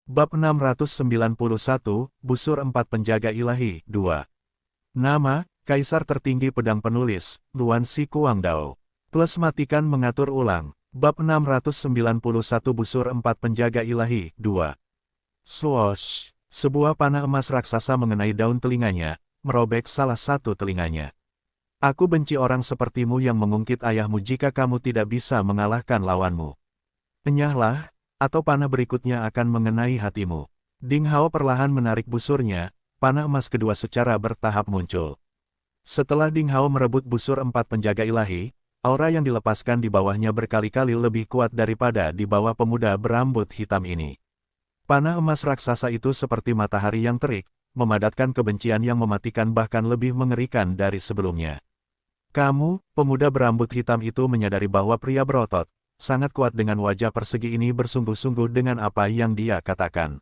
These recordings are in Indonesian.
Bab 691, Busur Empat Penjaga Ilahi, 2. Nama, Kaisar Tertinggi Pedang Penulis, Luan Si Kuangdao. Plus matikan mengatur ulang. Bab 691 Busur Empat Penjaga Ilahi, 2. Swoosh! Sebuah panah emas raksasa mengenai daun telinganya, merobek salah satu telinganya. Aku benci orang sepertimu yang mengungkit ayahmu jika kamu tidak bisa mengalahkan lawanmu. Enyahlah, atau panah berikutnya akan mengenai hatimu. Ding Hao perlahan menarik busurnya, panah emas kedua secara bertahap muncul. Setelah Ding Hao merebut busur empat penjaga ilahi, aura yang dilepaskan di bawahnya berkali-kali lebih kuat daripada di bawah pemuda berambut hitam ini. Panah emas raksasa itu seperti matahari yang terik, memadatkan kebencian yang mematikan bahkan lebih mengerikan dari sebelumnya. Kamu, pemuda berambut hitam itu menyadari bahwa pria berotot, sangat kuat dengan wajah persegi ini bersungguh-sungguh dengan apa yang dia katakan.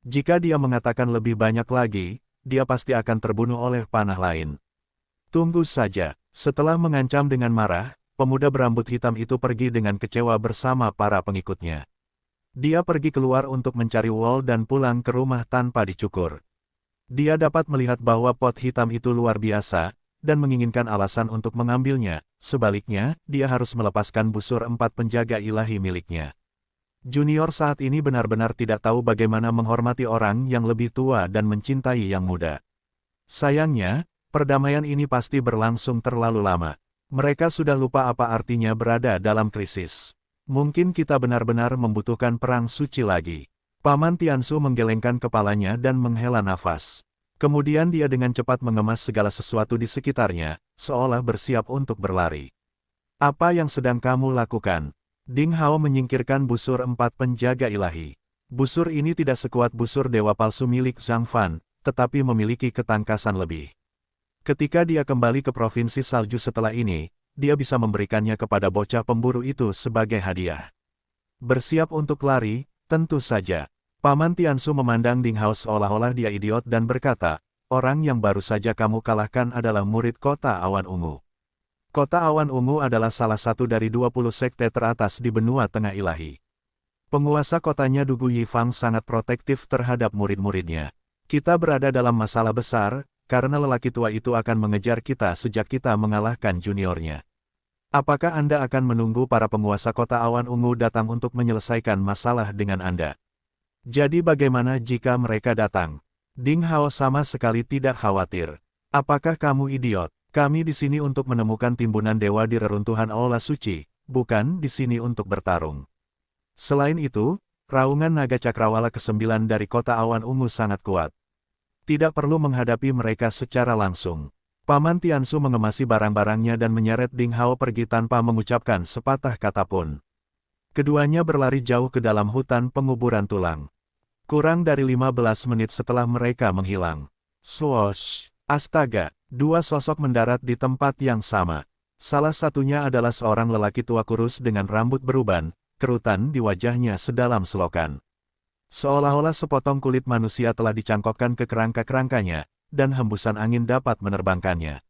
Jika dia mengatakan lebih banyak lagi, dia pasti akan terbunuh oleh panah lain. Tunggu saja, setelah mengancam dengan marah, pemuda berambut hitam itu pergi dengan kecewa bersama para pengikutnya. Dia pergi keluar untuk mencari wol dan pulang ke rumah tanpa dicukur. Dia dapat melihat bahwa pot hitam itu luar biasa, dan menginginkan alasan untuk mengambilnya. Sebaliknya, dia harus melepaskan busur empat penjaga ilahi miliknya. Junior saat ini benar-benar tidak tahu bagaimana menghormati orang yang lebih tua dan mencintai yang muda. Sayangnya, perdamaian ini pasti berlangsung terlalu lama. Mereka sudah lupa apa artinya berada dalam krisis. Mungkin kita benar-benar membutuhkan perang suci lagi. Paman Tiansu menggelengkan kepalanya dan menghela nafas. Kemudian dia dengan cepat mengemas segala sesuatu di sekitarnya, seolah bersiap untuk berlari. Apa yang sedang kamu lakukan? Ding Hao menyingkirkan busur empat penjaga ilahi. Busur ini tidak sekuat busur dewa palsu milik Zhang Fan, tetapi memiliki ketangkasan lebih. Ketika dia kembali ke provinsi salju setelah ini, dia bisa memberikannya kepada bocah pemburu itu sebagai hadiah. Bersiap untuk lari, tentu saja. Paman Tiansu memandang Ding Hao seolah-olah dia idiot dan berkata, orang yang baru saja kamu kalahkan adalah murid Kota Awan Ungu. Kota Awan Ungu adalah salah satu dari 20 sekte teratas di benua tengah ilahi. Penguasa kotanya Dugu Yifang sangat protektif terhadap murid-muridnya. Kita berada dalam masalah besar, karena lelaki tua itu akan mengejar kita sejak kita mengalahkan juniornya. Apakah Anda akan menunggu para penguasa Kota Awan Ungu datang untuk menyelesaikan masalah dengan Anda? Jadi bagaimana jika mereka datang? Ding Hao sama sekali tidak khawatir. Apakah kamu idiot? Kami di sini untuk menemukan timbunan dewa di reruntuhan Aula Suci, bukan di sini untuk bertarung. Selain itu, raungan naga cakrawala ke-9 dari Kota Awan Ungu sangat kuat. Tidak perlu menghadapi mereka secara langsung. Paman Tiansu mengemasi barang-barangnya dan menyeret Ding Hao pergi tanpa mengucapkan sepatah kata pun. Keduanya berlari jauh ke dalam hutan penguburan tulang. Kurang dari 15 menit setelah mereka menghilang. Swoosh! Astaga! Dua sosok mendarat di tempat yang sama. Salah satunya adalah seorang lelaki tua kurus dengan rambut beruban, kerutan di wajahnya sedalam selokan. Seolah-olah sepotong kulit manusia telah dicangkokkan ke kerangka-kerangkanya, dan hembusan angin dapat menerbangkannya.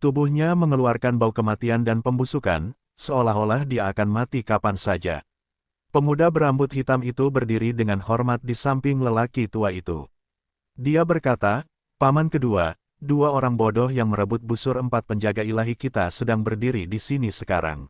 Tubuhnya mengeluarkan bau kematian dan pembusukan, seolah-olah dia akan mati kapan saja. Pemuda berambut hitam itu berdiri dengan hormat di samping lelaki tua itu. Dia berkata, Paman kedua, dua orang bodoh yang merebut busur empat penjaga ilahi kita sedang berdiri di sini sekarang.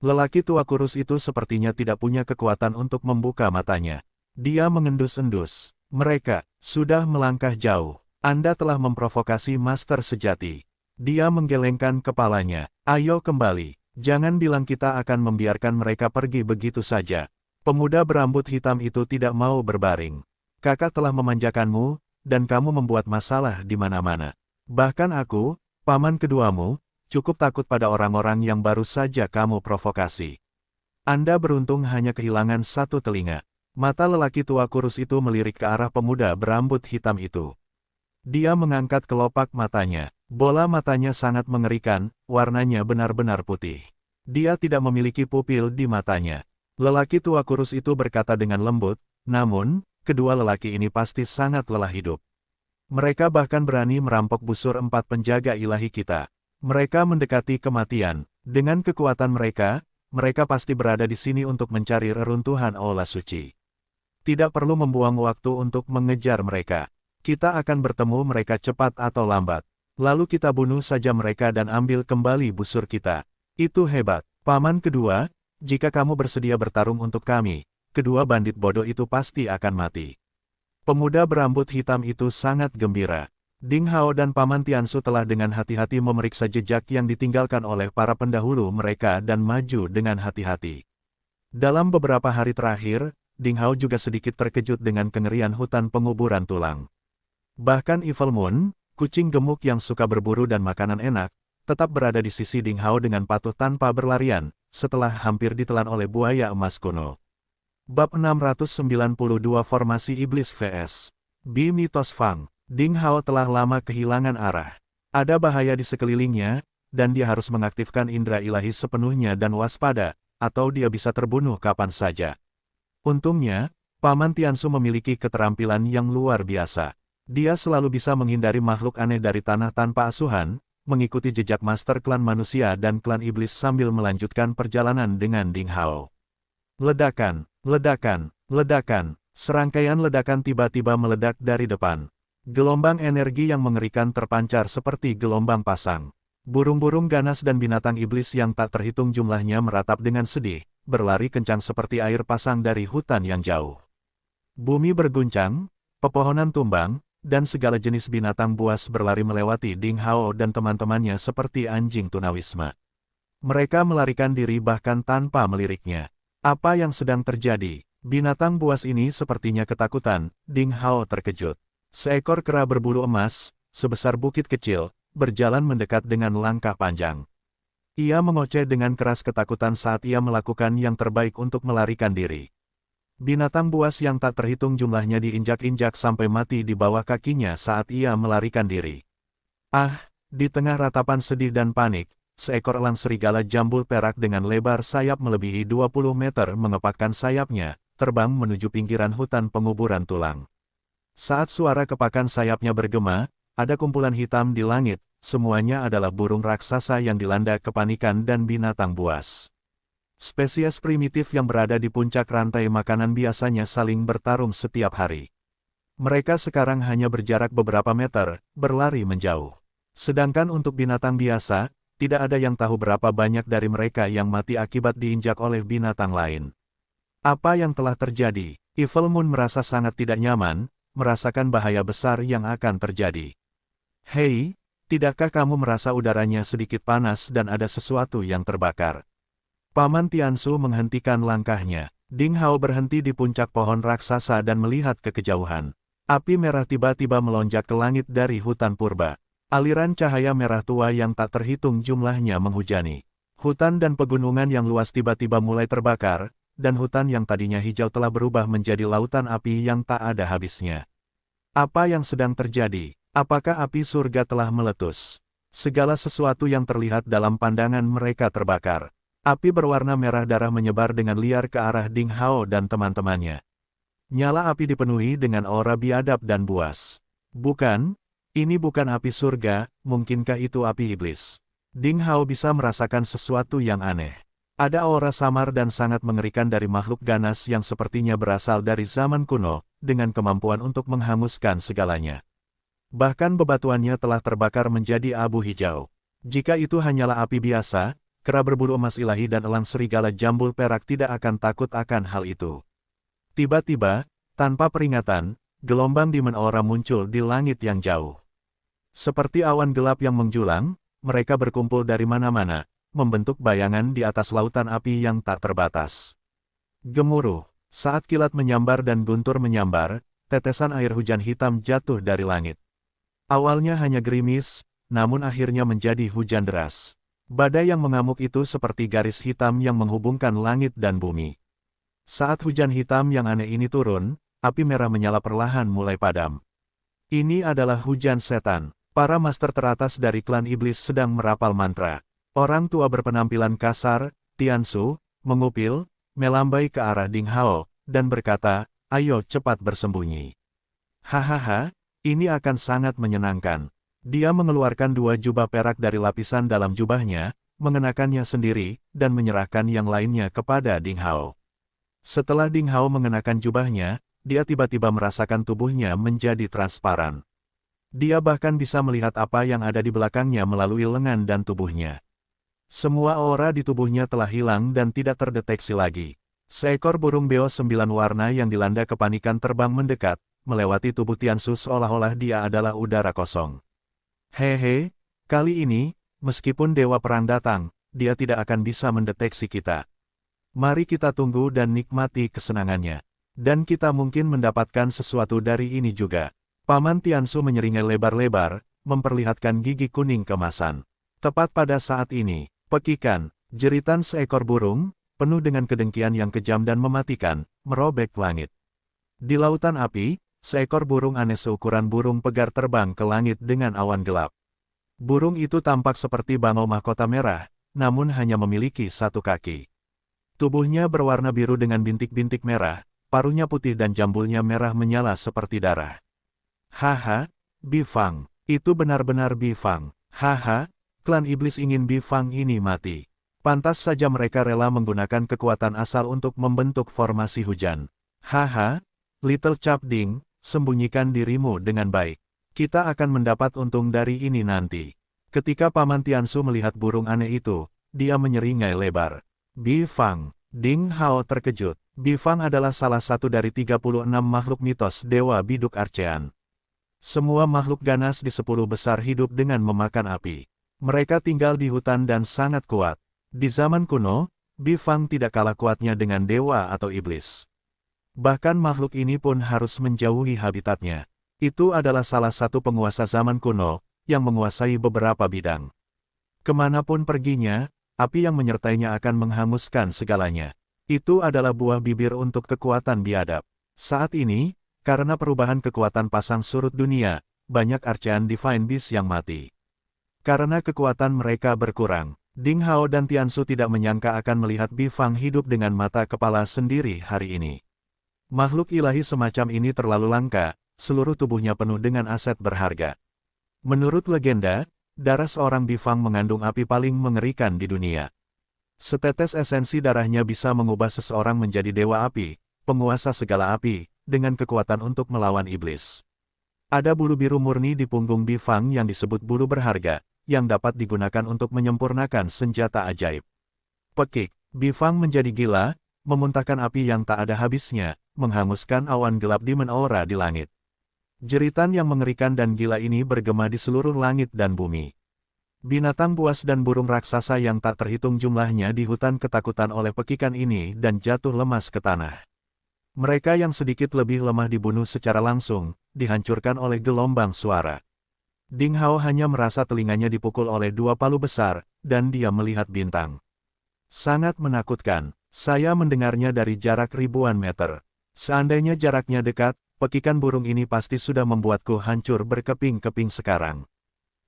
Lelaki tua kurus itu sepertinya tidak punya kekuatan untuk membuka matanya. Dia mengendus-endus. Mereka sudah melangkah jauh. Anda telah memprovokasi master sejati. Dia menggelengkan kepalanya. Ayo kembali. Jangan bilang kita akan membiarkan mereka pergi begitu saja. Pemuda berambut hitam itu tidak mau berbaring. Kakak telah memanjakanmu, dan kamu membuat masalah di mana-mana. Bahkan aku, paman keduamu, cukup takut pada orang-orang yang baru saja kamu provokasi. Anda beruntung hanya kehilangan satu telinga. Mata lelaki tua kurus itu melirik ke arah pemuda berambut hitam itu. Dia mengangkat kelopak matanya. Bola matanya sangat mengerikan, warnanya benar-benar putih. Dia tidak memiliki pupil di matanya. Lelaki tua kurus itu berkata dengan lembut, namun, kedua lelaki ini pasti sangat lelah hidup. Mereka bahkan berani merampok busur empat penjaga ilahi kita. Mereka mendekati kematian. Dengan kekuatan mereka, mereka pasti berada di sini untuk mencari reruntuhan Aula Suci. Tidak perlu membuang waktu untuk mengejar mereka. Kita akan bertemu mereka cepat atau lambat. Lalu kita bunuh saja mereka dan ambil kembali busur kita. Itu hebat. Paman kedua, jika kamu bersedia bertarung untuk kami, kedua bandit bodoh itu pasti akan mati. Pemuda berambut hitam itu sangat gembira. Ding Hao dan Paman Tiansu telah dengan hati-hati memeriksa jejak yang ditinggalkan oleh para pendahulu mereka dan maju dengan hati-hati. Dalam beberapa hari terakhir, Ding Hao juga sedikit terkejut dengan kengerian hutan penguburan tulang. Bahkan Evil Moon, kucing gemuk yang suka berburu dan makanan enak, tetap berada di sisi Ding Hao dengan patuh tanpa berlarian, setelah hampir ditelan oleh buaya emas kuno. Bab 692 Formasi Iblis vs. Bi Mitos Fang. Ding Hao telah lama kehilangan arah. Ada bahaya di sekelilingnya, dan dia harus mengaktifkan indera ilahi sepenuhnya dan waspada, atau dia bisa terbunuh kapan saja. Untungnya, Paman Tiansu memiliki keterampilan yang luar biasa. Dia selalu bisa menghindari makhluk aneh dari tanah tanpa asuhan, mengikuti jejak master klan manusia dan klan iblis sambil melanjutkan perjalanan dengan Ding Hao. Ledakan, ledakan, ledakan, serangkaian ledakan tiba-tiba meledak dari depan. Gelombang energi yang mengerikan terpancar seperti gelombang pasang. Burung-burung ganas dan binatang iblis yang tak terhitung jumlahnya meratap dengan sedih, berlari kencang seperti air pasang dari hutan yang jauh. Bumi berguncang, pepohonan tumbang, dan segala jenis binatang buas berlari melewati Ding Hao dan teman-temannya seperti anjing tunawisma. Mereka melarikan diri bahkan tanpa meliriknya. Apa yang sedang terjadi? Binatang buas ini sepertinya ketakutan. Ding Hao terkejut. Seekor kera berbulu emas, sebesar bukit kecil, berjalan mendekat dengan langkah panjang. Ia mengoceh dengan keras ketakutan saat ia melakukan yang terbaik untuk melarikan diri. Binatang buas yang tak terhitung jumlahnya diinjak-injak sampai mati di bawah kakinya saat ia melarikan diri. Di tengah ratapan sedih dan panik, seekor elang serigala jambul perak dengan lebar sayap melebihi 20 meter mengepakkan sayapnya, terbang menuju pinggiran hutan penguburan tulang. Saat suara kepakan sayapnya bergema, ada kumpulan hitam di langit, semuanya adalah burung raksasa yang dilanda kepanikan dan binatang buas. Spesies primitif yang berada di puncak rantai makanan biasanya saling bertarung setiap hari. Mereka sekarang hanya berjarak beberapa meter, berlari menjauh. Sedangkan untuk binatang biasa, tidak ada yang tahu berapa banyak dari mereka yang mati akibat diinjak oleh binatang lain. Apa yang telah terjadi? Evil Moon merasa sangat tidak nyaman, merasakan bahaya besar yang akan terjadi. Hei, tidakkah kamu merasa udaranya sedikit panas dan ada sesuatu yang terbakar? Paman Tiansu menghentikan langkahnya. Ding Hao berhenti di puncak pohon raksasa dan melihat ke kejauhan. Api merah tiba-tiba melonjak ke langit dari hutan purba. Aliran cahaya merah tua yang tak terhitung jumlahnya menghujani. Hutan dan pegunungan yang luas tiba-tiba mulai terbakar, dan hutan yang tadinya hijau telah berubah menjadi lautan api yang tak ada habisnya. Apa yang sedang terjadi? Apakah api surga telah meletus? Segala sesuatu yang terlihat dalam pandangan mereka terbakar. Api berwarna merah darah menyebar dengan liar ke arah Ding Hao dan teman-temannya. Nyala api dipenuhi dengan aura biadab dan buas. Bukan, ini bukan api surga, mungkinkah itu api iblis? Ding Hao bisa merasakan sesuatu yang aneh. Ada aura samar dan sangat mengerikan dari makhluk ganas yang sepertinya berasal dari zaman kuno, dengan kemampuan untuk menghanguskan segalanya. Bahkan bebatuannya telah terbakar menjadi abu hijau. Jika itu hanyalah api biasa, kera berbulu emas ilahi dan elang serigala jambul perak tidak akan takut akan hal itu. Tiba-tiba, tanpa peringatan, gelombang Demon Aura muncul di langit yang jauh. Seperti awan gelap yang menjulang, mereka berkumpul dari mana-mana, membentuk bayangan di atas lautan api yang tak terbatas. Gemuruh, saat kilat menyambar dan guntur menyambar, tetesan air hujan hitam jatuh dari langit. Awalnya hanya gerimis, namun akhirnya menjadi hujan deras. Badai yang mengamuk itu seperti garis hitam yang menghubungkan langit dan bumi. Saat hujan hitam yang aneh ini turun, api merah menyala perlahan mulai padam. Ini adalah hujan setan. Para master teratas dari klan iblis sedang merapal mantra. Orang tua berpenampilan kasar, Tiansu, mengupil, melambai ke arah Ding Hao, dan berkata, "Ayo cepat bersembunyi." Hahaha, ini akan sangat menyenangkan. Dia mengeluarkan 2 jubah perak dari lapisan dalam jubahnya, mengenakannya sendiri, dan menyerahkan yang lainnya kepada Ding Hao. Setelah Ding Hao mengenakan jubahnya, dia tiba-tiba merasakan tubuhnya menjadi transparan. Dia bahkan bisa melihat apa yang ada di belakangnya melalui lengan dan tubuhnya. Semua aura di tubuhnya telah hilang dan tidak terdeteksi lagi. Seekor burung beo 9 warna yang dilanda kepanikan terbang mendekat, melewati tubuh Tiansu seolah-olah dia adalah udara kosong. Hehe, kali ini, meskipun Dewa Perang datang, dia tidak akan bisa mendeteksi kita. Mari kita tunggu dan nikmati kesenangannya. Dan kita mungkin mendapatkan sesuatu dari ini juga. Paman Tiansu menyeringai lebar-lebar, memperlihatkan gigi kuning kemasan. Tepat pada saat ini, pekikan, jeritan seekor burung, penuh dengan kedengkian yang kejam dan mematikan, merobek langit. Di lautan api, seekor burung aneh seukuran burung pegar terbang ke langit dengan awan gelap. Burung itu tampak seperti bangau mahkota merah, namun hanya memiliki satu kaki. Tubuhnya berwarna biru dengan bintik-bintik merah, paruhnya putih dan jambulnya merah menyala seperti darah. Haha, Bifang, itu benar-benar Bifang. Haha, klan iblis ingin Bifang ini mati. Pantas saja mereka rela menggunakan kekuatan asal untuk membentuk formasi hujan. Haha, Little Capding, sembunyikan dirimu dengan baik. Kita akan mendapat untung dari ini nanti. Ketika Paman Tiansu melihat burung aneh itu, dia menyeringai lebar. Bifang, Ding Hao terkejut. Bifang adalah salah satu dari 36 makhluk mitos Dewa Biduk Archean. Semua makhluk ganas di 10 besar hidup dengan memakan api. Mereka tinggal di hutan dan sangat kuat. Di zaman kuno, Bifang tidak kalah kuatnya dengan dewa atau iblis. Bahkan makhluk ini pun harus menjauhi habitatnya. Itu adalah salah satu penguasa zaman kuno, yang menguasai beberapa bidang. Kemanapun perginya, api yang menyertainya akan menghanguskan segalanya. Itu adalah buah bibir untuk kekuatan biadab. Saat ini, karena perubahan kekuatan pasang surut dunia, banyak Archean Divine Beast yang mati. Karena kekuatan mereka berkurang, Ding Hao dan Tiansu tidak menyangka akan melihat Bifang hidup dengan mata kepala sendiri hari ini. Makhluk ilahi semacam ini terlalu langka, seluruh tubuhnya penuh dengan aset berharga. Menurut legenda, darah seorang Bifang mengandung api paling mengerikan di dunia. Setetes esensi darahnya bisa mengubah seseorang menjadi dewa api, penguasa segala api, dengan kekuatan untuk melawan iblis. Ada bulu biru murni di punggung Bifang yang disebut bulu berharga, yang dapat digunakan untuk menyempurnakan senjata ajaib. Pekik, Bifang menjadi gila, memuntahkan api yang tak ada habisnya, menghanguskan awan gelap Demon Aura di langit. Jeritan yang mengerikan dan gila ini bergema di seluruh langit dan bumi. Binatang buas dan burung raksasa yang tak terhitung jumlahnya di hutan ketakutan oleh pekikan ini dan jatuh lemas ke tanah. Mereka yang sedikit lebih lemah dibunuh secara langsung, dihancurkan oleh gelombang suara. Ding Hao hanya merasa telinganya dipukul oleh 2 palu besar, dan dia melihat bintang. Sangat menakutkan, saya mendengarnya dari jarak ribuan meter. Seandainya jaraknya dekat, pekikan burung ini pasti sudah membuatku hancur berkeping-keping sekarang.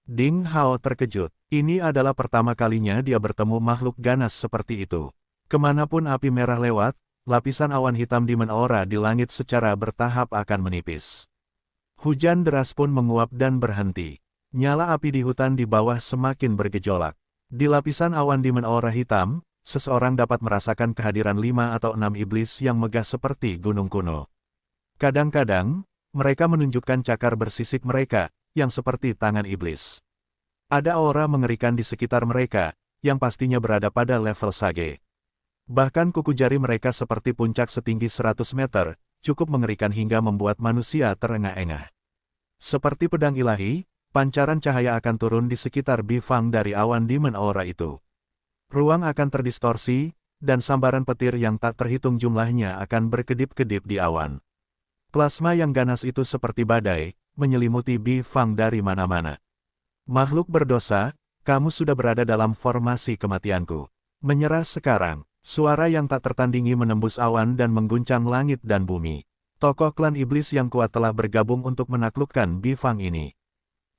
Ding Hao terkejut, ini adalah pertama kalinya dia bertemu makhluk ganas seperti itu. Kemanapun api merah lewat, lapisan awan hitam Demon Aura di langit secara bertahap akan menipis. Hujan deras pun menguap dan berhenti. Nyala api di hutan di bawah semakin bergejolak. Di lapisan awan Demon Aura hitam, seseorang dapat merasakan kehadiran 5 atau 6 iblis yang megah seperti gunung kuno. Kadang-kadang, mereka menunjukkan cakar bersisik mereka, yang seperti tangan iblis. Ada aura mengerikan di sekitar mereka, yang pastinya berada pada level Sage. Bahkan kuku jari mereka seperti puncak setinggi 100 meter, cukup mengerikan hingga membuat manusia terengah-engah. Seperti pedang ilahi, pancaran cahaya akan turun di sekitar Bifang dari awan Demon Aura itu. Ruang akan terdistorsi, dan sambaran petir yang tak terhitung jumlahnya akan berkedip-kedip di awan. Plasma yang ganas itu seperti badai, menyelimuti Bifang dari mana-mana. Makhluk berdosa, kamu sudah berada dalam formasi kematianku. Menyerah sekarang. Suara yang tak tertandingi menembus awan dan mengguncang langit dan bumi. Tokoh klan iblis yang kuat telah bergabung untuk menaklukkan Bifang ini.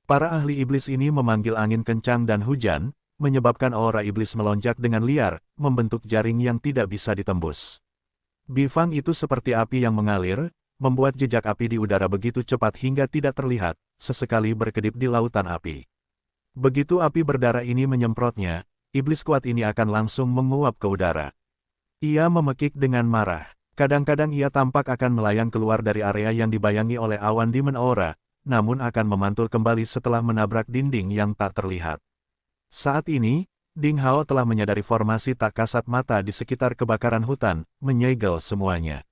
Para ahli iblis ini memanggil angin kencang dan hujan, menyebabkan aura iblis melonjak dengan liar, membentuk jaring yang tidak bisa ditembus. Bifang itu seperti api yang mengalir, membuat jejak api di udara begitu cepat hingga tidak terlihat, sesekali berkedip di lautan api. Begitu api berdarah ini menyemprotnya, iblis kuat ini akan langsung menguap ke udara. Ia memekik dengan marah. Kadang-kadang ia tampak akan melayang keluar dari area yang dibayangi oleh awan Demon Aura, namun akan memantul kembali setelah menabrak dinding yang tak terlihat. Saat ini, Ding Hao telah menyadari formasi tak kasat mata di sekitar kebakaran hutan, menyegel semuanya.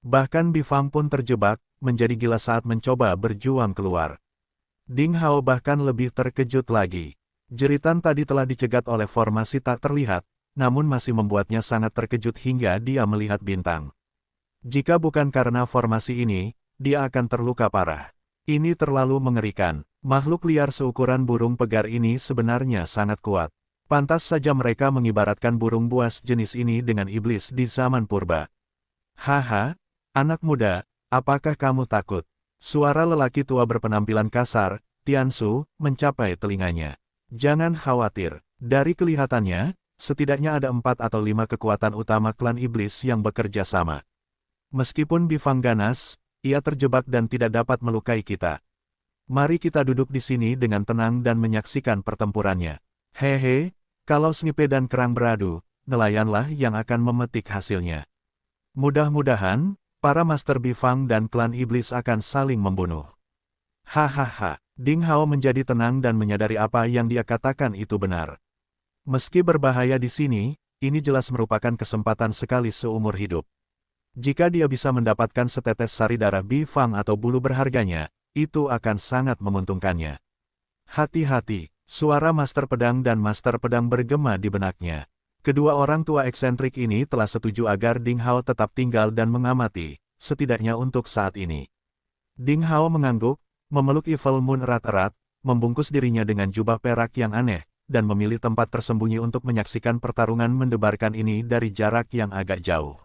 Bahkan Bifang pun terjebak, menjadi gila saat mencoba berjuang keluar. Ding Hao bahkan lebih terkejut lagi. Jeritan tadi telah dicegat oleh formasi tak terlihat, namun masih membuatnya sangat terkejut hingga dia melihat bintang. Jika bukan karena formasi ini, dia akan terluka parah. Ini terlalu mengerikan. Makhluk liar seukuran burung pegar ini sebenarnya sangat kuat. Pantas saja mereka mengibaratkan burung buas jenis ini dengan iblis di zaman purba. Haha, anak muda, apakah kamu takut? Suara lelaki tua berpenampilan kasar, Tiansu, mencapai telinganya. Jangan khawatir, dari kelihatannya, setidaknya ada 4 atau 5 kekuatan utama klan iblis yang bekerja sama. Meskipun Bifang ganas, ia terjebak dan tidak dapat melukai kita. Mari kita duduk di sini dengan tenang dan menyaksikan pertempurannya. Hehe, kalau Snipe dan Kerang beradu, nelayanlah yang akan memetik hasilnya. Mudah-mudahan, para Master Bifang dan klan iblis akan saling membunuh. Hahaha, Ding Hao menjadi tenang dan menyadari apa yang dia katakan itu benar. Meski berbahaya di sini, ini jelas merupakan kesempatan sekali seumur hidup. Jika dia bisa mendapatkan setetes sari darah Bifang atau bulu berharganya, itu akan sangat menguntungkannya. Hati-hati, suara Master Pedang dan Master Pedang bergema di benaknya. Kedua orang tua eksentrik ini telah setuju agar Ding Hao tetap tinggal dan mengamati, setidaknya untuk saat ini. Ding Hao mengangguk, memeluk Evil Moon erat-erat, membungkus dirinya dengan jubah perak yang aneh, dan memilih tempat tersembunyi untuk menyaksikan pertarungan mendebarkan ini dari jarak yang agak jauh.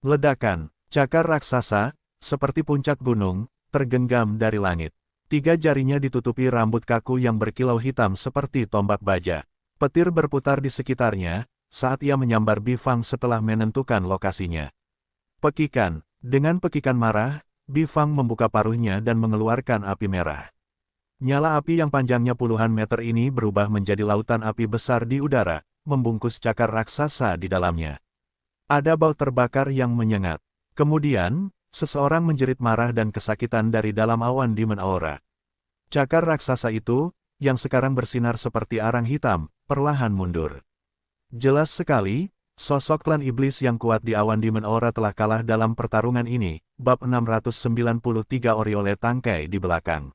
Ledakan, cakar raksasa, seperti puncak gunung, tergenggam dari langit. 3 jarinya ditutupi rambut kaku yang berkilau hitam seperti tombak baja. Petir berputar di sekitarnya, saat ia menyambar Bifang setelah menentukan lokasinya. Pekikan, dengan pekikan marah, Bifang membuka paruhnya dan mengeluarkan api merah. Nyala api yang panjangnya puluhan meter ini berubah menjadi lautan api besar di udara, membungkus cakar raksasa di dalamnya. Ada bau terbakar yang menyengat. Kemudian, seseorang menjerit marah dan kesakitan dari dalam awan Demon Aura. Cakar raksasa itu, yang sekarang bersinar seperti arang hitam, perlahan mundur. Jelas sekali, sosok klan iblis yang kuat di awan Demon Aura telah kalah dalam pertarungan ini. Bab 693 Oriole tangkai di belakang.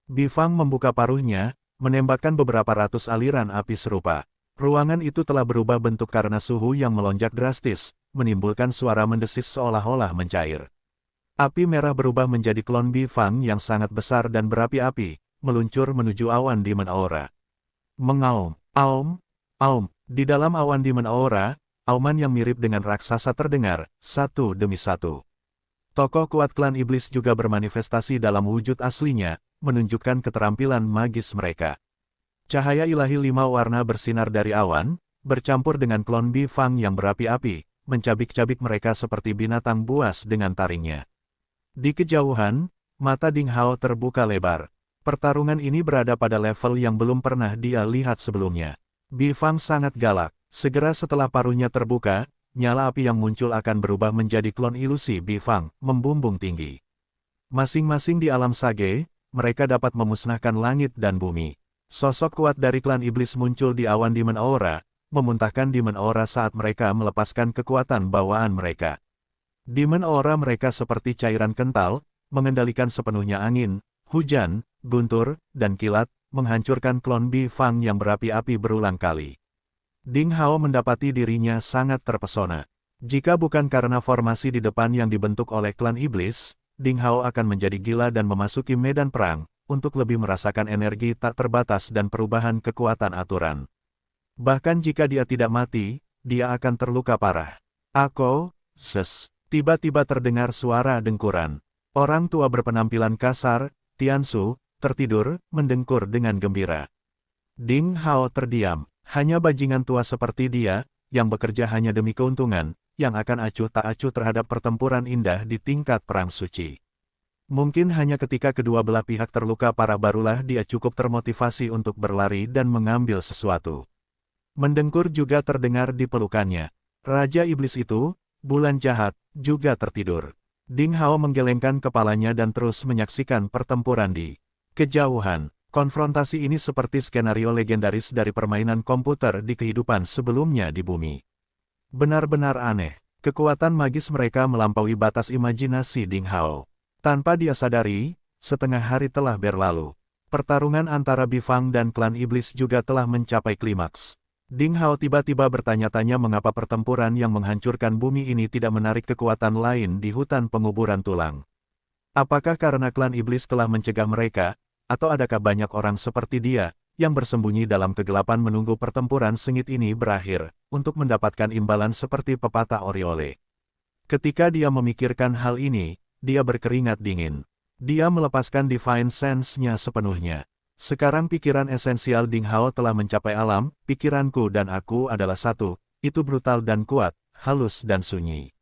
Bifang membuka paruhnya, menembakkan beberapa ratus aliran api serupa. Ruangan itu telah berubah bentuk karena suhu yang melonjak drastis, menimbulkan suara mendesis seolah-olah mencair. Api merah berubah menjadi klon Bifang yang sangat besar dan berapi-api, meluncur menuju awan Demon Aura. Mengaum, aum, aum, di dalam awan Demon Aura, auman yang mirip dengan raksasa terdengar, satu demi satu. Tokoh kuat klan iblis juga bermanifestasi dalam wujud aslinya, menunjukkan keterampilan magis mereka. Cahaya ilahi 5 warna bersinar dari awan, bercampur dengan klon Bifang yang berapi-api, mencabik-cabik mereka seperti binatang buas dengan taringnya. Di kejauhan, mata Ding Hao terbuka lebar. Pertarungan ini berada pada level yang belum pernah dia lihat sebelumnya. Bifang sangat galak. Segera setelah paruhnya terbuka, nyala api yang muncul akan berubah menjadi klon ilusi Bifang, membumbung tinggi. Masing-masing di alam sage, mereka dapat memusnahkan langit dan bumi. Sosok kuat dari klan iblis muncul di awan Demon Aura, memuntahkan Demon Aura saat mereka melepaskan kekuatan bawaan mereka. Demon Aura mereka seperti cairan kental, mengendalikan sepenuhnya angin, hujan, guntur, dan kilat, menghancurkan klon Bifang yang berapi-api berulang kali. Ding Hao mendapati dirinya sangat terpesona. Jika bukan karena formasi di depan yang dibentuk oleh klan iblis, Ding Hao akan menjadi gila dan memasuki medan perang, untuk lebih merasakan energi tak terbatas dan perubahan kekuatan aturan. Bahkan jika dia tidak mati, dia akan terluka parah. Tiba-tiba terdengar suara dengkuran. Orang tua berpenampilan kasar, Tiansu, tertidur, mendengkur dengan gembira. Ding Hao terdiam. Hanya bajingan tua seperti dia, yang bekerja hanya demi keuntungan, yang akan acuh tak acuh terhadap pertempuran indah di tingkat perang suci. Mungkin hanya ketika kedua belah pihak terluka parah barulah dia cukup termotivasi untuk berlari dan mengambil sesuatu. Mendengkur juga terdengar di pelukannya. Raja Iblis itu, bulan jahat, juga tertidur. Ding Hao menggelengkan kepalanya dan terus menyaksikan pertempuran di kejauhan. Konfrontasi ini seperti skenario legendaris dari permainan komputer di kehidupan sebelumnya di bumi. Benar-benar aneh, kekuatan magis mereka melampaui batas imajinasi Ding Hao. Tanpa dia sadari, setengah hari telah berlalu. Pertarungan antara Bifang dan klan iblis juga telah mencapai klimaks. Ding Hao tiba-tiba bertanya-tanya mengapa pertempuran yang menghancurkan bumi ini tidak menarik kekuatan lain di hutan penguburan tulang. Apakah karena klan iblis telah mencegah mereka, atau adakah banyak orang seperti dia, yang bersembunyi dalam kegelapan menunggu pertempuran sengit ini berakhir, untuk mendapatkan imbalan seperti pepatah Oriole. Ketika dia memikirkan hal ini, dia berkeringat dingin. Dia melepaskan Divine Sense-nya sepenuhnya. Sekarang pikiran esensial Ding Hao telah mencapai alam, pikiranku dan aku adalah satu, itu brutal dan kuat, halus dan sunyi.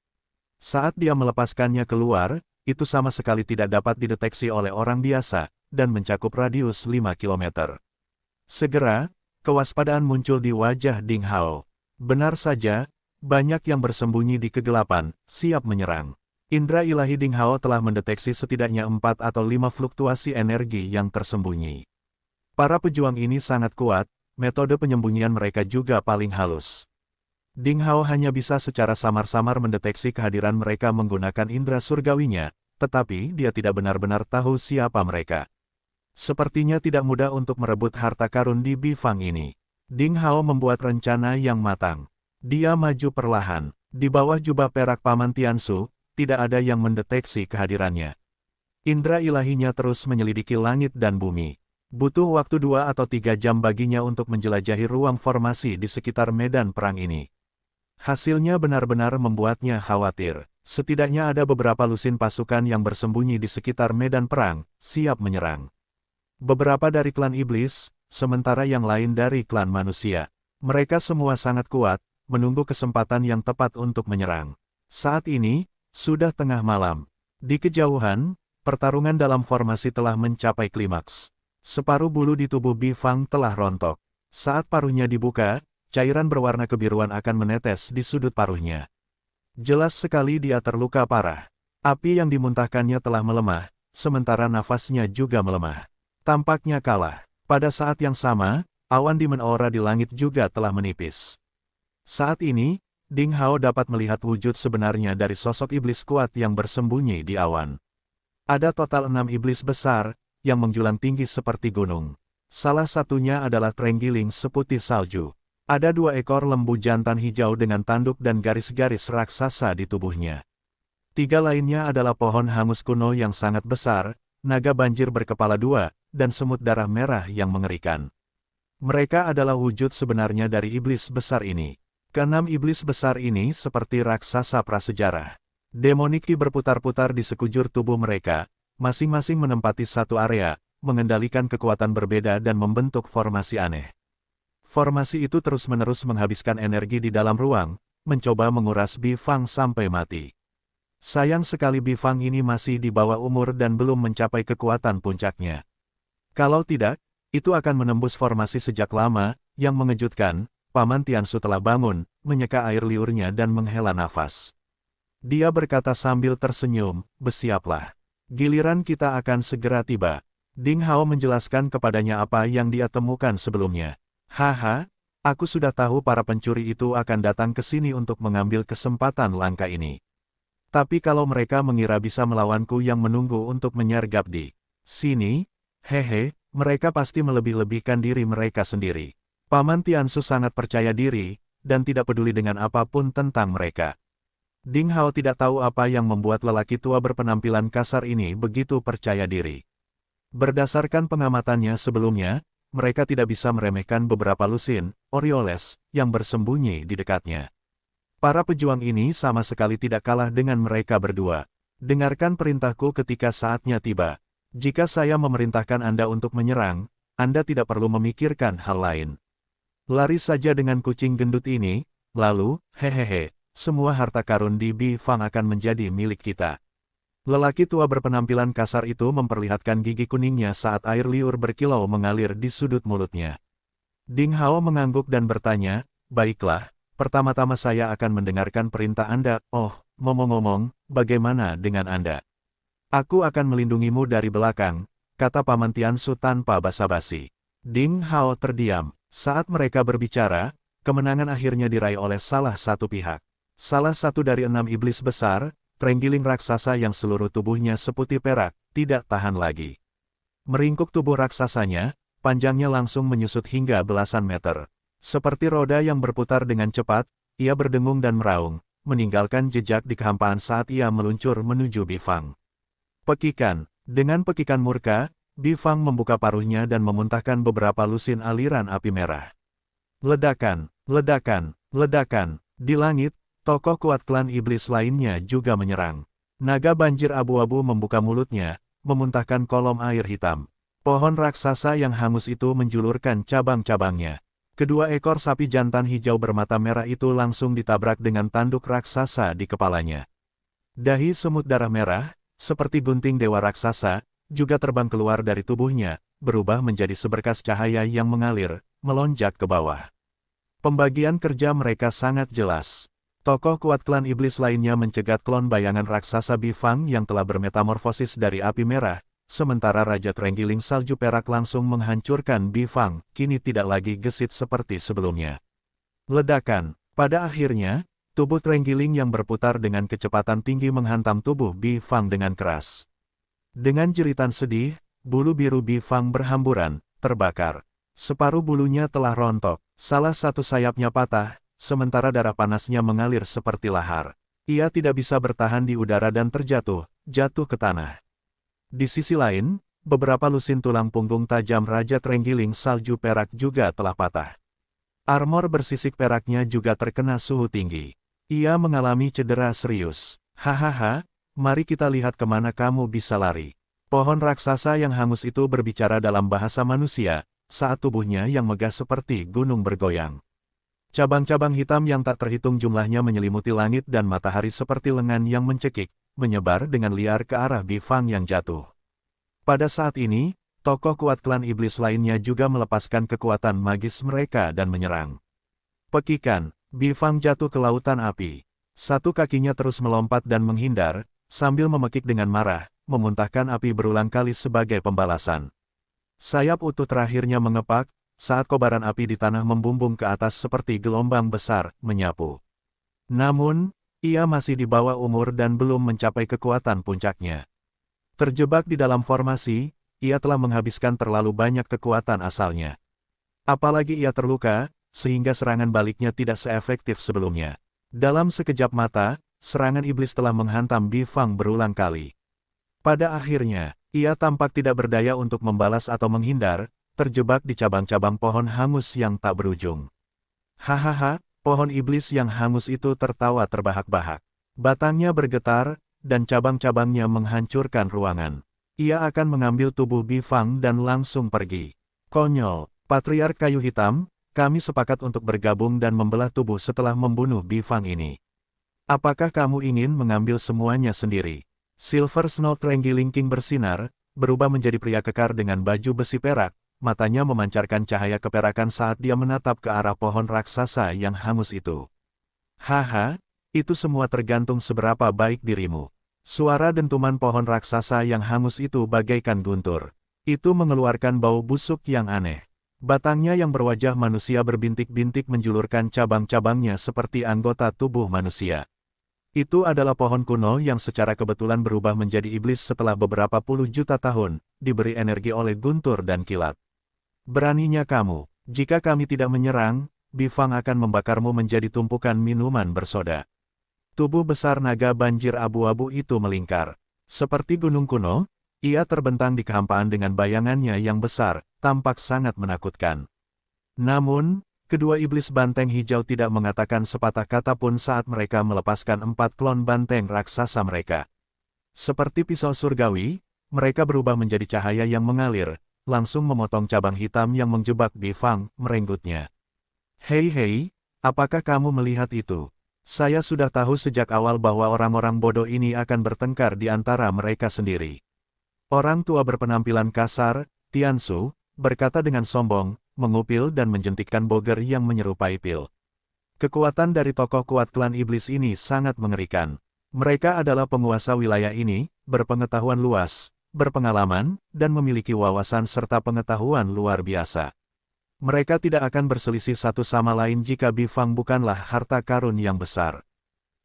Saat dia melepaskannya keluar, itu sama sekali tidak dapat dideteksi oleh orang biasa, dan mencakup radius 5 km. Segera, kewaspadaan muncul di wajah Ding Hao. Benar saja, banyak yang bersembunyi di kegelapan, siap menyerang. Indra ilahi Ding Hao telah mendeteksi setidaknya 4 atau 5 fluktuasi energi yang tersembunyi. Para pejuang ini sangat kuat, metode penyembunyian mereka juga paling halus. Ding Hao hanya bisa secara samar-samar mendeteksi kehadiran mereka menggunakan indera surgawinya, tetapi dia tidak benar-benar tahu siapa mereka. Sepertinya tidak mudah untuk merebut harta karun di Bifang ini. Ding Hao membuat rencana yang matang. Dia maju perlahan. Di bawah jubah perak Paman Tiansu, tidak ada yang mendeteksi kehadirannya. Indra ilahinya terus menyelidiki langit dan bumi. Butuh waktu 2 atau 3 jam baginya untuk menjelajahi ruang formasi di sekitar medan perang ini. Hasilnya benar-benar membuatnya khawatir. Setidaknya ada beberapa lusin pasukan yang bersembunyi di sekitar medan perang, siap menyerang. Beberapa dari klan iblis, sementara yang lain dari klan manusia. Mereka semua sangat kuat, menunggu kesempatan yang tepat untuk menyerang. Saat ini, sudah tengah malam. Di kejauhan, pertarungan dalam formasi telah mencapai klimaks. Separuh bulu di tubuh Bifang telah rontok. Saat paruhnya dibuka, cairan berwarna kebiruan akan menetes di sudut paruhnya. Jelas sekali dia terluka parah. Api yang dimuntahkannya telah melemah, sementara nafasnya juga melemah. Tampaknya kalah. Pada saat yang sama, awan di menorah di langit juga telah menipis. Saat ini, Ding Hao dapat melihat wujud sebenarnya dari sosok iblis kuat yang bersembunyi di awan. Ada total 6 iblis besar, yang menjulang tinggi seperti gunung. Salah satunya adalah terenggiling seputih salju. Ada 2 ekor lembu jantan hijau dengan tanduk dan garis-garis raksasa di tubuhnya. 3 lainnya adalah pohon hangus kuno yang sangat besar, naga banjir berkepala 2, dan semut darah merah yang mengerikan. Mereka adalah wujud sebenarnya dari iblis besar ini. Keenam iblis besar ini seperti raksasa prasejarah. Demoniki berputar-putar di sekujur tubuh mereka, masing-masing menempati satu area, mengendalikan kekuatan berbeda dan membentuk formasi aneh. Formasi itu terus-menerus menghabiskan energi di dalam ruang, mencoba menguras Bifang sampai mati. Sayang sekali Bifang ini masih di bawah umur dan belum mencapai kekuatan puncaknya. Kalau tidak, itu akan menembus formasi sejak lama. Yang mengejutkan, Paman Tiansu telah bangun, menyeka air liurnya dan menghela nafas. Dia berkata sambil tersenyum, "Bersiaplah. Giliran kita akan segera tiba." Ding Hao menjelaskan kepadanya apa yang dia temukan sebelumnya. "Haha, aku sudah tahu para pencuri itu akan datang ke sini untuk mengambil kesempatan langka ini. Tapi kalau mereka mengira bisa melawanku yang menunggu untuk menyergap di sini, hehe, mereka pasti melebih-lebihkan diri mereka sendiri." Paman Tiansu sangat percaya diri, dan tidak peduli dengan apapun tentang mereka. Ding Hao tidak tahu apa yang membuat lelaki tua berpenampilan kasar ini begitu percaya diri. Berdasarkan pengamatannya sebelumnya, mereka tidak bisa meremehkan beberapa lusin, Orioles, yang bersembunyi di dekatnya. Para pejuang ini sama sekali tidak kalah dengan mereka berdua. Dengarkan perintahku ketika saatnya tiba. Jika saya memerintahkan Anda untuk menyerang, Anda tidak perlu memikirkan hal lain. Lari saja dengan kucing gendut ini, lalu, hehehe, semua harta karun di Bifang akan menjadi milik kita. Lelaki tua berpenampilan kasar itu memperlihatkan gigi kuningnya saat air liur berkilau mengalir di sudut mulutnya. Ding Hao mengangguk dan bertanya, "Baiklah, pertama-tama saya akan mendengarkan perintah Anda. Oh, ngomong-ngomong, bagaimana dengan Anda? Aku akan melindungimu dari belakang, kata Paman Tiansu tanpa basa-basi. Ding Hao terdiam. Saat mereka berbicara, kemenangan akhirnya diraih oleh salah satu pihak. Salah satu dari 6 iblis besar, terenggiling raksasa yang seluruh tubuhnya seputih perak, tidak tahan lagi. Meringkuk tubuh raksasanya, panjangnya langsung menyusut hingga belasan meter. Seperti roda yang berputar dengan cepat, ia berdengung dan meraung, meninggalkan jejak di kehampaan saat ia meluncur menuju Bifang. Pekikan. Dengan pekikan murka, Bifang membuka paruhnya dan memuntahkan beberapa lusin aliran api merah. Ledakan, ledakan, ledakan. Di langit, tokoh kuat klan iblis lainnya juga menyerang. Naga banjir abu-abu membuka mulutnya, memuntahkan kolom air hitam. Pohon raksasa yang hangus itu menjulurkan cabang-cabangnya. Kedua ekor sapi jantan hijau bermata merah itu langsung ditabrak dengan tanduk raksasa di kepalanya. Dahi semut darah merah, seperti gunting dewa raksasa, juga terbang keluar dari tubuhnya, berubah menjadi seberkas cahaya yang mengalir, melonjak ke bawah. Pembagian kerja mereka sangat jelas. Tokoh kuat klan iblis lainnya mencegat klon bayangan raksasa Bifang yang telah bermetamorfosis dari api merah, sementara Raja Terenggiling Salju Perak langsung menghancurkan Bifang, kini tidak lagi gesit seperti sebelumnya. Ledakan. Pada akhirnya, tubuh Terenggiling yang berputar dengan kecepatan tinggi menghantam tubuh Bifang dengan keras. Dengan jeritan sedih, bulu biru Bifang berhamburan, terbakar. Separuh bulunya telah rontok, salah satu sayapnya patah, sementara darah panasnya mengalir seperti lahar. Ia tidak bisa bertahan di udara dan jatuh ke tanah. Di sisi lain, beberapa lusin tulang punggung tajam Raja Terenggiling Salju Perak juga telah patah. Armor bersisik peraknya juga terkena suhu tinggi. Ia mengalami cedera serius. Hahaha, mari kita lihat kemana kamu bisa lari. Pohon raksasa yang hangus itu berbicara dalam bahasa manusia, saat tubuhnya yang megah seperti gunung bergoyang. Cabang-cabang hitam yang tak terhitung jumlahnya menyelimuti langit dan matahari seperti lengan yang mencekik, menyebar dengan liar ke arah Bifang yang jatuh. Pada saat ini, tokoh kuat klan iblis lainnya juga melepaskan kekuatan magis mereka dan menyerang. Pekikan, Bifang jatuh ke lautan api. Satu kakinya terus melompat dan menghindar, sambil memekik dengan marah, memuntahkan api berulang kali sebagai pembalasan. Sayap utuh terakhirnya mengepak, saat kobaran api di tanah membumbung ke atas seperti gelombang besar, menyapu. Namun, ia masih di bawah umur dan belum mencapai kekuatan puncaknya. Terjebak di dalam formasi, ia telah menghabiskan terlalu banyak kekuatan asalnya. Apalagi ia terluka, sehingga serangan baliknya tidak seefektif sebelumnya. Dalam sekejap mata, serangan iblis telah menghantam Bifang berulang kali. Pada akhirnya, ia tampak tidak berdaya untuk membalas atau menghindar, terjebak di cabang-cabang pohon hangus yang tak berujung. Hahaha, pohon iblis yang hangus itu tertawa terbahak-bahak. Batangnya bergetar, dan cabang-cabangnya menghancurkan ruangan. Ia akan mengambil tubuh Bifang dan langsung pergi. Konyol, Patriark Kayu Hitam, kami sepakat untuk bergabung dan membelah tubuh setelah membunuh Bifang ini. Apakah kamu ingin mengambil semuanya sendiri? Silver Snow Terenggiling King bersinar, berubah menjadi pria kekar dengan baju besi perak, matanya memancarkan cahaya keperakan saat dia menatap ke arah pohon raksasa yang hangus itu. Haha, itu semua tergantung seberapa baik dirimu. Suara dentuman pohon raksasa yang hangus itu bagaikan guntur. Itu mengeluarkan bau busuk yang aneh. Batangnya yang berwajah manusia berbintik-bintik menjulurkan cabang-cabangnya seperti anggota tubuh manusia. Itu adalah pohon kuno yang secara kebetulan berubah menjadi iblis setelah beberapa puluh juta tahun, diberi energi oleh guntur dan kilat. Beraninya kamu, jika kami tidak menyerang, Bifang akan membakarmu menjadi tumpukan minuman bersoda. Tubuh besar naga banjir abu-abu itu melingkar. Seperti gunung kuno, ia terbentang di kehampaan dengan bayangannya yang besar, tampak sangat menakutkan. Namun, kedua iblis banteng hijau tidak mengatakan sepatah kata pun saat mereka melepaskan 4 klon banteng raksasa mereka. Seperti pisau surgawi, mereka berubah menjadi cahaya yang mengalir, langsung memotong cabang hitam yang menjebak Bifang, merenggutnya. Hei, apakah kamu melihat itu? Saya sudah tahu sejak awal bahwa orang-orang bodoh ini akan bertengkar di antara mereka sendiri. Orang tua berpenampilan kasar, Tiansu, berkata dengan sombong, mengupil dan menjentikkan boger yang menyerupai pil. Kekuatan dari tokoh kuat klan iblis ini sangat mengerikan. Mereka adalah penguasa wilayah ini, berpengetahuan luas, berpengalaman, dan memiliki wawasan serta pengetahuan luar biasa. Mereka tidak akan berselisih satu sama lain jika Bifang bukanlah harta karun yang besar.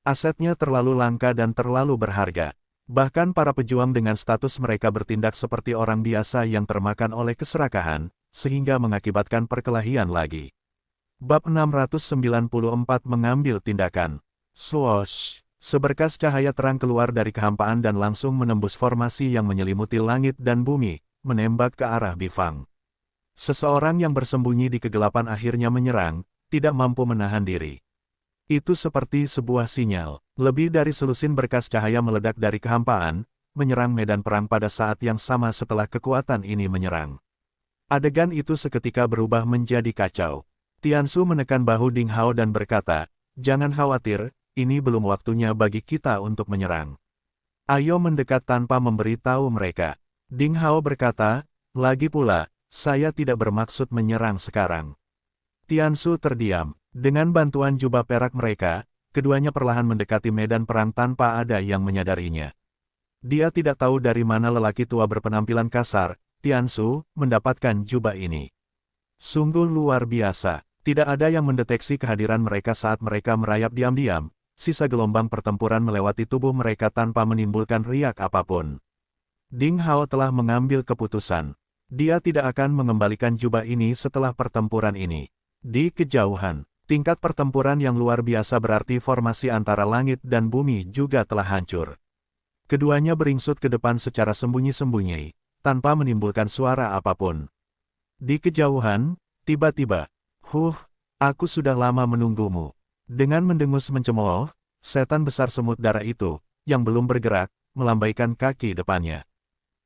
Asetnya terlalu langka dan terlalu berharga. Bahkan para pejuang dengan status mereka bertindak seperti orang biasa yang termakan oleh keserakahan, sehingga mengakibatkan perkelahian lagi. Bab 694 mengambil tindakan. Swoosh! Seberkas cahaya terang keluar dari kehampaan dan langsung menembus formasi yang menyelimuti langit dan bumi, menembak ke arah Bifang. Seseorang yang bersembunyi di kegelapan akhirnya menyerang, tidak mampu menahan diri. Itu seperti sebuah sinyal. Lebih dari selusin berkas cahaya meledak dari kehampaan, menyerang medan perang pada saat yang sama setelah kekuatan ini menyerang. Adegan itu seketika berubah menjadi kacau. Tiansu menekan bahu Ding Hao dan berkata, "Jangan khawatir, ini belum waktunya bagi kita untuk menyerang. Ayo mendekat tanpa memberitahu mereka." Ding Hao berkata, "Lagi pula, saya tidak bermaksud menyerang sekarang." Tiansu terdiam. Dengan bantuan jubah perak mereka, keduanya perlahan mendekati medan perang tanpa ada yang menyadarinya. Dia tidak tahu dari mana lelaki tua berpenampilan kasar, Tiansu, mendapatkan jubah ini. Sungguh luar biasa. Tidak ada yang mendeteksi kehadiran mereka saat mereka merayap diam-diam, sisa gelombang pertempuran melewati tubuh mereka tanpa menimbulkan riak apapun. Ding Hao telah mengambil keputusan. Dia tidak akan mengembalikan jubah ini setelah pertempuran ini. Di kejauhan, tingkat pertempuran yang luar biasa berarti formasi antara langit dan bumi juga telah hancur. Keduanya beringsut ke depan secara sembunyi-sembunyi, tanpa menimbulkan suara apapun. Di kejauhan, tiba-tiba, aku sudah lama menunggumu." Dengan mendengus mencemooh, setan besar semut darah itu, yang belum bergerak, melambaikan kaki depannya.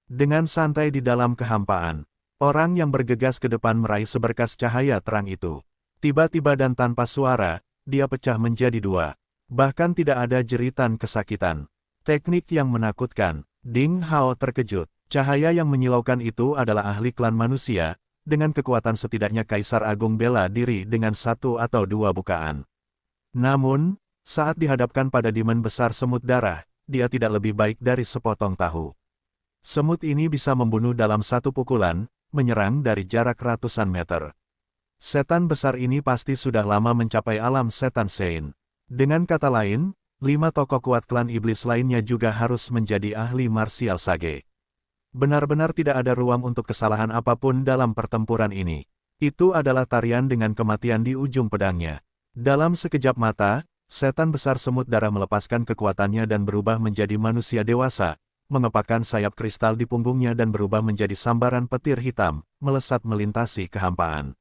Dengan santai di dalam kehampaan, orang yang bergegas ke depan meraih seberkas cahaya terang itu. Tiba-tiba dan tanpa suara, dia pecah menjadi dua. Bahkan tidak ada jeritan kesakitan. Teknik yang menakutkan. Ding Hao terkejut. Cahaya yang menyilaukan itu adalah ahli klan manusia, dengan kekuatan setidaknya Kaisar Agung bela diri dengan satu atau dua bukaan. Namun, saat dihadapkan pada demon besar semut darah, dia tidak lebih baik dari sepotong tahu. Semut ini bisa membunuh dalam satu pukulan, menyerang dari jarak ratusan meter. Setan besar ini pasti sudah lama mencapai alam setan Sein. Dengan kata lain, 5 tokoh kuat klan iblis lainnya juga harus menjadi ahli martial sage. Benar-benar tidak ada ruang untuk kesalahan apapun dalam pertempuran ini. Itu adalah tarian dengan kematian di ujung pedangnya. Dalam sekejap mata, setan besar semut darah melepaskan kekuatannya dan berubah menjadi manusia dewasa, mengepakkan sayap kristal di punggungnya dan berubah menjadi sambaran petir hitam, melesat melintasi kehampaan.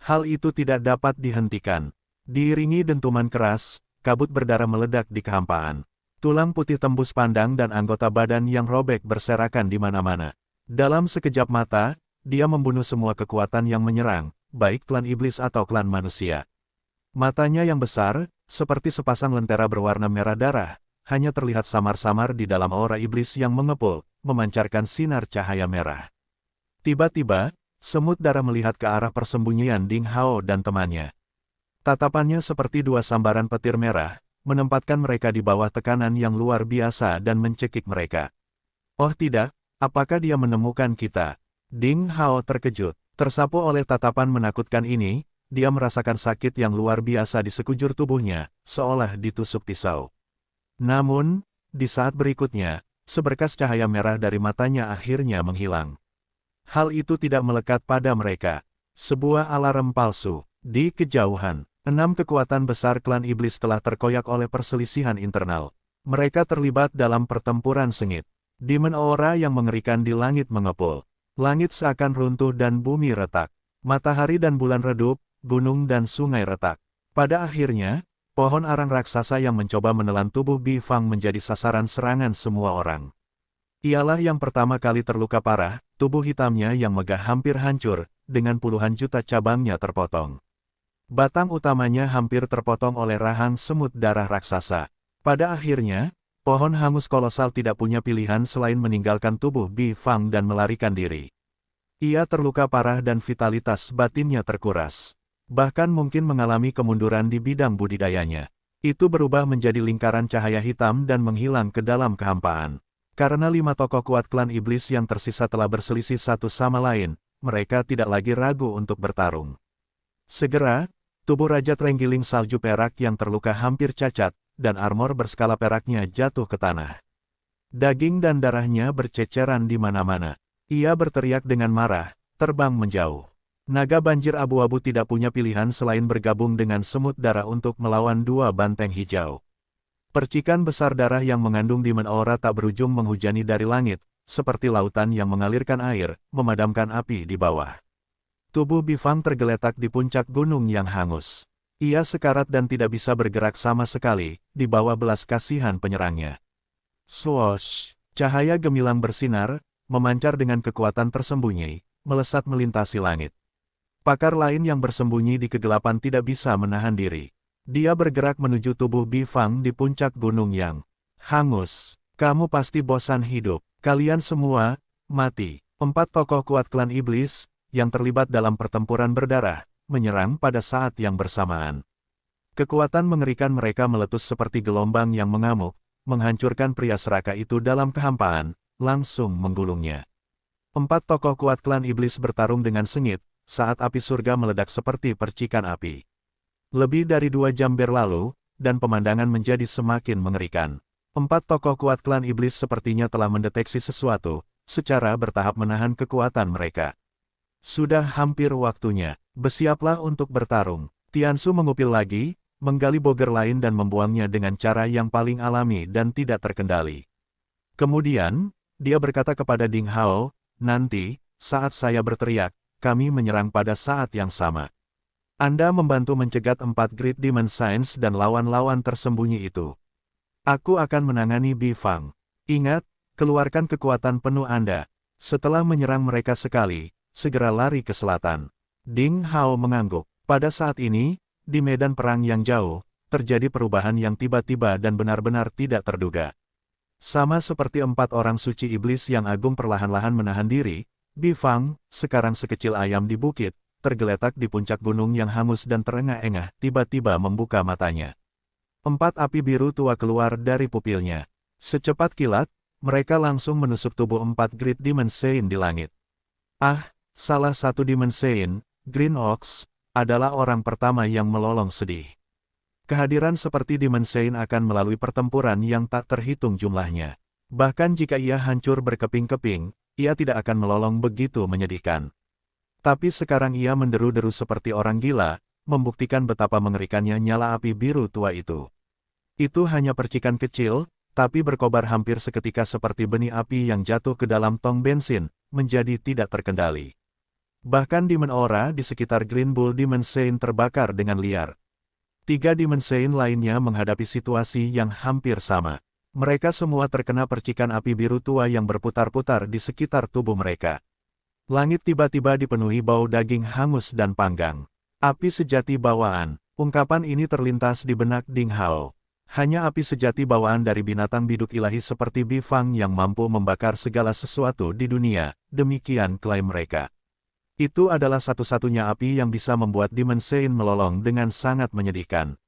Hal itu tidak dapat dihentikan. Diiringi dentuman keras, kabut berdarah meledak di kehampaan. Tulang putih tembus pandang dan anggota badan yang robek berserakan di mana-mana. Dalam sekejap mata, dia membunuh semua kekuatan yang menyerang, baik klan iblis atau klan manusia. Matanya yang besar, seperti sepasang lentera berwarna merah darah, hanya terlihat samar-samar di dalam aura iblis yang mengepul, memancarkan sinar cahaya merah. Tiba-tiba, semut darah melihat ke arah persembunyian Ding Hao dan temannya. Tatapannya seperti dua sambaran petir merah, menempatkan mereka di bawah tekanan yang luar biasa dan mencekik mereka. "Oh tidak, apakah dia menemukan kita?" Ding Hao terkejut. Tersapu oleh tatapan menakutkan ini, dia merasakan sakit yang luar biasa di sekujur tubuhnya, seolah ditusuk pisau. Namun, di saat berikutnya, seberkas cahaya merah dari matanya akhirnya menghilang. Hal itu tidak melekat pada mereka. Sebuah alarm palsu. Di kejauhan, 6 kekuatan besar klan iblis telah terkoyak oleh perselisihan internal. Mereka terlibat dalam pertempuran sengit. Demon aura yang mengerikan di langit mengepul. Langit seakan runtuh dan bumi retak. Matahari dan bulan redup, gunung dan sungai retak. Pada akhirnya, pohon arang raksasa yang mencoba menelan tubuh Bifang menjadi sasaran serangan semua orang. Ialah yang pertama kali terluka parah, tubuh hitamnya yang megah hampir hancur, dengan puluhan juta cabangnya terpotong. Batang utamanya hampir terpotong oleh rahang semut darah raksasa. Pada akhirnya, pohon hangus kolosal tidak punya pilihan selain meninggalkan tubuh Bifang dan melarikan diri. Ia terluka parah dan vitalitas batinnya terkuras. Bahkan mungkin mengalami kemunduran di bidang budidayanya. Itu berubah menjadi lingkaran cahaya hitam dan menghilang ke dalam kehampaan. Karena 5 tokoh kuat klan iblis yang tersisa telah berselisih satu sama lain, mereka tidak lagi ragu untuk bertarung. Segera, tubuh Raja Trenggiling Salju Perak yang terluka hampir cacat, dan armor berskala peraknya jatuh ke tanah. Daging dan darahnya berceceran di mana-mana. Ia berteriak dengan marah, terbang menjauh. Naga banjir abu-abu tidak punya pilihan selain bergabung dengan semut darah untuk melawan 2 banteng hijau. Percikan besar darah yang mengandung Demon Aura tak berujung menghujani dari langit, seperti lautan yang mengalirkan air, memadamkan api di bawah. Tubuh Bifang tergeletak di puncak gunung yang hangus. Ia sekarat dan tidak bisa bergerak sama sekali, di bawah belas kasihan penyerangnya. Swoosh! Cahaya gemilang bersinar, memancar dengan kekuatan tersembunyi, melesat melintasi langit. Pakar lain yang bersembunyi di kegelapan tidak bisa menahan diri. Dia bergerak menuju tubuh Bifang di puncak gunung yang hangus. Kamu pasti bosan hidup. Kalian semua, mati. 4 tokoh kuat klan iblis, yang terlibat dalam pertempuran berdarah, menyerang pada saat yang bersamaan. Kekuatan mengerikan mereka meletus seperti gelombang yang mengamuk, menghancurkan pria serakah itu dalam kehampaan, langsung menggulungnya. 4 tokoh kuat klan iblis bertarung dengan sengit, saat api surga meledak seperti percikan api. Lebih dari 2 jam berlalu, dan pemandangan menjadi semakin mengerikan. 4 tokoh kuat klan iblis sepertinya telah mendeteksi sesuatu, secara bertahap menahan kekuatan mereka. Sudah hampir waktunya, bersiaplah untuk bertarung. Tiansu mengupil lagi, menggali boger lain dan membuangnya dengan cara yang paling alami dan tidak terkendali. Kemudian, dia berkata kepada Ding Hao, nanti, saat saya berteriak, kami menyerang pada saat yang sama. Anda membantu mencegat 4 Great Demon Signs dan lawan-lawan tersembunyi itu. Aku akan menangani Bifang. Ingat, keluarkan kekuatan penuh Anda. Setelah menyerang mereka sekali, segera lari ke selatan. Ding Hao mengangguk. Pada saat ini, di medan perang yang jauh, terjadi perubahan yang tiba-tiba dan benar-benar tidak terduga. Sama seperti 4 orang suci iblis yang agung perlahan-lahan menahan diri, Bifang, sekarang sekecil ayam di bukit, tergeletak di puncak gunung yang hangus dan terengah-engah, tiba-tiba membuka matanya. 4 api biru tua keluar dari pupilnya. Secepat kilat, mereka langsung menusuk tubuh 4 Great Demon Sein di langit. Salah satu Demon Sein, Green Ox, adalah orang pertama yang melolong sedih. Kehadiran seperti Demon Sein akan melalui pertempuran yang tak terhitung jumlahnya. Bahkan jika ia hancur berkeping-keping, ia tidak akan melolong begitu menyedihkan. Tapi sekarang ia menderu-deru seperti orang gila, membuktikan betapa mengerikannya nyala api biru tua itu. Itu hanya percikan kecil, tapi berkobar hampir seketika seperti benih api yang jatuh ke dalam tong bensin, menjadi tidak terkendali. Bahkan Demon Aura di sekitar Green Bull Demon Sein terbakar dengan liar. 3 Demon Sein lainnya menghadapi situasi yang hampir sama. Mereka semua terkena percikan api biru tua yang berputar-putar di sekitar tubuh mereka. Langit tiba-tiba dipenuhi bau daging hangus dan panggang. Api sejati bawaan. Ungkapan ini terlintas di benak Ding Hao. Hanya api sejati bawaan dari binatang biduk ilahi seperti Bifang yang mampu membakar segala sesuatu di dunia, demikian klaim mereka. Itu adalah satu-satunya api yang bisa membuat Demon Sein melolong dengan sangat menyedihkan.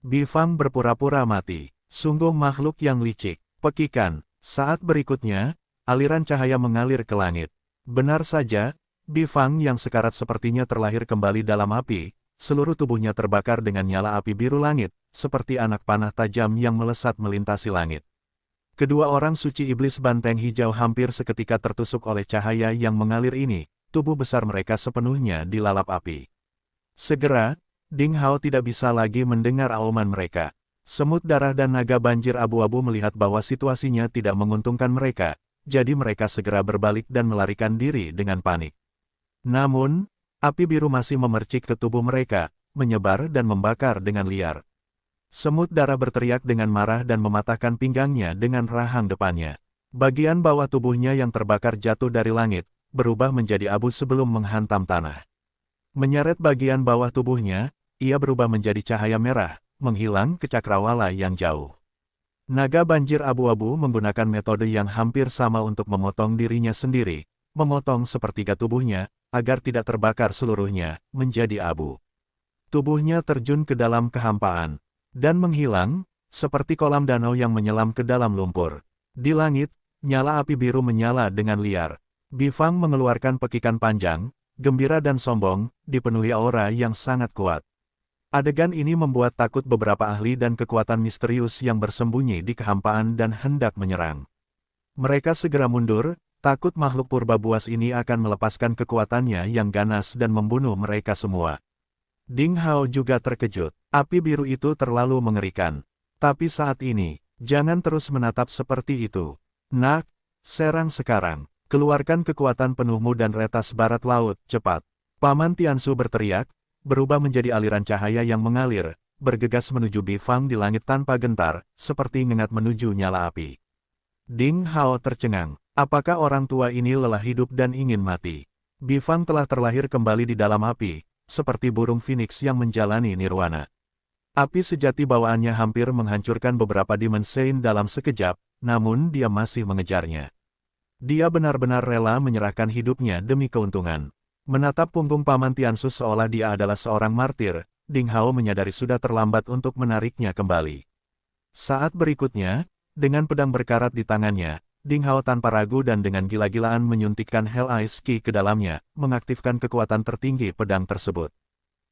Bifang berpura-pura mati. Sungguh makhluk yang licik. Pekikan. Saat berikutnya, aliran cahaya mengalir ke langit. Benar saja, Bifang yang sekarat sepertinya terlahir kembali dalam api, seluruh tubuhnya terbakar dengan nyala api biru langit, seperti anak panah tajam yang melesat melintasi langit. Kedua orang suci iblis banteng hijau hampir seketika tertusuk oleh cahaya yang mengalir ini, tubuh besar mereka sepenuhnya dilalap api. Segera, Ding Hao tidak bisa lagi mendengar auman mereka. Semut darah dan naga banjir abu-abu melihat bahwa situasinya tidak menguntungkan mereka, jadi mereka segera berbalik dan melarikan diri dengan panik. Namun, api biru masih memercik ke tubuh mereka, menyebar dan membakar dengan liar. Semut darah berteriak dengan marah dan mematahkan pinggangnya dengan rahang depannya. Bagian bawah tubuhnya yang terbakar jatuh dari langit, berubah menjadi abu sebelum menghantam tanah. Menyeret bagian bawah tubuhnya, ia berubah menjadi cahaya merah, menghilang ke cakrawala yang jauh. Naga banjir abu-abu menggunakan metode yang hampir sama untuk memotong dirinya sendiri, memotong sepertiga tubuhnya, agar tidak terbakar seluruhnya, menjadi abu. Tubuhnya terjun ke dalam kehampaan, dan menghilang, seperti kolam danau yang menyelam ke dalam lumpur. Di langit, nyala api biru menyala dengan liar. Bifang mengeluarkan pekikan panjang, gembira dan sombong, dipenuhi aura yang sangat kuat. Adegan ini membuat takut beberapa ahli dan kekuatan misterius yang bersembunyi di kehampaan dan hendak menyerang. Mereka segera mundur, takut makhluk purba buas ini akan melepaskan kekuatannya yang ganas dan membunuh mereka semua. Ding Hao juga terkejut. Api biru itu terlalu mengerikan. Tapi saat ini, jangan terus menatap seperti itu. Nak, serang sekarang. Keluarkan kekuatan penuhmu dan retas barat laut, cepat. Paman Tiansu berteriak, berubah menjadi aliran cahaya yang mengalir, bergegas menuju Bifang di langit tanpa gentar, seperti ngengat menuju nyala api. Ding Hao tercengang. Apakah orang tua ini lelah hidup dan ingin mati? Bifang telah terlahir kembali di dalam api, seperti burung phoenix yang menjalani nirwana. Api sejati bawaannya hampir menghancurkan beberapa dimensi dalam sekejap, namun dia masih mengejarnya. Dia benar-benar rela menyerahkan hidupnya demi keuntungan. Menatap punggung Paman Tiansu seolah dia adalah seorang martir, Ding Hao menyadari sudah terlambat untuk menariknya kembali. Saat berikutnya, dengan pedang berkarat di tangannya, Ding Hao tanpa ragu dan dengan gila-gilaan menyuntikkan Hell Ice Ki ke dalamnya, mengaktifkan kekuatan tertinggi pedang tersebut.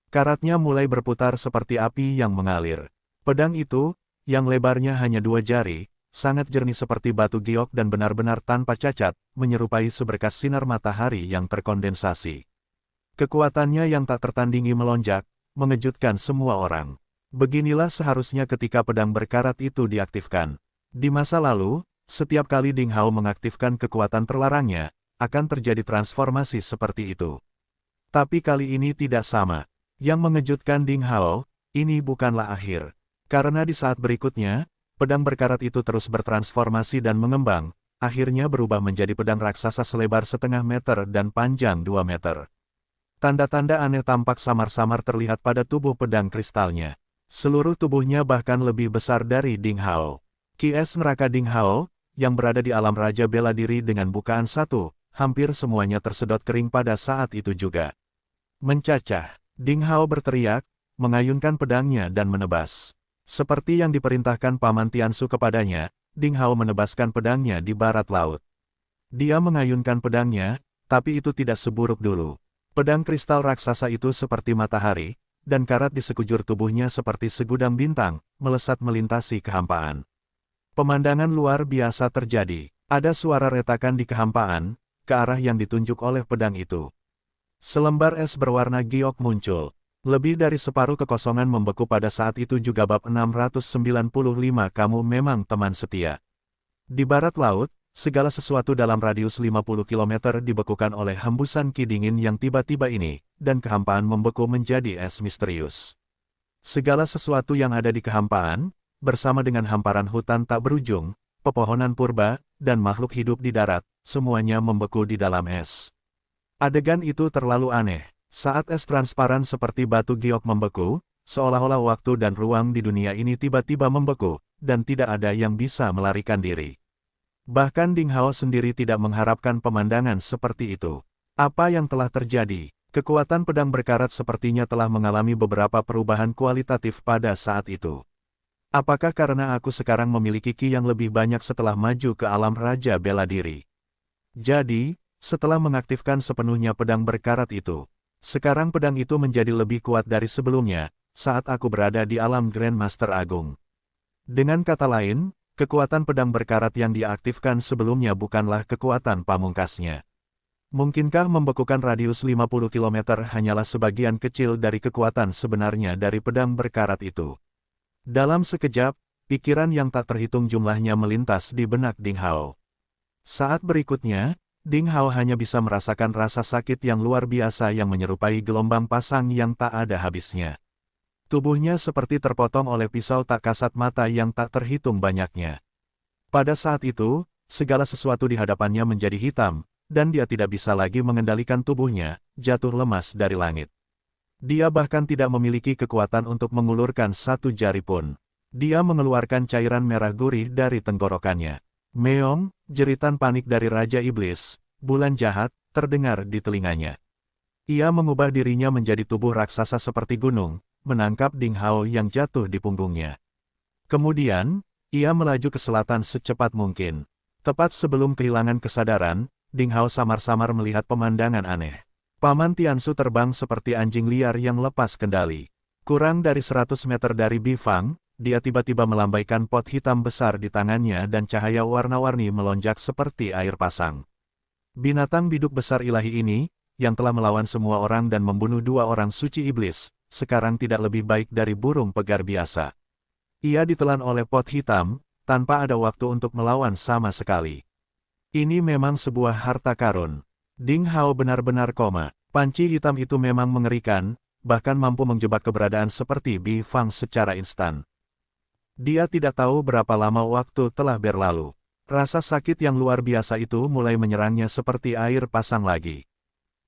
Karatnya mulai berputar seperti api yang mengalir. Pedang itu, yang lebarnya hanya 2 jari, sangat jernih seperti batu giok dan benar-benar tanpa cacat, menyerupai seberkas sinar matahari yang terkondensasi. Kekuatannya yang tak tertandingi melonjak, mengejutkan semua orang. Beginilah seharusnya ketika pedang berkarat itu diaktifkan. Di masa lalu, setiap kali Ding Hao mengaktifkan kekuatan terlarangnya, akan terjadi transformasi seperti itu. Tapi kali ini tidak sama. Yang mengejutkan Ding Hao, ini bukanlah akhir. Karena di saat berikutnya, pedang berkarat itu terus bertransformasi dan mengembang, akhirnya berubah menjadi pedang raksasa selebar 0,5 meter dan panjang 2 meter. Tanda-tanda aneh tampak samar-samar terlihat pada tubuh pedang kristalnya. Seluruh tubuhnya bahkan lebih besar dari Ding Hao. Kies neraka Ding Hao, yang berada di alam raja bela diri dengan bukaan satu, hampir semuanya tersedot kering pada saat itu juga. Mencacah, Ding Hao berteriak, mengayunkan pedangnya dan menebas. Seperti yang diperintahkan Paman Tiansu kepadanya, Ding Hao menebaskan pedangnya di barat laut. Dia mengayunkan pedangnya, tapi itu tidak seburuk dulu. Pedang kristal raksasa itu seperti matahari, dan karat di sekujur tubuhnya seperti segudang bintang, melesat melintasi kehampaan. Pemandangan luar biasa terjadi. Ada suara retakan di kehampaan, ke arah yang ditunjuk oleh pedang itu. Selembar es berwarna giok muncul. Lebih dari separuh kekosongan membeku pada saat itu juga. Bab 695. Kamu memang teman setia. Di barat laut, segala sesuatu dalam radius 50 km dibekukan oleh hembusan ki dingin yang tiba-tiba ini, dan kehampaan membeku menjadi es misterius. Segala sesuatu yang ada di kehampaan, bersama dengan hamparan hutan tak berujung, pepohonan purba, dan makhluk hidup di darat, semuanya membeku di dalam es. Adegan itu terlalu aneh. Saat es transparan seperti batu giok membeku, seolah-olah waktu dan ruang di dunia ini tiba-tiba membeku, dan tidak ada yang bisa melarikan diri. Bahkan Ding Hao sendiri tidak mengharapkan pemandangan seperti itu. Apa yang telah terjadi? Kekuatan pedang berkarat sepertinya telah mengalami beberapa perubahan kualitatif pada saat itu. Apakah karena aku sekarang memiliki ki yang lebih banyak setelah maju ke alam raja bela diri? Jadi, setelah mengaktifkan sepenuhnya pedang berkarat itu, sekarang pedang itu menjadi lebih kuat dari sebelumnya, saat aku berada di alam Grandmaster Agung. Dengan kata lain, kekuatan pedang berkarat yang diaktifkan sebelumnya bukanlah kekuatan pamungkasnya. Mungkinkah membekukan radius 50 km hanyalah sebagian kecil dari kekuatan sebenarnya dari pedang berkarat itu? Dalam sekejap, pikiran yang tak terhitung jumlahnya melintas di benak Ding Hao. Saat berikutnya, Ding Hao hanya bisa merasakan rasa sakit yang luar biasa yang menyerupai gelombang pasang yang tak ada habisnya. Tubuhnya seperti terpotong oleh pisau tak kasat mata yang tak terhitung banyaknya. Pada saat itu, segala sesuatu di hadapannya menjadi hitam, dan dia tidak bisa lagi mengendalikan tubuhnya, jatuh lemas dari langit. Dia bahkan tidak memiliki kekuatan untuk mengulurkan satu jari pun. Dia mengeluarkan cairan merah gurih dari tenggorokannya. Meong, jeritan panik dari Raja Iblis, bulan jahat, terdengar di telinganya. Ia mengubah dirinya menjadi tubuh raksasa seperti gunung, menangkap Ding Hao yang jatuh di punggungnya. Kemudian, ia melaju ke selatan secepat mungkin. Tepat sebelum kehilangan kesadaran, Ding Hao samar-samar melihat pemandangan aneh. Paman Tiansu terbang seperti anjing liar yang lepas kendali. Kurang dari 100 meter dari Bifang, dia tiba-tiba melambaikan pot hitam besar di tangannya dan cahaya warna-warni melonjak seperti air pasang. Binatang biduk besar ilahi ini, yang telah melawan semua orang dan membunuh 2 orang suci iblis, sekarang tidak lebih baik dari burung pegar biasa. Ia ditelan oleh pot hitam, tanpa ada waktu untuk melawan sama sekali. Ini memang sebuah harta karun. Ding Hao benar-benar koma. Panci hitam itu memang mengerikan, bahkan mampu menjebak keberadaan seperti Bi Fang secara instan. Dia tidak tahu berapa lama waktu telah berlalu. Rasa sakit yang luar biasa itu mulai menyerangnya seperti air pasang lagi.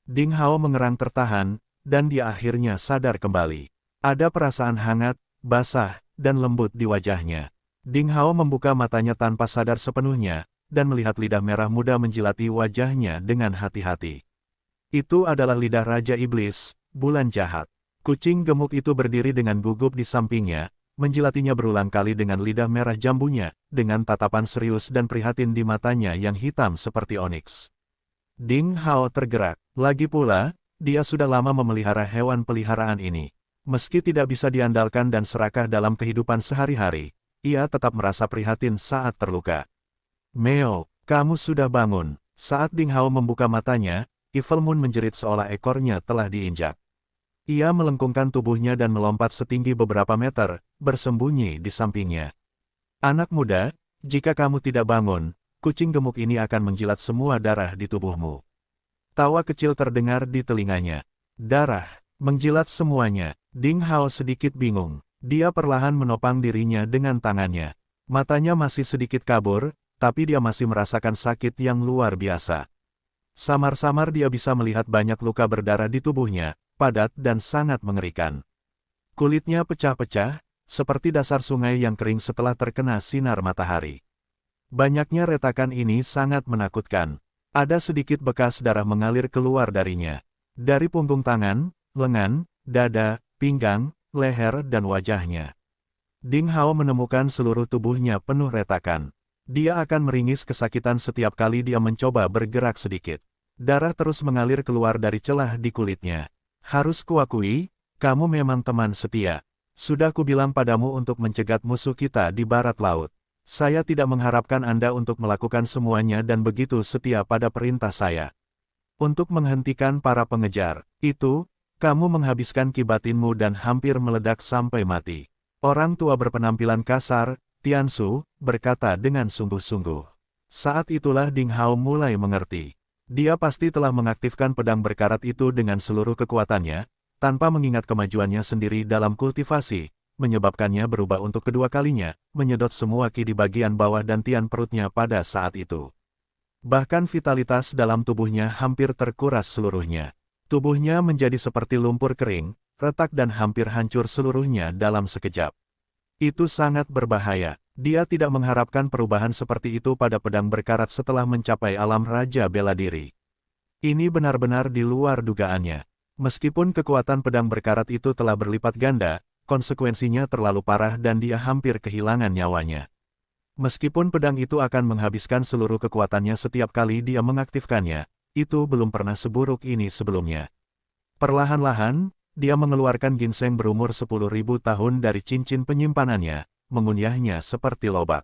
Ding Hao mengerang tertahan, dan dia akhirnya sadar kembali. Ada perasaan hangat, basah, dan lembut di wajahnya. Ding Hao membuka matanya tanpa sadar sepenuhnya, dan melihat lidah merah muda menjilati wajahnya dengan hati-hati. Itu adalah lidah Raja Iblis, bulan jahat. Kucing gemuk itu berdiri dengan gugup di sampingnya, menjilatinya berulang kali dengan lidah merah jambunya, dengan tatapan serius dan prihatin di matanya yang hitam seperti oniks. Ding Hao tergerak. Lagi pula, dia sudah lama memelihara hewan peliharaan ini. Meski tidak bisa diandalkan dan serakah dalam kehidupan sehari-hari, ia tetap merasa prihatin saat terluka. Meo, kamu sudah bangun. Saat Ding Hao membuka matanya, Evil Moon menjerit seolah ekornya telah diinjak. Ia melengkungkan tubuhnya dan melompat setinggi beberapa meter, bersembunyi di sampingnya. Anak muda, jika kamu tidak bangun, kucing gemuk ini akan menjilat semua darah di tubuhmu. Tawa kecil terdengar di telinganya. Darah, menjilat semuanya. Ding Hao sedikit bingung. Dia perlahan menopang dirinya dengan tangannya. Matanya masih sedikit kabur, tapi dia masih merasakan sakit yang luar biasa. Samar-samar dia bisa melihat banyak luka berdarah di tubuhnya, padat dan sangat mengerikan. Kulitnya pecah-pecah, seperti dasar sungai yang kering setelah terkena sinar matahari. Banyaknya retakan ini sangat menakutkan. Ada sedikit bekas darah mengalir keluar darinya. Dari punggung tangan, lengan, dada, pinggang, leher dan wajahnya. Ding Hao menemukan seluruh tubuhnya penuh retakan. Dia akan meringis kesakitan setiap kali dia mencoba bergerak sedikit. Darah terus mengalir keluar dari celah di kulitnya. Harus kuakui, kamu memang teman setia. Sudah kubilang padamu untuk mencegat musuh kita di barat laut. Saya tidak mengharapkan Anda untuk melakukan semuanya dan begitu setia pada perintah saya. Untuk menghentikan para pengejar, itu, kamu menghabiskan ki batinmu dan hampir meledak sampai mati. Orang tua berpenampilan kasar, Tiansu, berkata dengan sungguh-sungguh. Saat itulah Ding Hao mulai mengerti. Dia pasti telah mengaktifkan pedang berkarat itu dengan seluruh kekuatannya, tanpa mengingat kemajuannya sendiri dalam kultivasi, menyebabkannya berubah untuk kedua kalinya, menyedot semua ki di bagian bawah dan tian perutnya pada saat itu. Bahkan vitalitas dalam tubuhnya hampir terkuras seluruhnya. Tubuhnya menjadi seperti lumpur kering, retak dan hampir hancur seluruhnya dalam sekejap. Itu sangat berbahaya. Dia tidak mengharapkan perubahan seperti itu pada pedang berkarat setelah mencapai alam raja bela diri. Ini benar-benar di luar dugaannya. Meskipun kekuatan pedang berkarat itu telah berlipat ganda, konsekuensinya terlalu parah dan dia hampir kehilangan nyawanya. Meskipun pedang itu akan menghabiskan seluruh kekuatannya setiap kali dia mengaktifkannya, itu belum pernah seburuk ini sebelumnya. Perlahan-lahan, dia mengeluarkan ginseng berumur 10.000 tahun dari cincin penyimpanannya, mengunyahnya seperti lobak.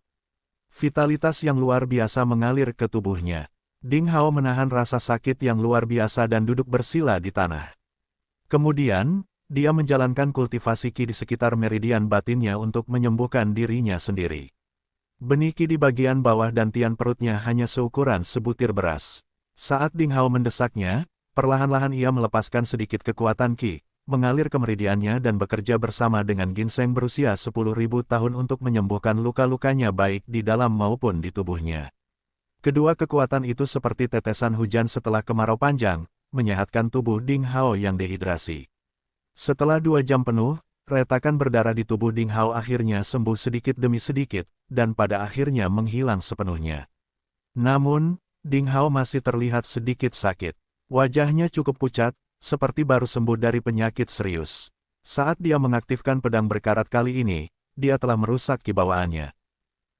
Vitalitas yang luar biasa mengalir ke tubuhnya. Ding Hao menahan rasa sakit yang luar biasa dan duduk bersila di tanah. Kemudian, dia menjalankan kultivasi ki di sekitar meridian batinnya untuk menyembuhkan dirinya sendiri. Benih ki di bagian bawah dan tian perutnya hanya seukuran sebutir beras. Saat Ding Hao mendesaknya, perlahan-lahan ia melepaskan sedikit kekuatan ki, mengalir ke meridiannya dan bekerja bersama dengan ginseng berusia 10.000 tahun untuk menyembuhkan luka-lukanya baik di dalam maupun di tubuhnya. Kedua kekuatan itu seperti tetesan hujan setelah kemarau panjang, menyehatkan tubuh Ding Hao yang dehidrasi. Setelah 2 jam penuh, retakan berdarah di tubuh Ding Hao akhirnya sembuh sedikit demi sedikit, dan pada akhirnya menghilang sepenuhnya. Namun, Ding Hao masih terlihat sedikit sakit. Wajahnya cukup pucat, seperti baru sembuh dari penyakit serius. Saat dia mengaktifkan pedang berkarat kali ini, dia telah merusak kibawaannya.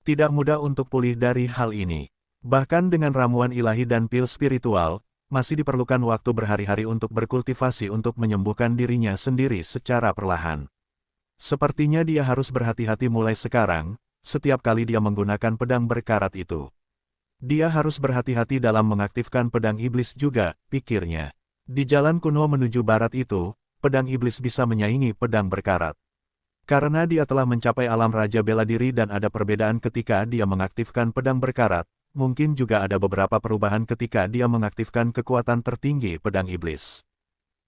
Tidak mudah untuk pulih dari hal ini. Bahkan dengan ramuan ilahi dan pil spiritual, masih diperlukan waktu berhari-hari untuk berkultivasi untuk menyembuhkan dirinya sendiri secara perlahan. Sepertinya dia harus berhati-hati mulai sekarang, setiap kali dia menggunakan pedang berkarat itu. Dia harus berhati-hati dalam mengaktifkan pedang iblis juga, pikirnya. Di jalan kuno menuju barat itu, pedang iblis bisa menyaingi pedang berkarat. Karena dia telah mencapai alam raja bela diri dan ada perbedaan ketika dia mengaktifkan pedang berkarat, mungkin juga ada beberapa perubahan ketika dia mengaktifkan kekuatan tertinggi pedang iblis.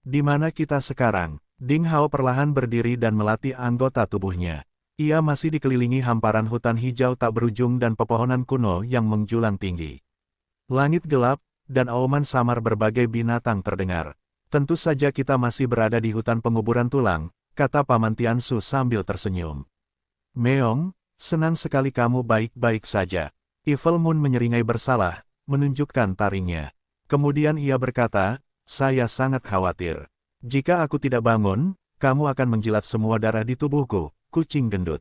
Di mana kita sekarang? Ding Hao perlahan berdiri dan melatih anggota tubuhnya. Ia masih dikelilingi hamparan hutan hijau tak berujung dan pepohonan kuno yang menjulang tinggi. Langit gelap, dan auman samar berbagai binatang terdengar. Tentu saja kita masih berada di hutan penguburan tulang, kata Paman Tiansu sambil tersenyum. Meong, senang sekali kamu baik-baik saja. Evil Moon menyeringai bersalah, menunjukkan taringnya. Kemudian ia berkata, saya sangat khawatir. Jika aku tidak bangun, kamu akan menjilat semua darah di tubuhku, kucing gendut.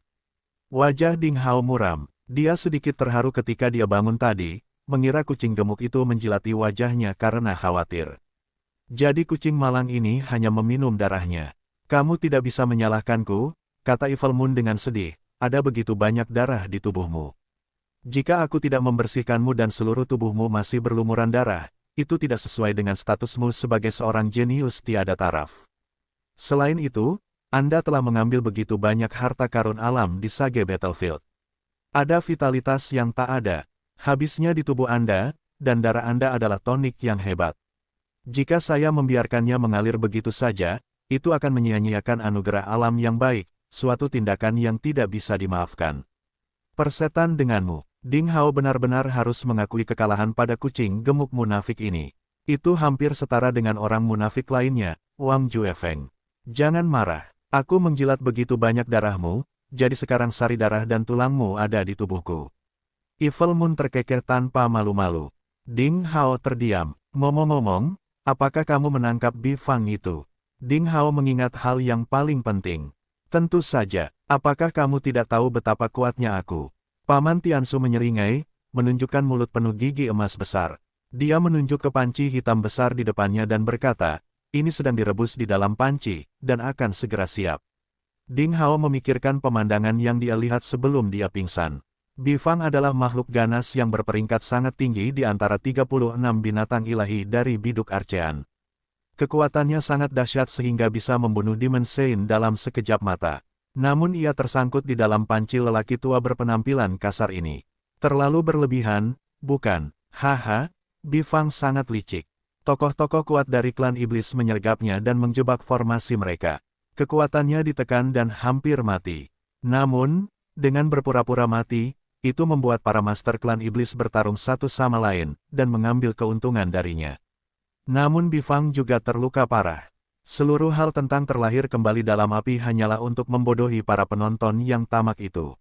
Wajah Ding Hao muram. Dia sedikit terharu ketika dia bangun tadi, mengira kucing gemuk itu menjilati wajahnya karena khawatir. Jadi kucing malang ini hanya meminum darahnya. Kamu tidak bisa menyalahkanku, kata Evil Moon dengan sedih, ada begitu banyak darah di tubuhmu. Jika aku tidak membersihkanmu dan seluruh tubuhmu masih berlumuran darah, itu tidak sesuai dengan statusmu sebagai seorang jenius tiada taraf. Selain itu, Anda telah mengambil begitu banyak harta karun alam di Sage Battlefield. Ada vitalitas yang tak ada, habisnya di tubuh Anda, dan darah Anda adalah tonik yang hebat. Jika saya membiarkannya mengalir begitu saja, itu akan menyia-nyiakan anugerah alam yang baik, suatu tindakan yang tidak bisa dimaafkan. Persetan denganmu. Ding Hao benar-benar harus mengakui kekalahan pada kucing gemuk munafik ini. Itu hampir setara dengan orang munafik lainnya, Wang Juefeng. Jangan marah, aku menjilat begitu banyak darahmu, jadi sekarang sari darah dan tulangmu ada di tubuhku. Evil Moon terkekeh tanpa malu-malu. Ding Hao terdiam. Ngomong-ngomong, apakah kamu menangkap Bi Fang itu? Ding Hao mengingat hal yang paling penting. Tentu saja, apakah kamu tidak tahu betapa kuatnya aku? Paman Tiansu menyeringai, menunjukkan mulut penuh gigi emas besar. Dia menunjuk ke panci hitam besar di depannya dan berkata, ini sedang direbus di dalam panci, dan akan segera siap. Ding Hao memikirkan pemandangan yang dia lihat sebelum dia pingsan. Bi Fang adalah makhluk ganas yang berperingkat sangat tinggi di antara 36 binatang ilahi dari biduk Archean. Kekuatannya sangat dahsyat sehingga bisa membunuh Demon Saint dalam sekejap mata. Namun ia tersangkut di dalam panci lelaki tua berpenampilan kasar ini. Terlalu berlebihan, bukan? Haha, Bi Fang sangat licik. Tokoh-tokoh kuat dari klan iblis menyergapnya dan menjebak formasi mereka. Kekuatannya ditekan dan hampir mati. Namun, dengan berpura-pura mati, itu membuat para master klan iblis bertarung satu sama lain, dan mengambil keuntungan darinya. Namun Bi Fang juga terluka parah. Seluruh hal tentang terlahir kembali dalam api hanyalah untuk membodohi para penonton yang tamak itu.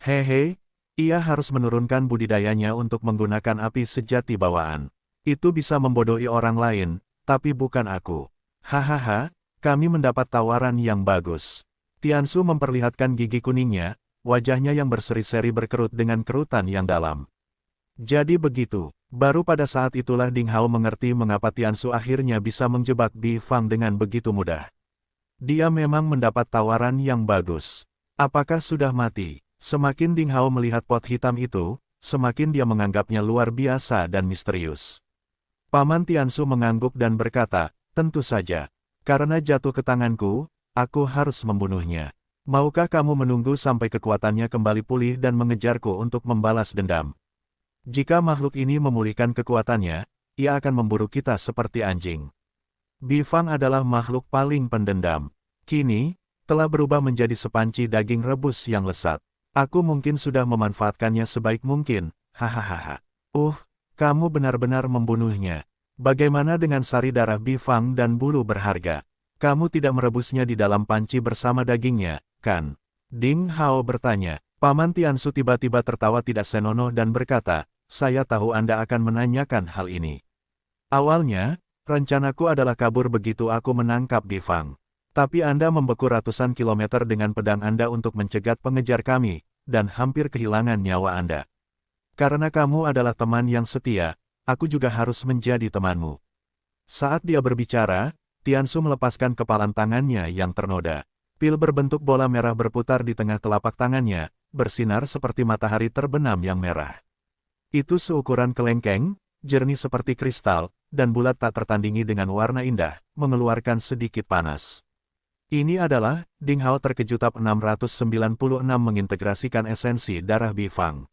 Hehe, ia harus menurunkan budidayanya untuk menggunakan api sejati bawaan. Itu bisa membodohi orang lain, tapi bukan aku. Hahaha, kami mendapat tawaran yang bagus. Tiansu memperlihatkan gigi kuningnya, wajahnya yang berseri-seri berkerut dengan kerutan yang dalam. Jadi begitu. Baru pada saat itulah Ding Hao mengerti mengapa Tiansu akhirnya bisa menjebak Bi Fang dengan begitu mudah. Dia memang mendapat tawaran yang bagus. Apakah sudah mati? Semakin Ding Hao melihat pot hitam itu, semakin dia menganggapnya luar biasa dan misterius. Paman Tiansu mengangguk dan berkata, tentu saja. Karena jatuh ke tanganku, aku harus membunuhnya. Maukah kamu menunggu sampai kekuatannya kembali pulih dan mengejarku untuk membalas dendam? Jika makhluk ini memulihkan kekuatannya, ia akan memburu kita seperti anjing. Bi Fang adalah makhluk paling pendendam. Kini, telah berubah menjadi sepanci daging rebus yang lesat. Aku mungkin sudah memanfaatkannya sebaik mungkin, hahaha. Kamu benar-benar membunuhnya. Bagaimana dengan sari darah Bi Fang dan bulu berharga? Kamu tidak merebusnya di dalam panci bersama dagingnya, kan? Ding Hao bertanya. Paman Tiansu tiba-tiba tertawa tidak senonoh dan berkata, saya tahu Anda akan menanyakan hal ini. Awalnya, rencanaku adalah kabur begitu aku menangkap Bi Fang. Tapi Anda membeku ratusan kilometer dengan pedang Anda untuk mencegat pengejar kami, dan hampir kehilangan nyawa Anda. Karena kamu adalah teman yang setia, aku juga harus menjadi temanmu. Saat dia berbicara, Tiansu melepaskan kepalan tangannya yang ternoda. Pil berbentuk bola merah berputar di tengah telapak tangannya, bersinar seperti matahari terbenam yang merah. Itu seukuran kelengkeng, jernih seperti kristal, dan bulat tak tertandingi dengan warna indah, mengeluarkan sedikit panas. Ini adalah, Ding Hao terkejut. 696 mengintegrasikan esensi darah Bifang.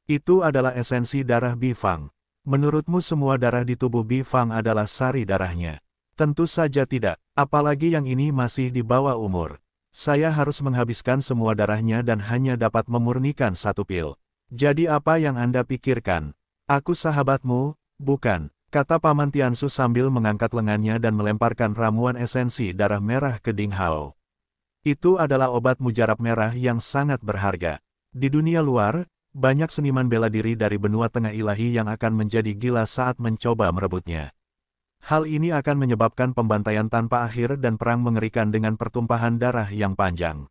Itu adalah esensi darah Bifang. Menurutmu semua darah di tubuh Bifang adalah sari darahnya? Tentu saja tidak, apalagi yang ini masih di bawah umur. Saya harus menghabiskan semua darahnya dan hanya dapat memurnikan satu pil. Jadi apa yang Anda pikirkan? Aku sahabatmu, bukan? Kata Paman Tiansu sambil mengangkat lengannya dan melemparkan ramuan esensi darah merah ke Ding Hao. Itu adalah obat mujarab merah yang sangat berharga. Di dunia luar, banyak seniman bela diri dari benua tengah ilahi yang akan menjadi gila saat mencoba merebutnya. Hal ini akan menyebabkan pembantaian tanpa akhir dan perang mengerikan dengan pertumpahan darah yang panjang.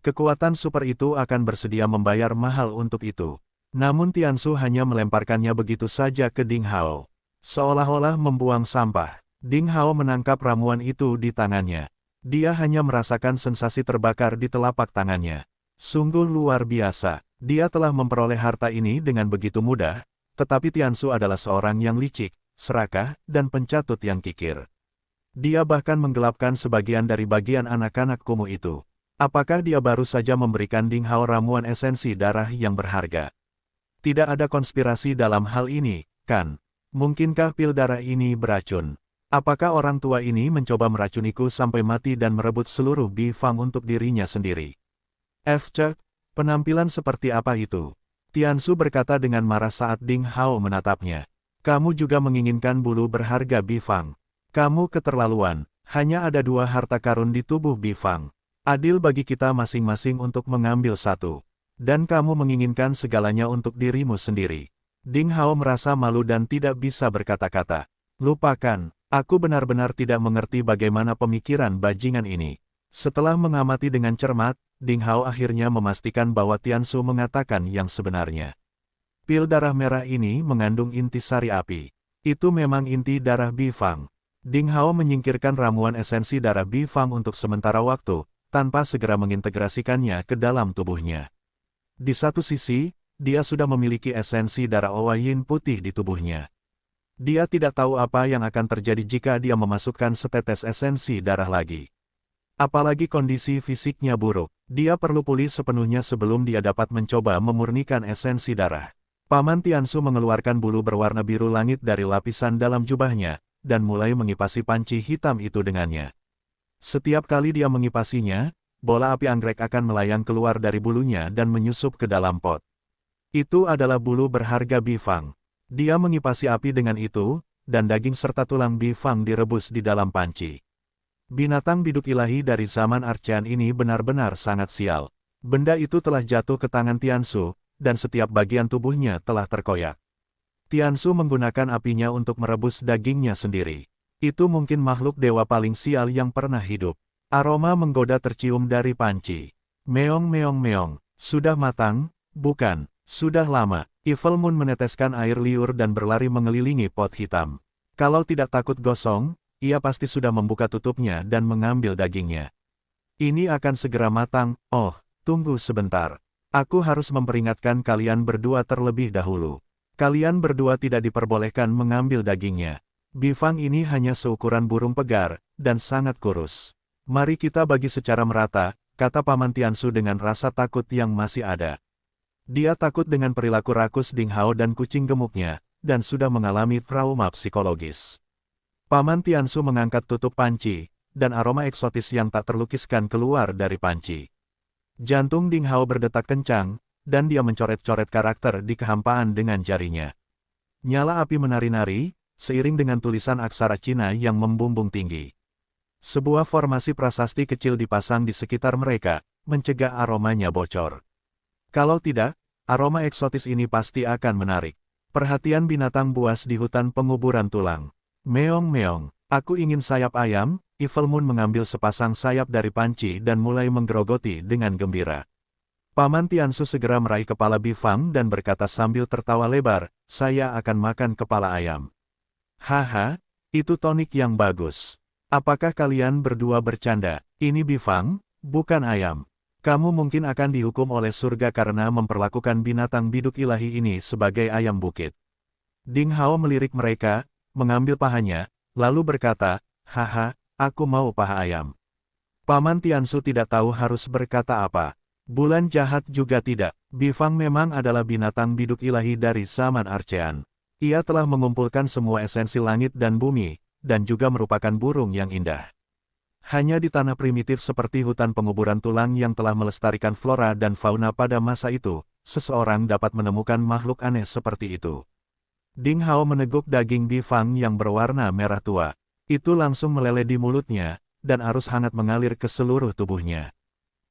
Kekuatan super itu akan bersedia membayar mahal untuk itu. Namun Tiansu hanya melemparkannya begitu saja ke Ding Hao. Seolah-olah membuang sampah. Ding Hao menangkap ramuan itu di tangannya. Dia hanya merasakan sensasi terbakar di telapak tangannya. Sungguh luar biasa. Dia telah memperoleh harta ini dengan begitu mudah, tetapi Tiansu adalah seorang yang licik, serakah, dan pencatut yang kikir. Dia bahkan menggelapkan sebagian dari bagian anak-anak kumuh itu. Apakah dia baru saja memberikan Ding Hao ramuan esensi darah yang berharga? Tidak ada konspirasi dalam hal ini, kan? Mungkinkah pil darah ini beracun? Apakah orang tua ini mencoba meracuniku sampai mati dan merebut seluruh Bifang untuk dirinya sendiri? Cek, penampilan seperti apa itu? Tiansu berkata dengan marah saat Ding Hao menatapnya. Kamu juga menginginkan bulu berharga Bifang. Kamu keterlaluan, hanya ada 2 harta karun di tubuh Bifang. Adil bagi kita masing-masing untuk mengambil satu. Dan kamu menginginkan segalanya untuk dirimu sendiri. Ding Hao merasa malu dan tidak bisa berkata-kata. Lupakan, aku benar-benar tidak mengerti bagaimana pemikiran bajingan ini. Setelah mengamati dengan cermat, Ding Hao akhirnya memastikan bahwa Tiansu mengatakan yang sebenarnya. Pil darah merah ini mengandung inti sari api. Itu memang inti darah Bifang. Ding Hao menyingkirkan ramuan esensi darah Bifang untuk sementara waktu, tanpa segera mengintegrasikannya ke dalam tubuhnya. Di satu sisi, dia sudah memiliki esensi darah Owayin putih di tubuhnya. Dia tidak tahu apa yang akan terjadi jika dia memasukkan setetes esensi darah lagi. Apalagi kondisi fisiknya buruk, dia perlu pulih sepenuhnya sebelum dia dapat mencoba memurnikan esensi darah. Paman Tiansu mengeluarkan bulu berwarna biru langit dari lapisan dalam jubahnya, dan mulai mengipasi panci hitam itu dengannya. Setiap kali dia mengipasinya, bola api anggrek akan melayang keluar dari bulunya dan menyusup ke dalam pot. Itu adalah bulu berharga Bifang. Dia mengipasi api dengan itu, dan daging serta tulang Bifang direbus di dalam panci. Binatang biduk ilahi dari zaman Archean ini benar-benar sangat sial. Benda itu telah jatuh ke tangan Tiansu, dan setiap bagian tubuhnya telah terkoyak. Tiansu menggunakan apinya untuk merebus dagingnya sendiri. Itu mungkin makhluk dewa paling sial yang pernah hidup. Aroma menggoda tercium dari panci. Meong meong meong. Sudah matang? Bukan. Sudah lama. Evil Moon meneteskan air liur dan berlari mengelilingi pot hitam. Kalau tidak takut gosong, ia pasti sudah membuka tutupnya dan mengambil dagingnya. Ini akan segera matang. Oh, tunggu sebentar. Aku harus memperingatkan kalian berdua terlebih dahulu. Kalian berdua tidak diperbolehkan mengambil dagingnya. Bifang ini hanya seukuran burung pegar, dan sangat kurus. Mari kita bagi secara merata, kata Paman Tiansu dengan rasa takut yang masih ada. Dia takut dengan perilaku rakus Ding Hao dan kucing gemuknya, dan sudah mengalami trauma psikologis. Paman Tiansu mengangkat tutup panci, dan aroma eksotis yang tak terlukiskan keluar dari panci. Jantung Ding Hao berdetak kencang, dan dia mencoret-coret karakter di kehampaan dengan jarinya. Nyala api menari-nari, seiring dengan tulisan aksara Cina yang membumbung tinggi. Sebuah formasi prasasti kecil dipasang di sekitar mereka, mencegah aromanya bocor. Kalau tidak, aroma eksotis ini pasti akan menarik perhatian binatang buas di hutan penguburan tulang. Meong meong, aku ingin sayap ayam, Evil Moon mengambil sepasang sayap dari panci dan mulai menggerogoti dengan gembira. Paman Tiansu segera meraih kepala Bifang dan berkata sambil tertawa lebar, "Saya akan makan kepala ayam." "Haha, itu tonik yang bagus. Apakah kalian berdua bercanda? Ini Bifang, bukan ayam. Kamu mungkin akan dihukum oleh surga karena memperlakukan binatang biduk ilahi ini sebagai ayam bukit." Ding Hao melirik mereka, mengambil pahanya, lalu berkata, "Haha, aku mau paha ayam." Paman Tiansu tidak tahu harus berkata apa. Bulan jahat juga tidak. Bifang memang adalah binatang biduk ilahi dari zaman Archean. Ia telah mengumpulkan semua esensi langit dan bumi, dan juga merupakan burung yang indah. Hanya di tanah primitif seperti hutan penguburan tulang yang telah melestarikan flora dan fauna pada masa itu, seseorang dapat menemukan makhluk aneh seperti itu. Ding Hao meneguk daging Bifang yang berwarna merah tua. Itu langsung meleleh di mulutnya, dan arus hangat mengalir ke seluruh tubuhnya.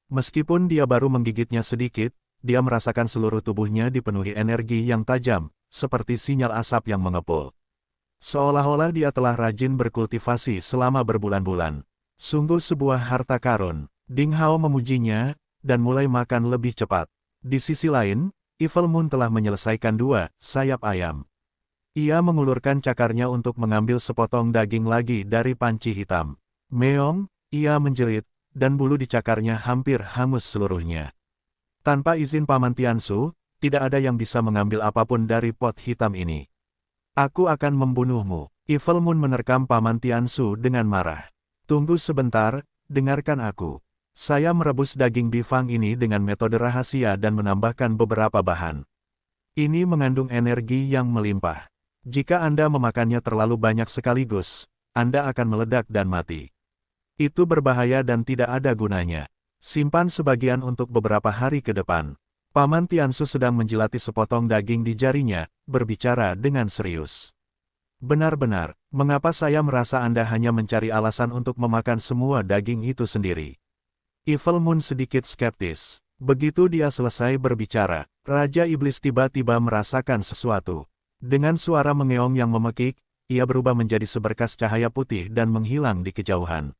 Meskipun dia baru menggigitnya sedikit, dia merasakan seluruh tubuhnya dipenuhi energi yang tajam, seperti sinyal asap yang mengepul. Seolah-olah dia telah rajin berkultivasi selama berbulan-bulan. Sungguh sebuah harta karun. Ding Hao memujinya, dan mulai makan lebih cepat. Di sisi lain, Evil Moon telah menyelesaikan 2 sayap ayam. Ia mengulurkan cakarnya untuk mengambil sepotong daging lagi dari panci hitam. "Meong," ia menjerit, dan bulu di cakarnya hampir hangus seluruhnya. Tanpa izin Paman Tiansu, tidak ada yang bisa mengambil apapun dari pot hitam ini. "Aku akan membunuhmu." Evil Moon menerkam Paman Tiansu dengan marah. "Tunggu sebentar, dengarkan aku. Saya merebus daging Bifang ini dengan metode rahasia dan menambahkan beberapa bahan. Ini mengandung energi yang melimpah. Jika Anda memakannya terlalu banyak sekaligus, Anda akan meledak dan mati. Itu berbahaya dan tidak ada gunanya. Simpan sebagian untuk beberapa hari ke depan." Paman Tiansu sedang menjilati sepotong daging di jarinya, berbicara dengan serius. "Benar-benar, mengapa saya merasa Anda hanya mencari alasan untuk memakan semua daging itu sendiri?" Evil Moon sedikit skeptis. Begitu dia selesai berbicara, Raja Iblis tiba-tiba merasakan sesuatu. Dengan suara mengeong yang memekik, ia berubah menjadi seberkas cahaya putih dan menghilang di kejauhan.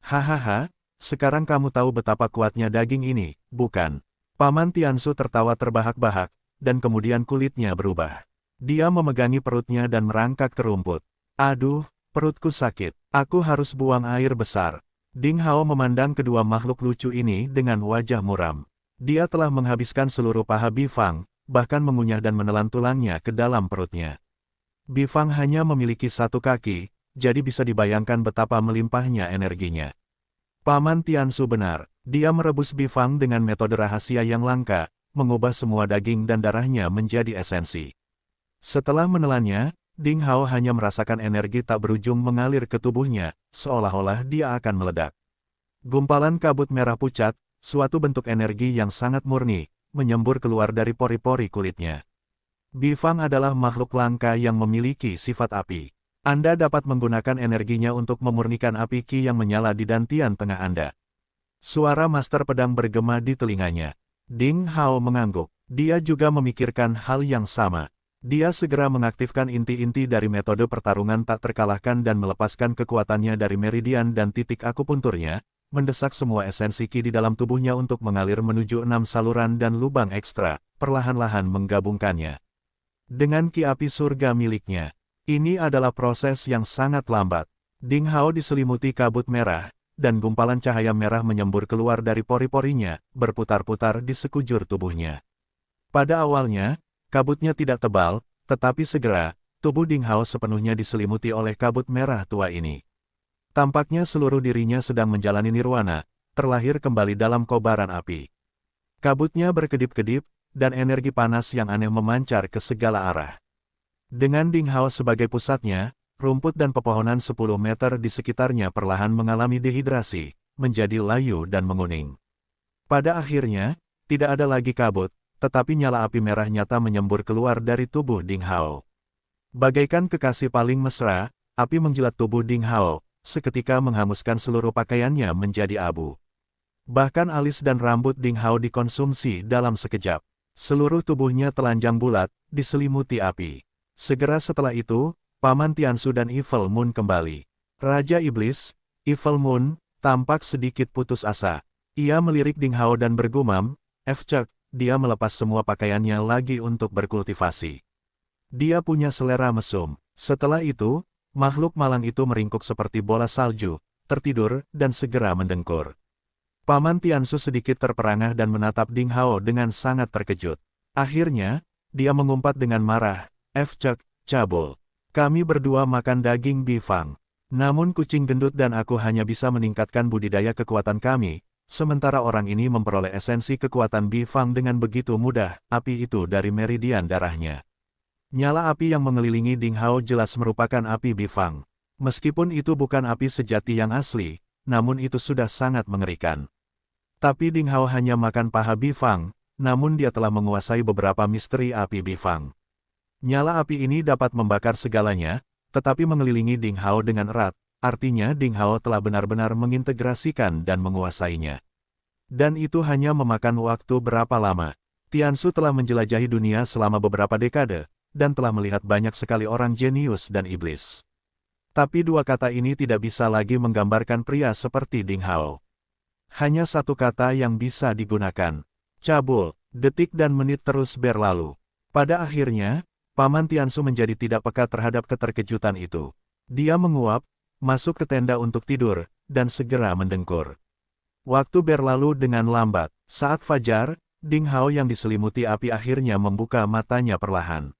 "Hahaha, sekarang kamu tahu betapa kuatnya daging ini, bukan?" Paman Tiansu tertawa terbahak-bahak, dan kemudian kulitnya berubah. Dia memegangi perutnya dan merangkak ke rumput. "Aduh, perutku sakit. Aku harus buang air besar." Ding Hao memandang kedua makhluk lucu ini dengan wajah muram. Dia telah menghabiskan seluruh paha Bifang, bahkan mengunyah dan menelan tulangnya ke dalam perutnya. Bifang hanya memiliki 1 kaki, jadi bisa dibayangkan betapa melimpahnya energinya. Paman Tiansu benar, dia merebus Bifang dengan metode rahasia yang langka, mengubah semua daging dan darahnya menjadi esensi. Setelah menelannya, Ding Hao hanya merasakan energi tak berujung mengalir ke tubuhnya, seolah-olah dia akan meledak. Gumpalan kabut merah pucat, suatu bentuk energi yang sangat murni, menyembur keluar dari pori-pori kulitnya. Bifang adalah makhluk langka yang memiliki sifat api. Anda dapat menggunakan energinya untuk memurnikan api Qi yang menyala di dantian tengah Anda. Suara Master Pedang bergema di telinganya. Ding Hao mengangguk. Dia juga memikirkan hal yang sama. Dia segera mengaktifkan inti-inti dari metode pertarungan tak terkalahkan dan melepaskan kekuatannya dari meridian dan titik akupunturnya, mendesak semua esensi Qi di dalam tubuhnya untuk mengalir menuju 6 saluran dan lubang ekstra, perlahan-lahan menggabungkannya dengan Qi api surga miliknya. Ini adalah proses yang sangat lambat. Ding Hao diselimuti kabut merah, dan gumpalan cahaya merah menyembur keluar dari pori-porinya, berputar-putar di sekujur tubuhnya. Pada awalnya, kabutnya tidak tebal, tetapi segera, tubuh Ding Hao sepenuhnya diselimuti oleh kabut merah tua ini. Tampaknya seluruh dirinya sedang menjalani nirwana, terlahir kembali dalam kobaran api. Kabutnya berkedip-kedip, dan energi panas yang aneh memancar ke segala arah. Dengan Ding Hao sebagai pusatnya, rumput dan pepohonan 10 meter di sekitarnya perlahan mengalami dehidrasi, menjadi layu dan menguning. Pada akhirnya, tidak ada lagi kabut, tetapi nyala api merah nyata menyembur keluar dari tubuh Ding Hao. Bagaikan kekasih paling mesra, api menjilat tubuh Ding Hao, seketika menghanguskan seluruh pakaiannya menjadi abu. Bahkan alis dan rambut Ding Hao dikonsumsi dalam sekejap. Seluruh tubuhnya telanjang bulat, diselimuti api. Segera setelah itu, Paman Tiansu dan Evil Moon kembali. Raja Iblis, Evil Moon tampak sedikit putus asa. Ia melirik Ding Hao dan bergumam, "Cek, dia melepas semua pakaiannya lagi untuk berkultivasi. Dia punya selera mesum." Setelah itu, makhluk malang itu meringkuk seperti bola salju, tertidur, dan segera mendengkur. Paman Tiansu sedikit terperangah dan menatap Ding Hao dengan sangat terkejut. Akhirnya, dia mengumpat dengan marah, "Cek, cabul. Kami berdua makan daging bifang. Namun kucing gendut dan aku hanya bisa meningkatkan budidaya kekuatan kami, sementara orang ini memperoleh esensi kekuatan bifang dengan begitu mudah." Api itu dari meridian darahnya. Nyala api yang mengelilingi Ding Hao jelas merupakan api bifang. Meskipun itu bukan api sejati yang asli, namun itu sudah sangat mengerikan. Tapi Ding Hao hanya makan paha bifang, namun dia telah menguasai beberapa misteri api bifang. Nyala api ini dapat membakar segalanya, tetapi mengelilingi Ding Hao dengan erat, artinya Ding Hao telah benar-benar mengintegrasikan dan menguasainya. Dan itu hanya memakan waktu berapa lama. Tiansu telah menjelajahi dunia selama beberapa dekade, dan telah melihat banyak sekali orang jenius dan iblis. Tapi dua kata ini tidak bisa lagi menggambarkan pria seperti Ding Hao. Hanya satu kata yang bisa digunakan. Cabul. Detik dan menit terus berlalu. Pada akhirnya, Paman Tiansu menjadi tidak peka terhadap keterkejutan itu. Dia menguap, masuk ke tenda untuk tidur, dan segera mendengkur. Waktu berlalu dengan lambat. Saat fajar, Ding Hao yang diselimuti api akhirnya membuka matanya perlahan.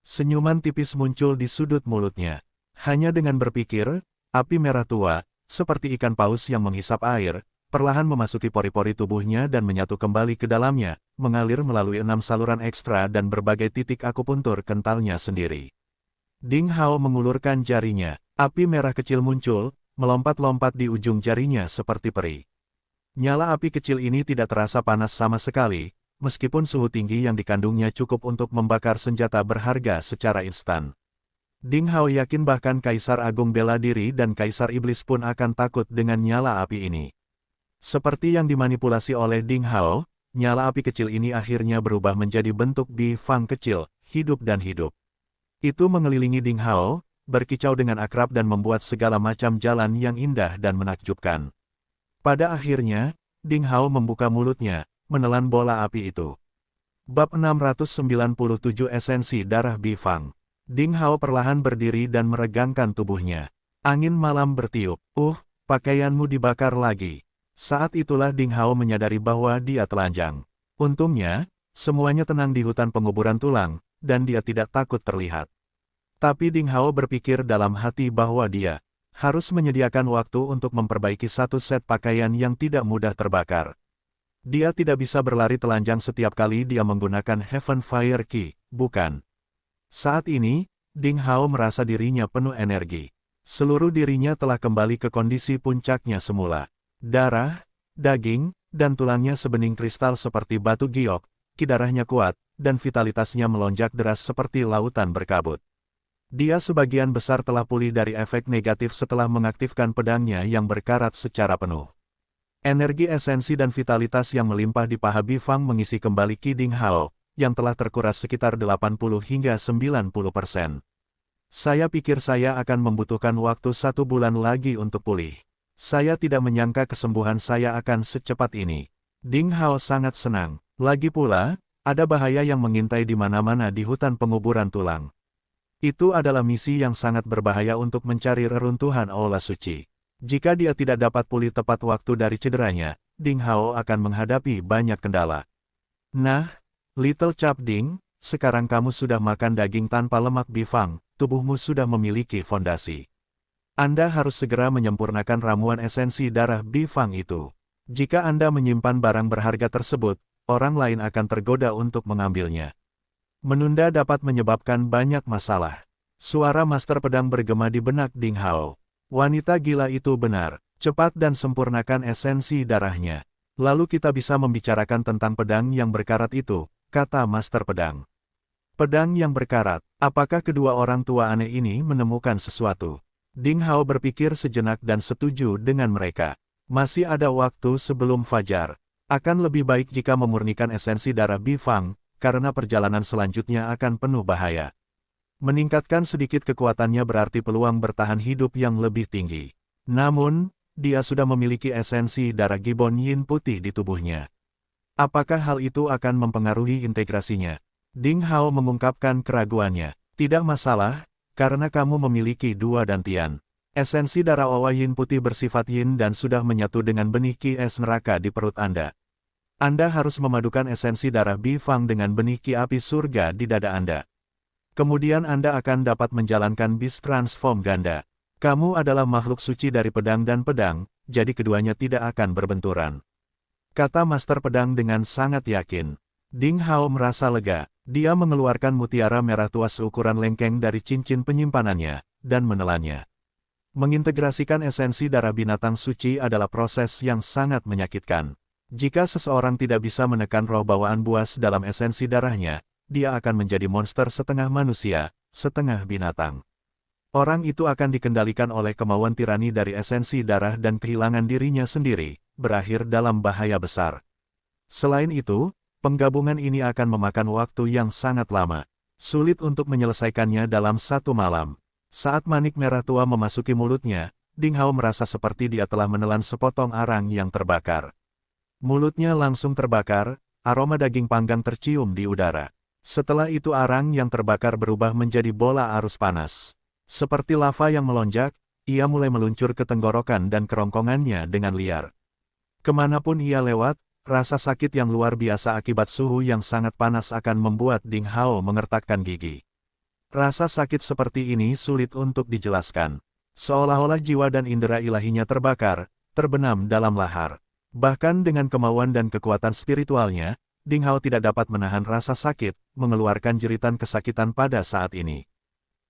Senyuman tipis muncul di sudut mulutnya. Hanya dengan berpikir, api merah tua, seperti ikan paus yang menghisap air, perlahan memasuki pori-pori tubuhnya dan menyatu kembali ke dalamnya, mengalir melalui 6 saluran ekstra dan berbagai titik akupuntur kentalnya sendiri. Ding Hao mengulurkan jarinya. Api merah kecil muncul, melompat-lompat di ujung jarinya seperti peri. Nyala api kecil ini tidak terasa panas sama sekali, meskipun suhu tinggi yang dikandungnya cukup untuk membakar senjata berharga secara instan. Ding Hao yakin bahkan Kaisar Agung Bela Diri dan Kaisar Iblis pun akan takut dengan nyala api ini. Seperti yang dimanipulasi oleh Ding Hao, nyala api kecil ini akhirnya berubah menjadi bentuk bifang kecil, hidup dan hidup. Itu mengelilingi Ding Hao, berkicau dengan akrab dan membuat segala macam jalan yang indah dan menakjubkan. Pada akhirnya, Ding Hao membuka mulutnya, menelan bola api itu. Bab 697 Esensi Darah Bifang. Ding Hao perlahan berdiri dan meregangkan tubuhnya. Angin malam bertiup. Pakaianmu dibakar lagi." Saat itulah Ding Hao menyadari bahwa dia telanjang. Untungnya, semuanya tenang di hutan penguburan tulang, dan dia tidak takut terlihat. Tapi Ding Hao berpikir dalam hati bahwa dia harus menyediakan waktu untuk memperbaiki satu set pakaian yang tidak mudah terbakar. Dia tidak bisa berlari telanjang setiap kali dia menggunakan Heaven Fire Key, bukan? Saat ini, Ding Hao merasa dirinya penuh energi. Seluruh dirinya telah kembali ke kondisi puncaknya semula. Darah, daging, dan tulangnya sebening kristal seperti batu giok, kidarahnya kuat, dan vitalitasnya melonjak deras seperti lautan berkabut. Dia sebagian besar telah pulih dari efek negatif setelah mengaktifkan pedangnya yang berkarat secara penuh. Energi esensi dan vitalitas yang melimpah di paha bifang mengisi kembali Ki Ding Hao, yang telah terkuras sekitar 80 hingga 90%. Saya pikir saya akan membutuhkan waktu 1 bulan lagi untuk pulih. Saya tidak menyangka kesembuhan saya akan secepat ini. Ding Hao sangat senang. Lagi pula, ada bahaya yang mengintai di mana-mana di hutan penguburan tulang. Itu adalah misi yang sangat berbahaya untuk mencari reruntuhan aula suci. Jika dia tidak dapat pulih tepat waktu dari cederanya, Ding Hao akan menghadapi banyak kendala. Nah, Little Cap Ding, sekarang kamu sudah makan daging tanpa lemak bifang, tubuhmu sudah memiliki fondasi. Anda harus segera menyempurnakan ramuan esensi darah bifang itu. Jika Anda menyimpan barang berharga tersebut, orang lain akan tergoda untuk mengambilnya. Menunda dapat menyebabkan banyak masalah. Suara master pedang bergema di benak Ding Hao. Wanita gila itu benar. Cepat dan sempurnakan esensi darahnya. Lalu kita bisa membicarakan tentang pedang yang berkarat itu, kata master pedang. Pedang yang berkarat. Apakah kedua orang tua aneh ini menemukan sesuatu? Ding Hao berpikir sejenak dan setuju dengan mereka. Masih ada waktu sebelum fajar. Akan lebih baik jika memurnikan esensi darah bifang, karena perjalanan selanjutnya akan penuh bahaya. Meningkatkan sedikit kekuatannya berarti peluang bertahan hidup yang lebih tinggi. Namun, dia sudah memiliki esensi darah Gibbon Yin putih di tubuhnya. Apakah hal itu akan mempengaruhi integrasinya? Ding Hao mengungkapkan keraguannya. Tidak masalah, karena kamu memiliki dua dantian. Esensi darah Owa Yin putih bersifat Yin dan sudah menyatu dengan benih Qi es neraka di perut Anda. Anda harus memadukan esensi darah Bi Fang dengan benih Qi api surga di dada Anda. Kemudian Anda akan dapat menjalankan bis transform ganda. Kamu adalah makhluk suci dari pedang dan pedang, jadi keduanya tidak akan berbenturan. Kata Master Pedang dengan sangat yakin. Ding Hao merasa lega. Dia mengeluarkan mutiara merah tua seukuran lengkeng dari cincin penyimpanannya, dan menelannya. Mengintegrasikan esensi darah binatang suci adalah proses yang sangat menyakitkan. Jika seseorang tidak bisa menekan roh bawaan buas dalam esensi darahnya, dia akan menjadi monster setengah manusia, setengah binatang. Orang itu akan dikendalikan oleh kemauan tirani dari esensi darah dan kehilangan dirinya sendiri, berakhir dalam bahaya besar. Selain itu, penggabungan ini akan memakan waktu yang sangat lama. Sulit untuk menyelesaikannya dalam satu malam. Saat manik merah tua memasuki mulutnya, Ding Hao merasa seperti dia telah menelan sepotong arang yang terbakar. Mulutnya langsung terbakar, aroma daging panggang tercium di udara. Setelah itu arang yang terbakar berubah menjadi bola arus panas. Seperti lava yang melonjak, ia mulai meluncur ke tenggorokan dan kerongkongannya dengan liar. Kemanapun ia lewat, rasa sakit yang luar biasa akibat suhu yang sangat panas akan membuat Ding Hao mengertakkan gigi. Rasa sakit seperti ini sulit untuk dijelaskan. Seolah-olah jiwa dan indera ilahinya terbakar, terbenam dalam lahar. Bahkan dengan kemauan dan kekuatan spiritualnya, Ding Hao tidak dapat menahan rasa sakit, mengeluarkan jeritan kesakitan pada saat ini.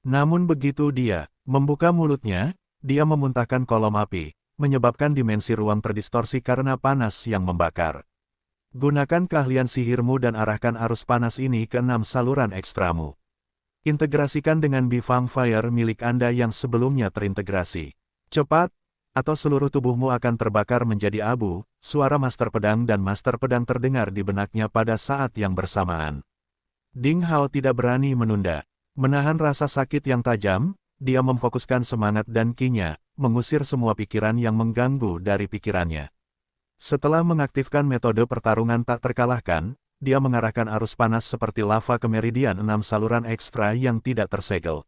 Namun begitu dia membuka mulutnya, dia memuntahkan kolom api, menyebabkan dimensi ruang terdistorsi karena panas yang membakar. Gunakan keahlian sihirmu dan arahkan arus panas ini ke 6 saluran ekstramu. Integrasikan dengan Bi Fang Fire milik Anda yang sebelumnya terintegrasi. Cepat, atau seluruh tubuhmu akan terbakar menjadi abu. Suara Master Pedang dan Master Pedang terdengar di benaknya pada saat yang bersamaan. Ding Hao tidak berani menunda. Menahan rasa sakit yang tajam, dia memfokuskan semangat dan Qi-nya, mengusir semua pikiran yang mengganggu dari pikirannya. Setelah mengaktifkan metode pertarungan tak terkalahkan, dia mengarahkan arus panas seperti lava ke meridian 6 saluran ekstra yang tidak tersegel.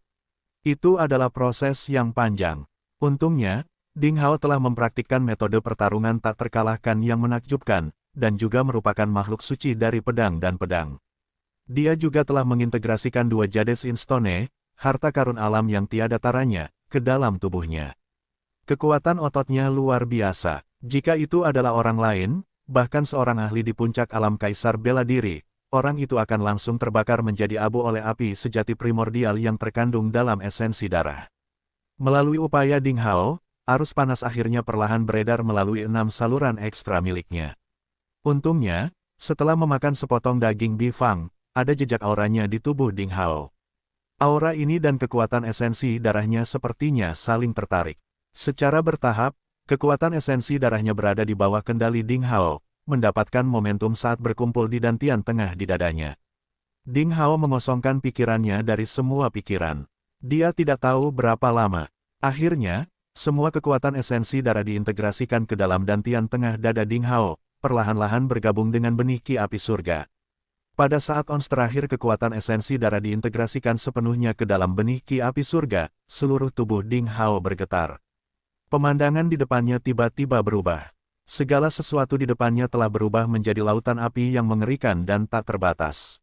Itu adalah proses yang panjang. Untungnya, Ding Hao telah mempraktikkan metode pertarungan tak terkalahkan yang menakjubkan, dan juga merupakan makhluk suci dari pedang dan pedang. Dia juga telah mengintegrasikan 2 Jades Instone, harta karun alam yang tiada taranya, ke dalam tubuhnya. Kekuatan ototnya luar biasa. Jika itu adalah orang lain, bahkan seorang ahli di puncak alam kaisar bela diri, orang itu akan langsung terbakar menjadi abu oleh api sejati primordial yang terkandung dalam esensi darah. Melalui upaya Ding Hao, arus panas akhirnya perlahan beredar melalui 6 saluran ekstra miliknya. Untungnya, setelah memakan sepotong daging Bi Fang, ada jejak auranya di tubuh Ding Hao. Aura ini dan kekuatan esensi darahnya sepertinya saling tertarik. Secara bertahap, kekuatan esensi darahnya berada di bawah kendali Ding Hao, mendapatkan momentum saat berkumpul di dantian tengah di dadanya. Ding Hao mengosongkan pikirannya dari semua pikiran. Dia tidak tahu berapa lama. Akhirnya, semua kekuatan esensi darah diintegrasikan ke dalam dantian tengah dada Ding Hao, perlahan-lahan bergabung dengan benih Qi api surga. Pada saat ons terakhir kekuatan esensi darah diintegrasikan sepenuhnya ke dalam benih Qi api surga, seluruh tubuh Ding Hao bergetar. Pemandangan di depannya tiba-tiba berubah. Segala sesuatu di depannya telah berubah menjadi lautan api yang mengerikan dan tak terbatas.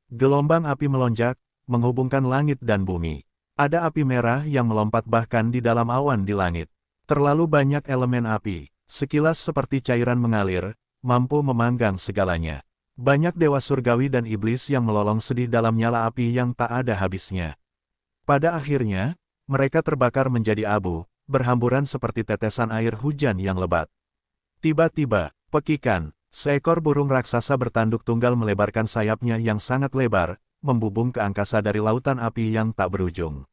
Gelombang api melonjak, menghubungkan langit dan bumi. Ada api merah yang melompat bahkan di dalam awan di langit. Terlalu banyak elemen api, sekilas seperti cairan mengalir, mampu memanggang segalanya. Banyak dewa surgawi dan iblis yang melolong sedih dalam nyala api yang tak ada habisnya. Pada akhirnya, mereka terbakar menjadi abu, berhamburan seperti tetesan air hujan yang lebat. Tiba-tiba, pekikan, seekor burung raksasa bertanduk tunggal melebarkan sayapnya yang sangat lebar, membubung ke angkasa dari lautan api yang tak berujung.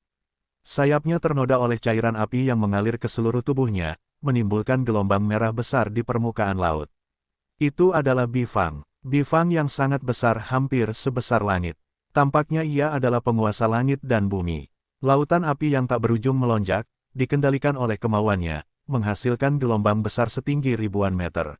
Sayapnya ternoda oleh cairan api yang mengalir ke seluruh tubuhnya, menimbulkan gelombang merah besar di permukaan laut. Itu adalah Bi Fang. Bi Fang yang sangat besar hampir sebesar langit. Tampaknya ia adalah penguasa langit dan bumi. Lautan api yang tak berujung melonjak, dikendalikan oleh kemauannya, menghasilkan gelombang besar setinggi ribuan meter.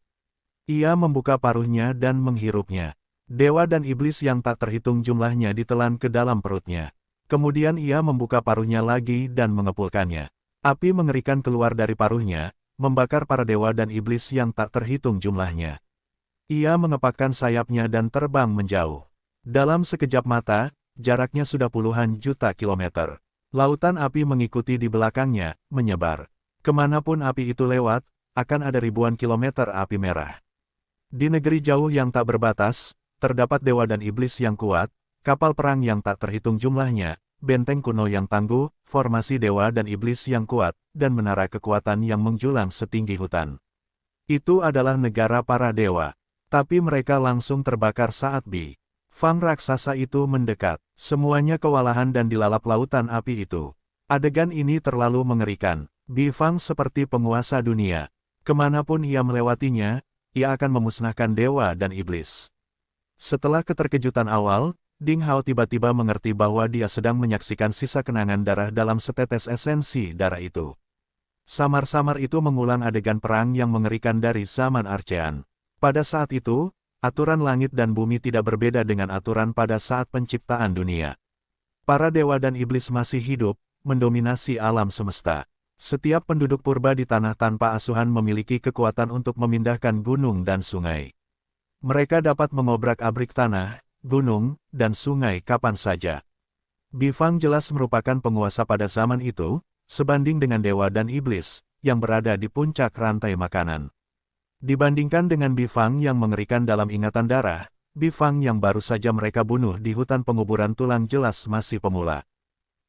Ia membuka paruhnya dan menghirupnya. Dewa dan iblis yang tak terhitung jumlahnya ditelan ke dalam perutnya. Kemudian ia membuka paruhnya lagi dan mengepulkannya. Api mengerikan keluar dari paruhnya, membakar para dewa dan iblis yang tak terhitung jumlahnya. Ia mengepakkan sayapnya dan terbang menjauh. Dalam sekejap mata, jaraknya sudah puluhan juta kilometer. Lautan api mengikuti di belakangnya, menyebar. Kemanapun api itu lewat, akan ada ribuan kilometer api merah. Di negeri jauh yang tak berbatas, terdapat dewa dan iblis yang kuat, kapal perang yang tak terhitung jumlahnya, benteng kuno yang tangguh, formasi dewa dan iblis yang kuat, dan menara kekuatan yang menjulang setinggi hutan. Itu adalah negara para dewa. Tapi mereka langsung terbakar saat Bi Fang raksasa itu mendekat. Semuanya kewalahan dan dilalap lautan api itu. Adegan ini terlalu mengerikan. Bi Fang seperti penguasa dunia. Kemanapun ia melewatinya, ia akan memusnahkan dewa dan iblis. Setelah keterkejutan awal, Ding Hao tiba-tiba mengerti bahwa dia sedang menyaksikan sisa kenangan darah dalam setetes esensi darah itu. Samar-samar itu mengulang adegan perang yang mengerikan dari zaman Archean. Pada saat itu, aturan langit dan bumi tidak berbeda dengan aturan pada saat penciptaan dunia. Para dewa dan iblis masih hidup, mendominasi alam semesta. Setiap penduduk purba di tanah tanpa asuhan memiliki kekuatan untuk memindahkan gunung dan sungai. Mereka dapat mengobrak-abrik tanah, gunung, dan sungai kapan saja. Bi Fang jelas merupakan penguasa pada zaman itu, sebanding dengan dewa dan iblis, yang berada di puncak rantai makanan. Dibandingkan dengan Bi Fang yang mengerikan dalam ingatan darah, Bi Fang yang baru saja mereka bunuh di hutan penguburan tulang jelas masih pemula.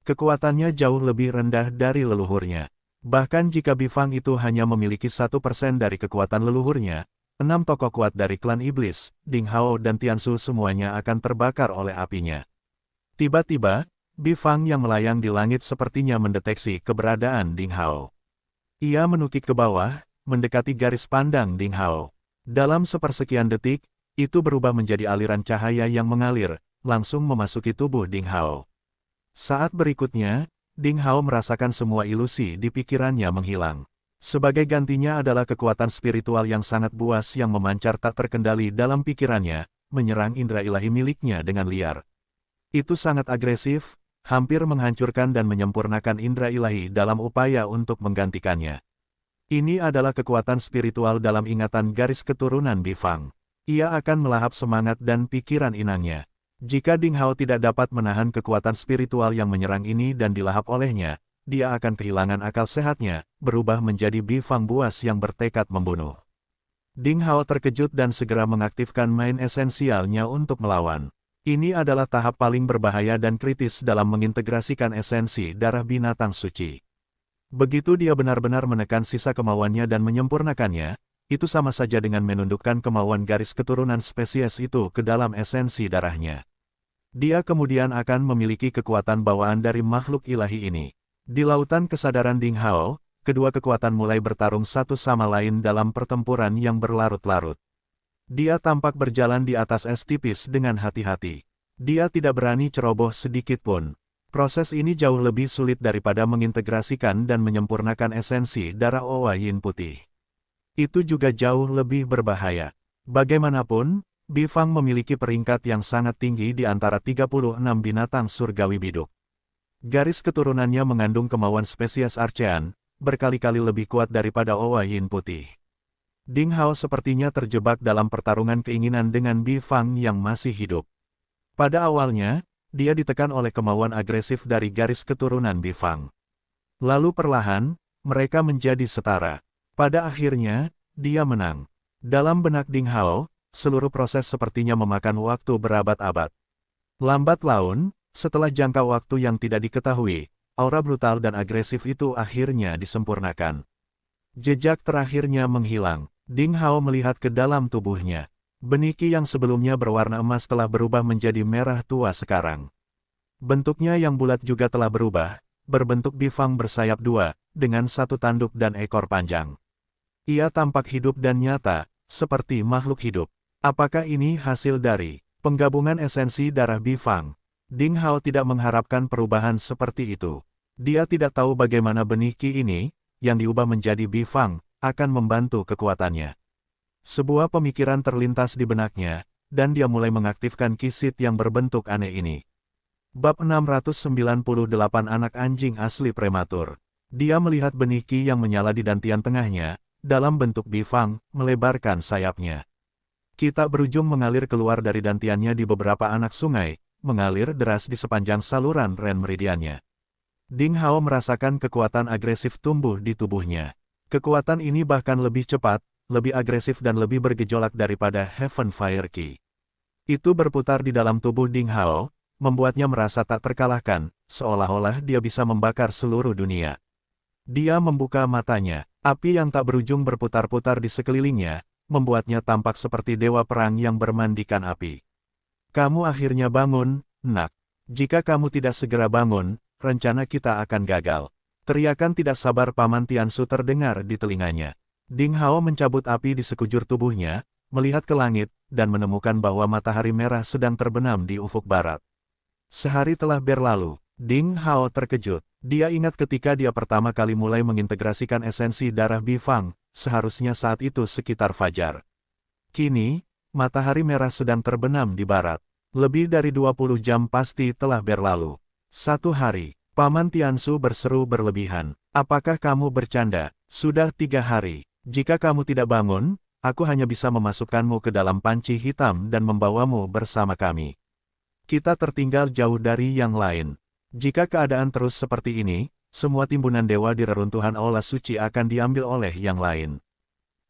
Kekuatannya jauh lebih rendah dari leluhurnya. Bahkan jika Bi Fang itu hanya memiliki 1% dari kekuatan leluhurnya, 6 tokoh kuat dari klan iblis, Ding Hao dan Tiansu semuanya akan terbakar oleh apinya. Tiba-tiba, Bi Fang yang melayang di langit sepertinya mendeteksi keberadaan Ding Hao. Ia menukik ke bawah, mendekati garis pandang Ding Hao. Dalam sepersekian detik, itu berubah menjadi aliran cahaya yang mengalir, langsung memasuki tubuh Ding Hao. Saat berikutnya, Ding Hao merasakan semua ilusi di pikirannya menghilang. Sebagai gantinya adalah kekuatan spiritual yang sangat buas yang memancar tak terkendali dalam pikirannya, menyerang indera ilahi miliknya dengan liar. Itu sangat agresif, hampir menghancurkan dan menyempurnakan indera ilahi dalam upaya untuk menggantikannya. Ini adalah kekuatan spiritual dalam ingatan garis keturunan Bi Fang. Ia akan melahap semangat dan pikiran inangnya. Jika Ding Hao tidak dapat menahan kekuatan spiritual yang menyerang ini dan dilahap olehnya, dia akan kehilangan akal sehatnya, berubah menjadi Bi Fang buas yang bertekad membunuh. Ding Hao terkejut dan segera mengaktifkan main esensialnya untuk melawan. Ini adalah tahap paling berbahaya dan kritis dalam mengintegrasikan esensi darah binatang suci. Begitu dia benar-benar menekan sisa kemauannya dan menyempurnakannya, itu sama saja dengan menundukkan kemauan garis keturunan spesies itu ke dalam esensi darahnya. Dia kemudian akan memiliki kekuatan bawaan dari makhluk ilahi ini. Di lautan kesadaran Ding Hao, kedua kekuatan mulai bertarung satu sama lain dalam pertempuran yang berlarut-larut. Dia tampak berjalan di atas es tipis dengan hati-hati. Dia tidak berani ceroboh sedikit pun. Proses ini jauh lebih sulit daripada mengintegrasikan dan menyempurnakan esensi darah Owa Yin putih. Itu juga jauh lebih berbahaya. Bagaimanapun, Bi Fang memiliki peringkat yang sangat tinggi di antara 36 binatang surgawi biduk. Garis keturunannya mengandung kemauan spesies Archean, berkali-kali lebih kuat daripada Owa Yin putih. Ding Hao sepertinya terjebak dalam pertarungan keinginan dengan Bi Fang yang masih hidup. Pada awalnya, dia ditekan oleh kemauan agresif dari garis keturunan Bi Fang. Lalu perlahan, mereka menjadi setara. Pada akhirnya, dia menang. Dalam benak Ding Hao, seluruh proses sepertinya memakan waktu berabad-abad. Lambat laun, setelah jangka waktu yang tidak diketahui, aura brutal dan agresif itu akhirnya disempurnakan. Jejak terakhirnya menghilang. Ding Hao melihat ke dalam tubuhnya. Benih Qi yang sebelumnya berwarna emas telah berubah menjadi merah tua sekarang. Bentuknya yang bulat juga telah berubah, berbentuk Bi Fang bersayap dua, dengan satu tanduk dan ekor panjang. Ia tampak hidup dan nyata, seperti makhluk hidup. Apakah ini hasil dari penggabungan esensi darah Bi Fang? Ding Hao tidak mengharapkan perubahan seperti itu. Dia tidak tahu bagaimana benih Qi ini, yang diubah menjadi Bifang, akan membantu kekuatannya. Sebuah pemikiran terlintas di benaknya, dan dia mulai mengaktifkan kisit yang berbentuk aneh ini. Bab 698 Anak Anjing Asli Prematur. Dia melihat benih Qi yang menyala di dantian tengahnya, dalam bentuk Bifang, melebarkan sayapnya. Qi tak berujung mengalir keluar dari dantiannya di beberapa anak sungai, mengalir deras di sepanjang saluran Ren Meridiannya. Ding Hao merasakan kekuatan agresif tumbuh di tubuhnya. Kekuatan ini bahkan lebih cepat, lebih agresif dan lebih bergejolak daripada Heaven Fire Qi. Itu berputar di dalam tubuh Ding Hao, membuatnya merasa tak terkalahkan, seolah-olah dia bisa membakar seluruh dunia. Dia membuka matanya, api yang tak berujung berputar-putar di sekelilingnya, membuatnya tampak seperti dewa perang yang bermandikan api. Kamu akhirnya bangun, nak. Jika kamu tidak segera bangun, rencana kita akan gagal. Teriakan tidak sabar Paman Tiansu terdengar di telinganya. Ding Hao mencabut api di sekujur tubuhnya, melihat ke langit, dan menemukan bahwa matahari merah sedang terbenam di ufuk barat. Sehari telah berlalu, Ding Hao terkejut. Dia ingat ketika dia pertama kali mulai mengintegrasikan esensi darah Bifang, seharusnya saat itu sekitar fajar. Kini, matahari merah sedang terbenam di barat. Lebih dari 20 jam pasti telah berlalu. Satu hari, Paman Tiansu berseru berlebihan. Apakah kamu bercanda? Sudah 3 hari. Jika kamu tidak bangun, aku hanya bisa memasukkanmu ke dalam panci hitam dan membawamu bersama kami. Kita tertinggal jauh dari yang lain. Jika keadaan terus seperti ini, semua timbunan dewa di reruntuhan aula suci akan diambil oleh yang lain.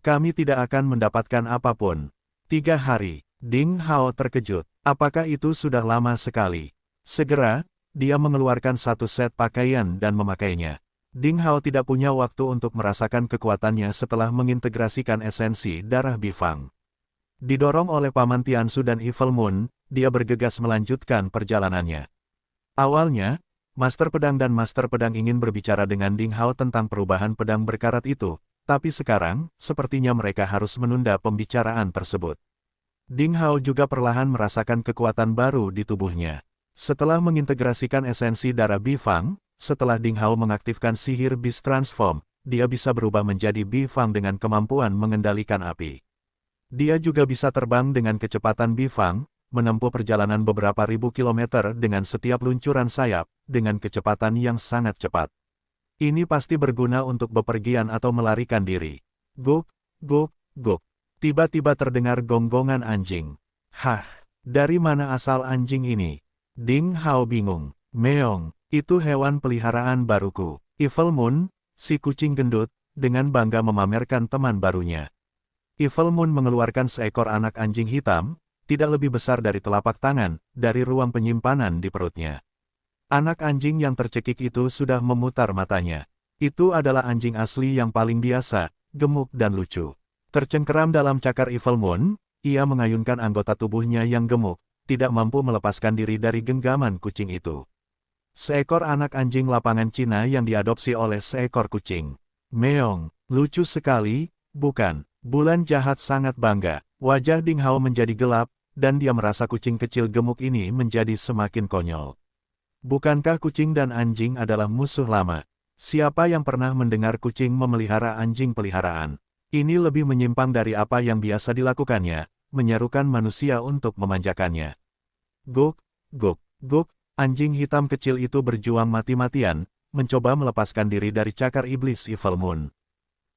Kami tidak akan mendapatkan apapun. 3 hari, Ding Hao terkejut. Apakah itu sudah lama sekali? Segera, dia mengeluarkan satu set pakaian dan memakainya. Ding Hao tidak punya waktu untuk merasakan kekuatannya setelah mengintegrasikan esensi darah Bifang. Didorong oleh Paman Tiansu dan Evil Moon, dia bergegas melanjutkan perjalanannya. Awalnya, Master Pedang dan Master Pedang ingin berbicara dengan Ding Hao tentang perubahan pedang berkarat itu, tapi sekarang, sepertinya mereka harus menunda pembicaraan tersebut. Ding Hao juga perlahan merasakan kekuatan baru di tubuhnya. Setelah mengintegrasikan esensi darah Bifang, setelah Ding Hao mengaktifkan sihir Beast Transform, dia bisa berubah menjadi Bifang dengan kemampuan mengendalikan api. Dia juga bisa terbang dengan kecepatan Bifang, menempuh perjalanan beberapa ribu kilometer dengan setiap luncuran sayap, dengan kecepatan yang sangat cepat. Ini pasti berguna untuk bepergian atau melarikan diri. Guk, guk, guk. Tiba-tiba terdengar gonggongan anjing. Hah, dari mana asal anjing ini? Ding Hao bingung. Meong, itu hewan peliharaan baruku. Evil Moon, si kucing gendut, dengan bangga memamerkan teman barunya. Evil Moon mengeluarkan seekor anak anjing hitam, tidak lebih besar dari telapak tangan, dari ruang penyimpanan di perutnya. Anak anjing yang tercekik itu sudah memutar matanya. Itu adalah anjing asli yang paling biasa, gemuk dan lucu. Tercengkeram dalam cakar Evil Moon, ia mengayunkan anggota tubuhnya yang gemuk, tidak mampu melepaskan diri dari genggaman kucing itu. Seekor anak anjing lapangan Cina yang diadopsi oleh seekor kucing. Meong, lucu sekali, bukan? Bulan jahat sangat bangga. Wajah Ding Hao menjadi gelap, dan dia merasa kucing kecil gemuk ini menjadi semakin konyol. Bukankah kucing dan anjing adalah musuh lama? Siapa yang pernah mendengar kucing memelihara anjing peliharaan? Ini lebih menyimpang dari apa yang biasa dilakukannya, menyerukan manusia untuk memanjakannya. Guk, guk, guk, anjing hitam kecil itu berjuang mati-matian, mencoba melepaskan diri dari cakar iblis Evil Moon.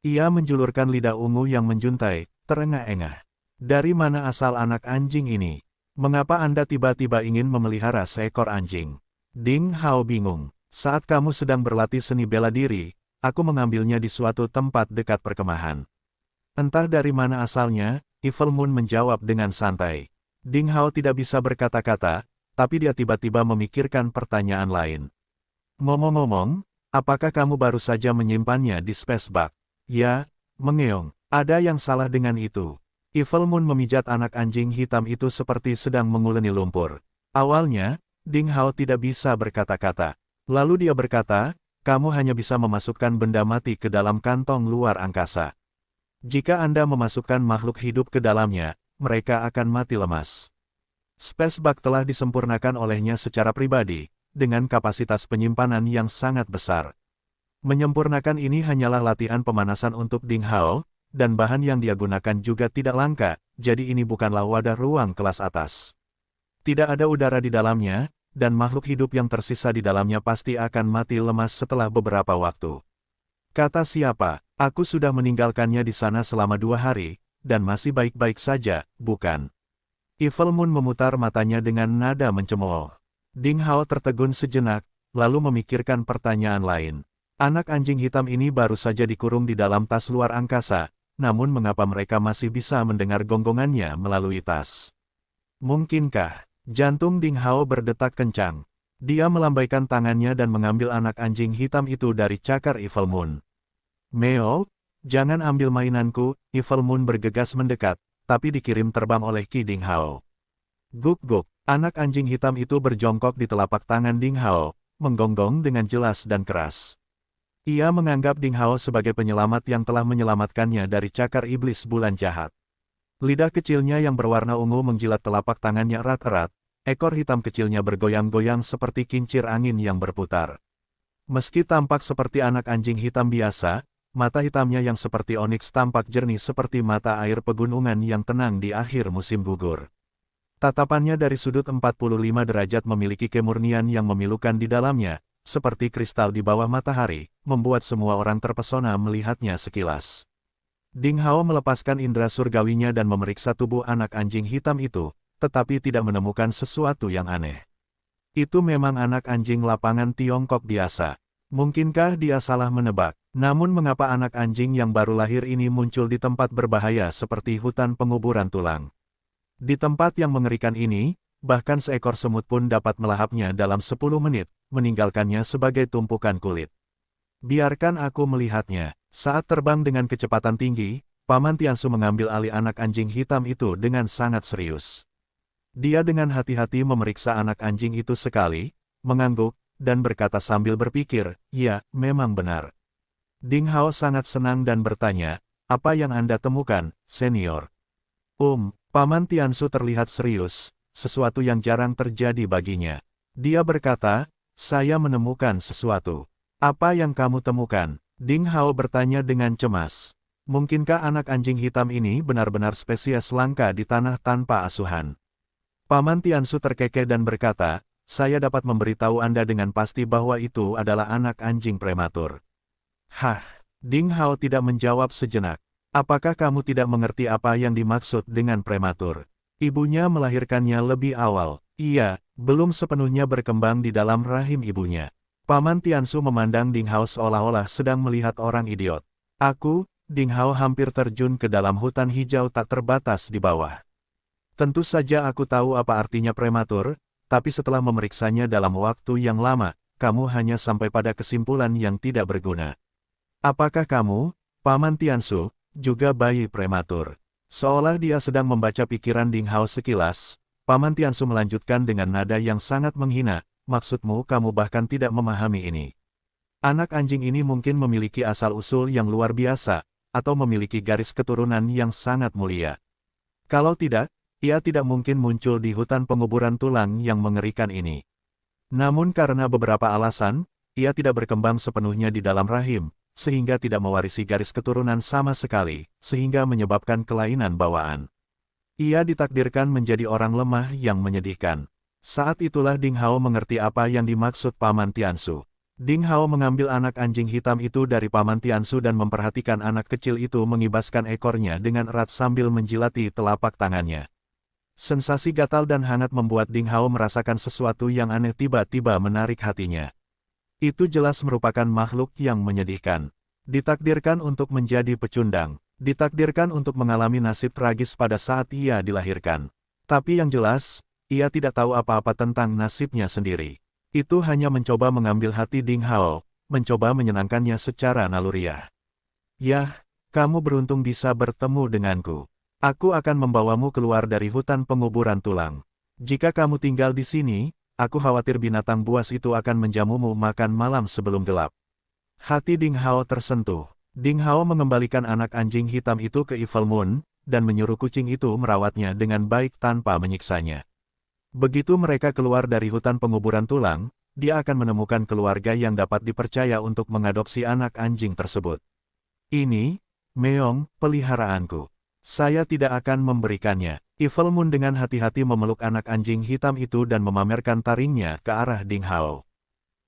Ia menjulurkan lidah ungu yang menjuntai, terengah-engah. Dari mana asal anak anjing ini? Mengapa Anda tiba-tiba ingin memelihara seekor anjing? Ding Hao bingung. Saat kamu sedang berlatih seni bela diri, aku mengambilnya di suatu tempat dekat perkemahan. Entah dari mana asalnya, Evil Moon menjawab dengan santai. Ding Hao tidak bisa berkata-kata, tapi dia tiba-tiba memikirkan pertanyaan lain. Ngomong-ngomong, apakah kamu baru saja menyimpannya di Space Bug? Ya, mengeong. Ada yang salah dengan itu. Evil Moon memijat anak anjing hitam itu seperti sedang menguleni lumpur. Awalnya, Ding Hao tidak bisa berkata-kata. Lalu dia berkata, kamu hanya bisa memasukkan benda mati ke dalam kantong luar angkasa. Jika Anda memasukkan makhluk hidup ke dalamnya, mereka akan mati lemas. Space Bug telah disempurnakan olehnya secara pribadi, dengan kapasitas penyimpanan yang sangat besar. Menyempurnakan ini hanyalah latihan pemanasan untuk Ding Hao, dan bahan yang dia gunakan juga tidak langka, jadi ini bukanlah wadah ruang kelas atas. Tidak ada udara di dalamnya, dan makhluk hidup yang tersisa di dalamnya pasti akan mati lemas setelah beberapa waktu. Kata siapa, aku sudah meninggalkannya di sana selama 2 hari, dan masih baik-baik saja, bukan? Evil Moon memutar matanya dengan nada mencemooh. Ding Hao tertegun sejenak, lalu memikirkan pertanyaan lain. Anak anjing hitam ini baru saja dikurung di dalam tas luar angkasa, namun mengapa mereka masih bisa mendengar gonggongannya melalui tas? Mungkinkah? Jantung Ding Hao berdetak kencang. Dia melambaikan tangannya dan mengambil anak anjing hitam itu dari cakar Evil Moon. Meo, jangan ambil mainanku, Evil Moon bergegas mendekat, tapi dikirim terbang oleh Ki Ding Hao. Guk-guk, anak anjing hitam itu berjongkok di telapak tangan Ding Hao, menggonggong dengan jelas dan keras. Ia menganggap Ding Hao sebagai penyelamat yang telah menyelamatkannya dari cakar iblis bulan jahat. Lidah kecilnya yang berwarna ungu menjilat telapak tangannya erat-erat, ekor hitam kecilnya bergoyang-goyang seperti kincir angin yang berputar. Meski tampak seperti anak anjing hitam biasa, mata hitamnya yang seperti oniks tampak jernih seperti mata air pegunungan yang tenang di akhir musim gugur. Tatapannya dari sudut 45 derajat memiliki kemurnian yang memilukan di dalamnya, seperti kristal di bawah matahari, membuat semua orang terpesona melihatnya sekilas. Ding Hao melepaskan indera surgawinya dan memeriksa tubuh anak anjing hitam itu, tetapi tidak menemukan sesuatu yang aneh. Itu memang anak anjing lapangan Tiongkok biasa. Mungkinkah dia salah menebak? Namun mengapa anak anjing yang baru lahir ini muncul di tempat berbahaya seperti hutan penguburan tulang? Di tempat yang mengerikan ini, bahkan seekor semut pun dapat melahapnya dalam 10 menit, meninggalkannya sebagai tumpukan kulit. Biarkan aku melihatnya. Saat terbang dengan kecepatan tinggi, Paman Tiansu mengambil alih anak anjing hitam itu dengan sangat serius. Dia dengan hati-hati memeriksa anak anjing itu sekali, mengangguk, dan berkata sambil berpikir, ya, memang benar. Ding Hao sangat senang dan bertanya, apa yang Anda temukan, senior? Paman Tiansu terlihat serius, sesuatu yang jarang terjadi baginya. Dia berkata, saya menemukan sesuatu. Apa yang kamu temukan? Ding Hao bertanya dengan cemas. Mungkinkah anak anjing hitam ini benar-benar spesies langka di tanah tanpa asuhan? Paman Tiansu terkekeh dan berkata, saya dapat memberitahu Anda dengan pasti bahwa itu adalah anak anjing prematur. Hah? Ding Hao tidak menjawab sejenak. Apakah kamu tidak mengerti apa yang dimaksud dengan prematur? Ibunya melahirkannya lebih awal. Iya, belum sepenuhnya berkembang di dalam rahim ibunya. Paman Tiansu memandang Ding Hao seolah-olah sedang melihat orang idiot. Ding Hao hampir terjun ke dalam hutan hijau tak terbatas di bawah. Tentu saja aku tahu apa artinya prematur, tapi setelah memeriksanya dalam waktu yang lama, kamu hanya sampai pada kesimpulan yang tidak berguna. Apakah kamu, Paman Tiansu, juga bayi prematur? Seolah dia sedang membaca pikiran Ding Hao sekilas, Paman Tiansu melanjutkan dengan nada yang sangat menghina. Maksudmu kamu bahkan tidak memahami ini. Anak anjing ini mungkin memiliki asal-usul yang luar biasa, atau memiliki garis keturunan yang sangat mulia. Kalau tidak, ia tidak mungkin muncul di hutan penguburan tulang yang mengerikan ini. Namun karena beberapa alasan, ia tidak berkembang sepenuhnya di dalam rahim, sehingga tidak mewarisi garis keturunan sama sekali, sehingga menyebabkan kelainan bawaan. Ia ditakdirkan menjadi orang lemah yang menyedihkan. Saat itulah Ding Hao mengerti apa yang dimaksud Paman Tiansu. Ding Hao mengambil anak anjing hitam itu dari Paman Tiansu dan memperhatikan anak kecil itu mengibaskan ekornya dengan erat sambil menjilati telapak tangannya. Sensasi gatal dan hangat membuat Ding Hao merasakan sesuatu yang aneh tiba-tiba menarik hatinya. Itu jelas merupakan makhluk yang menyedihkan. Ditakdirkan untuk menjadi pecundang. Ditakdirkan untuk mengalami nasib tragis pada saat ia dilahirkan. Tapi yang jelas, ia tidak tahu apa-apa tentang nasibnya sendiri. Itu hanya mencoba mengambil hati Ding Hao, mencoba menyenangkannya secara naluriah. Yah, kamu beruntung bisa bertemu denganku. Aku akan membawamu keluar dari hutan penguburan tulang. Jika kamu tinggal di sini, aku khawatir binatang buas itu akan menjamumu makan malam sebelum gelap. Hati Ding Hao tersentuh. Ding Hao mengembalikan anak anjing hitam itu ke Evil Moon, dan menyuruh kucing itu merawatnya dengan baik tanpa menyiksanya. Begitu mereka keluar dari hutan penguburan tulang, dia akan menemukan keluarga yang dapat dipercaya untuk mengadopsi anak anjing tersebut. Ini, Meong, peliharaanku. Saya tidak akan memberikannya. Evil Moon dengan hati-hati memeluk anak anjing hitam itu dan memamerkan taringnya ke arah Ding Hao.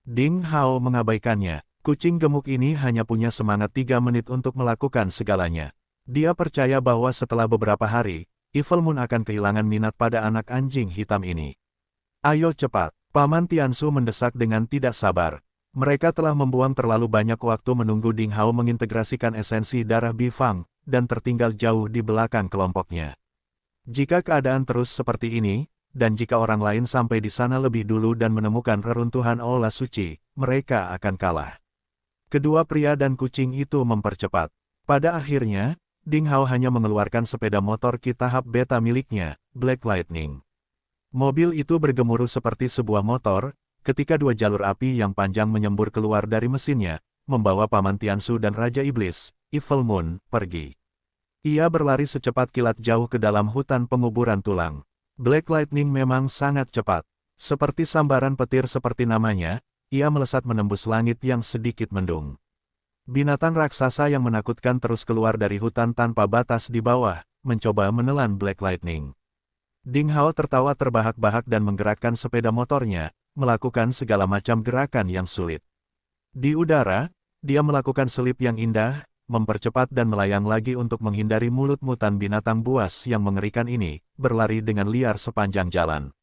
Ding Hao mengabaikannya. Kucing gemuk ini hanya punya semangat 3 menit untuk melakukan segalanya. Dia percaya bahwa setelah beberapa hari, Evil Moon akan kehilangan minat pada anak anjing hitam ini. Ayo cepat, Paman Tiansu mendesak dengan tidak sabar. Mereka telah membuang terlalu banyak waktu menunggu Ding Hao mengintegrasikan esensi darah Bifang, dan tertinggal jauh di belakang kelompoknya. Jika keadaan terus seperti ini, dan jika orang lain sampai di sana lebih dulu dan menemukan reruntuhan aula suci, mereka akan kalah. Kedua pria dan kucing itu mempercepat. Pada akhirnya, Ding Hao hanya mengeluarkan sepeda motor Ki tahap beta miliknya, Black Lightning. Mobil itu bergemuruh seperti sebuah motor, ketika 2 jalur api yang panjang menyembur keluar dari mesinnya, membawa Paman Tiansu dan Raja Iblis, Evil Moon, pergi. Ia berlari secepat kilat jauh ke dalam hutan penguburan tulang. Black Lightning memang sangat cepat. Seperti sambaran petir seperti namanya, ia melesat menembus langit yang sedikit mendung. Binatang raksasa yang menakutkan terus keluar dari hutan tanpa batas di bawah, mencoba menelan Black Lightning. Ding Hao tertawa terbahak-bahak dan menggerakkan sepeda motornya, melakukan segala macam gerakan yang sulit. Di udara, dia melakukan selip yang indah, mempercepat dan melayang lagi untuk menghindari mulut mutan binatang buas yang mengerikan ini, berlari dengan liar sepanjang jalan.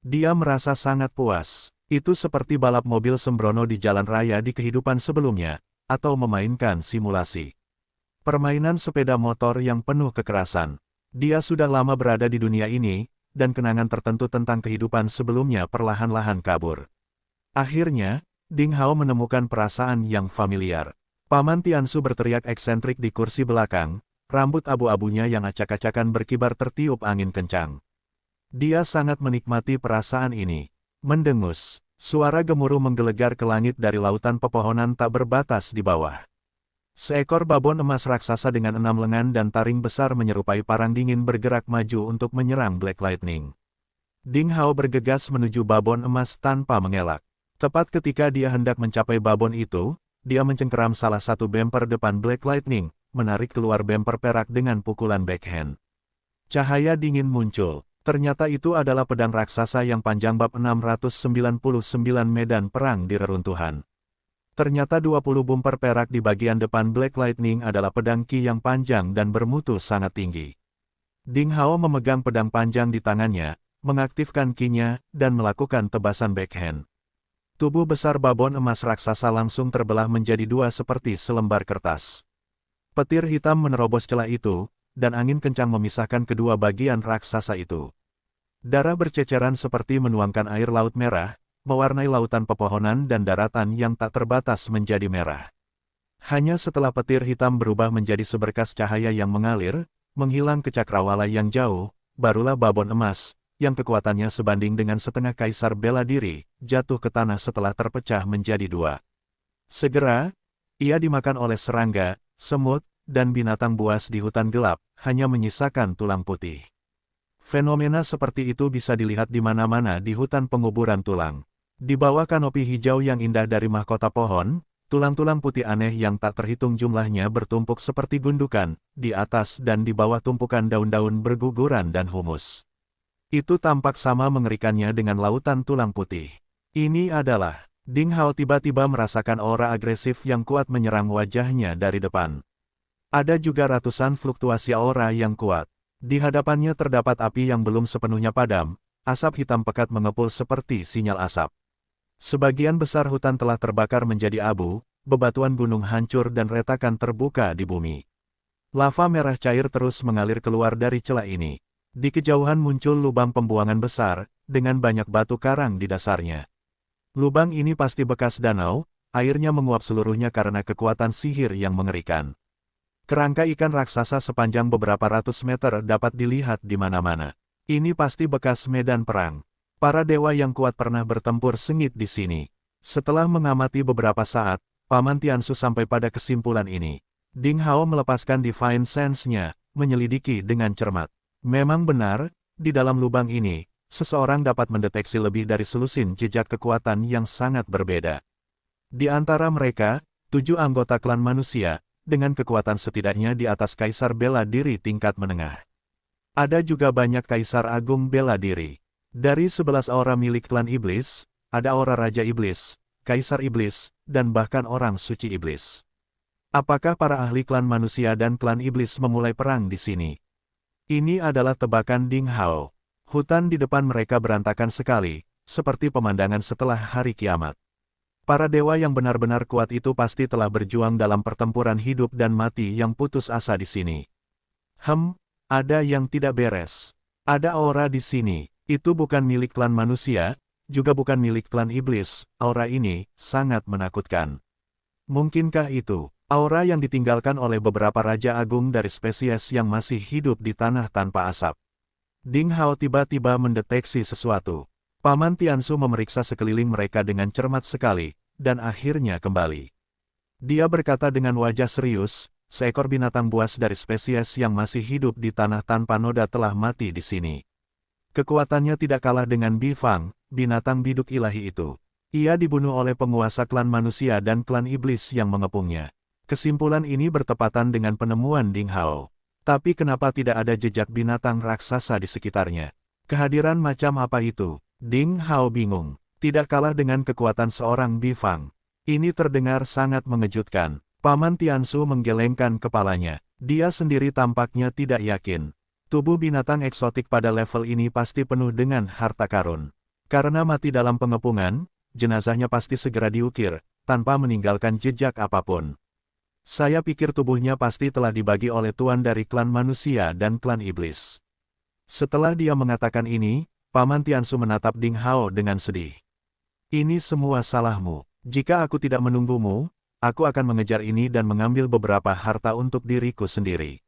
Dia merasa sangat puas. Itu seperti balap mobil sembrono di jalan raya di kehidupan sebelumnya, atau memainkan simulasi. Permainan sepeda motor yang penuh kekerasan. Dia sudah lama berada di dunia ini, dan kenangan tertentu tentang kehidupan sebelumnya perlahan-lahan kabur. Akhirnya, Ding Hao menemukan perasaan yang familiar. Paman Tiansu berteriak eksentrik di kursi belakang, rambut abu-abunya yang acak-acakan berkibar tertiup angin kencang. Dia sangat menikmati perasaan ini. Mendengus, suara gemuruh menggelegar ke langit dari lautan pepohonan tak berbatas di bawah. Seekor babon emas raksasa dengan 6 lengan dan taring besar menyerupai parang dingin bergerak maju untuk menyerang Black Lightning. Ding Hao bergegas menuju babon emas tanpa mengelak. Tepat ketika dia hendak mencapai babon itu, dia mencengkeram salah satu bemper depan Black Lightning, menarik keluar bemper perak dengan pukulan backhand. Cahaya dingin muncul. Ternyata itu adalah pedang raksasa yang panjang bab 699 medan perang di reruntuhan. Ternyata 20 bumper perak di bagian depan Black Lightning adalah pedang Ki yang panjang dan bermutu sangat tinggi. Ding Hao memegang pedang panjang di tangannya, mengaktifkan Ki-nya, dan melakukan tebasan backhand. Tubuh besar babon emas raksasa langsung terbelah menjadi 2 seperti selembar kertas. Petir hitam menerobos celah itu, dan angin kencang memisahkan kedua bagian raksasa itu. Darah berceceran seperti menuangkan air laut merah, mewarnai lautan pepohonan dan daratan yang tak terbatas menjadi merah. Hanya setelah petir hitam berubah menjadi seberkas cahaya yang mengalir, menghilang ke cakrawala yang jauh, barulah babon emas, yang kekuatannya sebanding dengan setengah kaisar bela diri, jatuh ke tanah setelah terpecah menjadi 2. Segera, ia dimakan oleh serangga, semut, dan binatang buas di hutan gelap, hanya menyisakan tulang putih. Fenomena seperti itu bisa dilihat di mana-mana di hutan penguburan tulang. Di bawah kanopi hijau yang indah dari mahkota pohon, tulang-tulang putih aneh yang tak terhitung jumlahnya bertumpuk seperti gundukan, di atas dan di bawah tumpukan daun-daun berguguran dan humus. Itu tampak sama mengerikannya dengan lautan tulang putih. Ini adalah, Ding Hao tiba-tiba merasakan aura agresif yang kuat menyerang wajahnya dari depan. Ada juga ratusan fluktuasi aura yang kuat. Di hadapannya terdapat api yang belum sepenuhnya padam, asap hitam pekat mengepul seperti sinyal asap. Sebagian besar hutan telah terbakar menjadi abu, bebatuan gunung hancur dan retakan terbuka di bumi. Lava merah cair terus mengalir keluar dari celah ini. Di kejauhan muncul lubang pembuangan besar, dengan banyak batu karang di dasarnya. Lubang ini pasti bekas danau, airnya menguap seluruhnya karena kekuatan sihir yang mengerikan. Kerangka ikan raksasa sepanjang beberapa ratus meter dapat dilihat di mana-mana. Ini pasti bekas medan perang. Para dewa yang kuat pernah bertempur sengit di sini. Setelah mengamati beberapa saat, Paman Tiansu sampai pada kesimpulan ini. Ding Hao melepaskan Divine Sense-nya, menyelidiki dengan cermat. Memang benar, di dalam lubang ini, seseorang dapat mendeteksi lebih dari selusin jejak kekuatan yang sangat berbeda. Di antara mereka, 7 anggota klan manusia, dengan kekuatan setidaknya di atas kaisar bela diri tingkat menengah. Ada juga banyak kaisar agung bela diri. Dari 11 aura milik klan iblis, ada aura Raja Iblis, Kaisar Iblis, dan bahkan orang suci iblis. Apakah para ahli klan manusia dan klan iblis memulai perang di sini? Ini adalah tebakan Ding Hao. Hutan di depan mereka berantakan sekali, seperti pemandangan setelah hari kiamat. Para dewa yang benar-benar kuat itu pasti telah berjuang dalam pertempuran hidup dan mati yang putus asa di sini. Ada yang tidak beres. Ada aura di sini. Itu bukan milik klan manusia, juga bukan milik klan iblis. Aura ini sangat menakutkan. Mungkinkah itu aura yang ditinggalkan oleh beberapa raja agung dari spesies yang masih hidup di tanah tanpa asap? Ding Hao tiba-tiba mendeteksi sesuatu. Paman Tiansu memeriksa sekeliling mereka dengan cermat sekali, dan akhirnya kembali. Dia berkata dengan wajah serius, seekor binatang buas dari spesies yang masih hidup di tanah tanpa noda telah mati di sini. Kekuatannya tidak kalah dengan Bifang, binatang biduk ilahi itu. Ia dibunuh oleh penguasa klan manusia dan klan iblis yang mengepungnya. Kesimpulan ini bertepatan dengan penemuan Ding Hao. Tapi kenapa tidak ada jejak binatang raksasa di sekitarnya? Kehadiran macam apa itu? Ding Hao bingung. Tidak kalah dengan kekuatan seorang Bifang. Ini terdengar sangat mengejutkan. Paman Tiansu menggelengkan kepalanya. Dia sendiri tampaknya tidak yakin. Tubuh binatang eksotik pada level ini pasti penuh dengan harta karun. Karena mati dalam pengepungan, jenazahnya pasti segera diukir, tanpa meninggalkan jejak apapun. Saya pikir tubuhnya pasti telah dibagi oleh tuan dari klan manusia dan klan iblis. Setelah dia mengatakan ini, Paman Tiansu menatap Ding Hao dengan sedih. Ini semua salahmu. Jika aku tidak menunggumu, aku akan mengejar ini dan mengambil beberapa harta untuk diriku sendiri.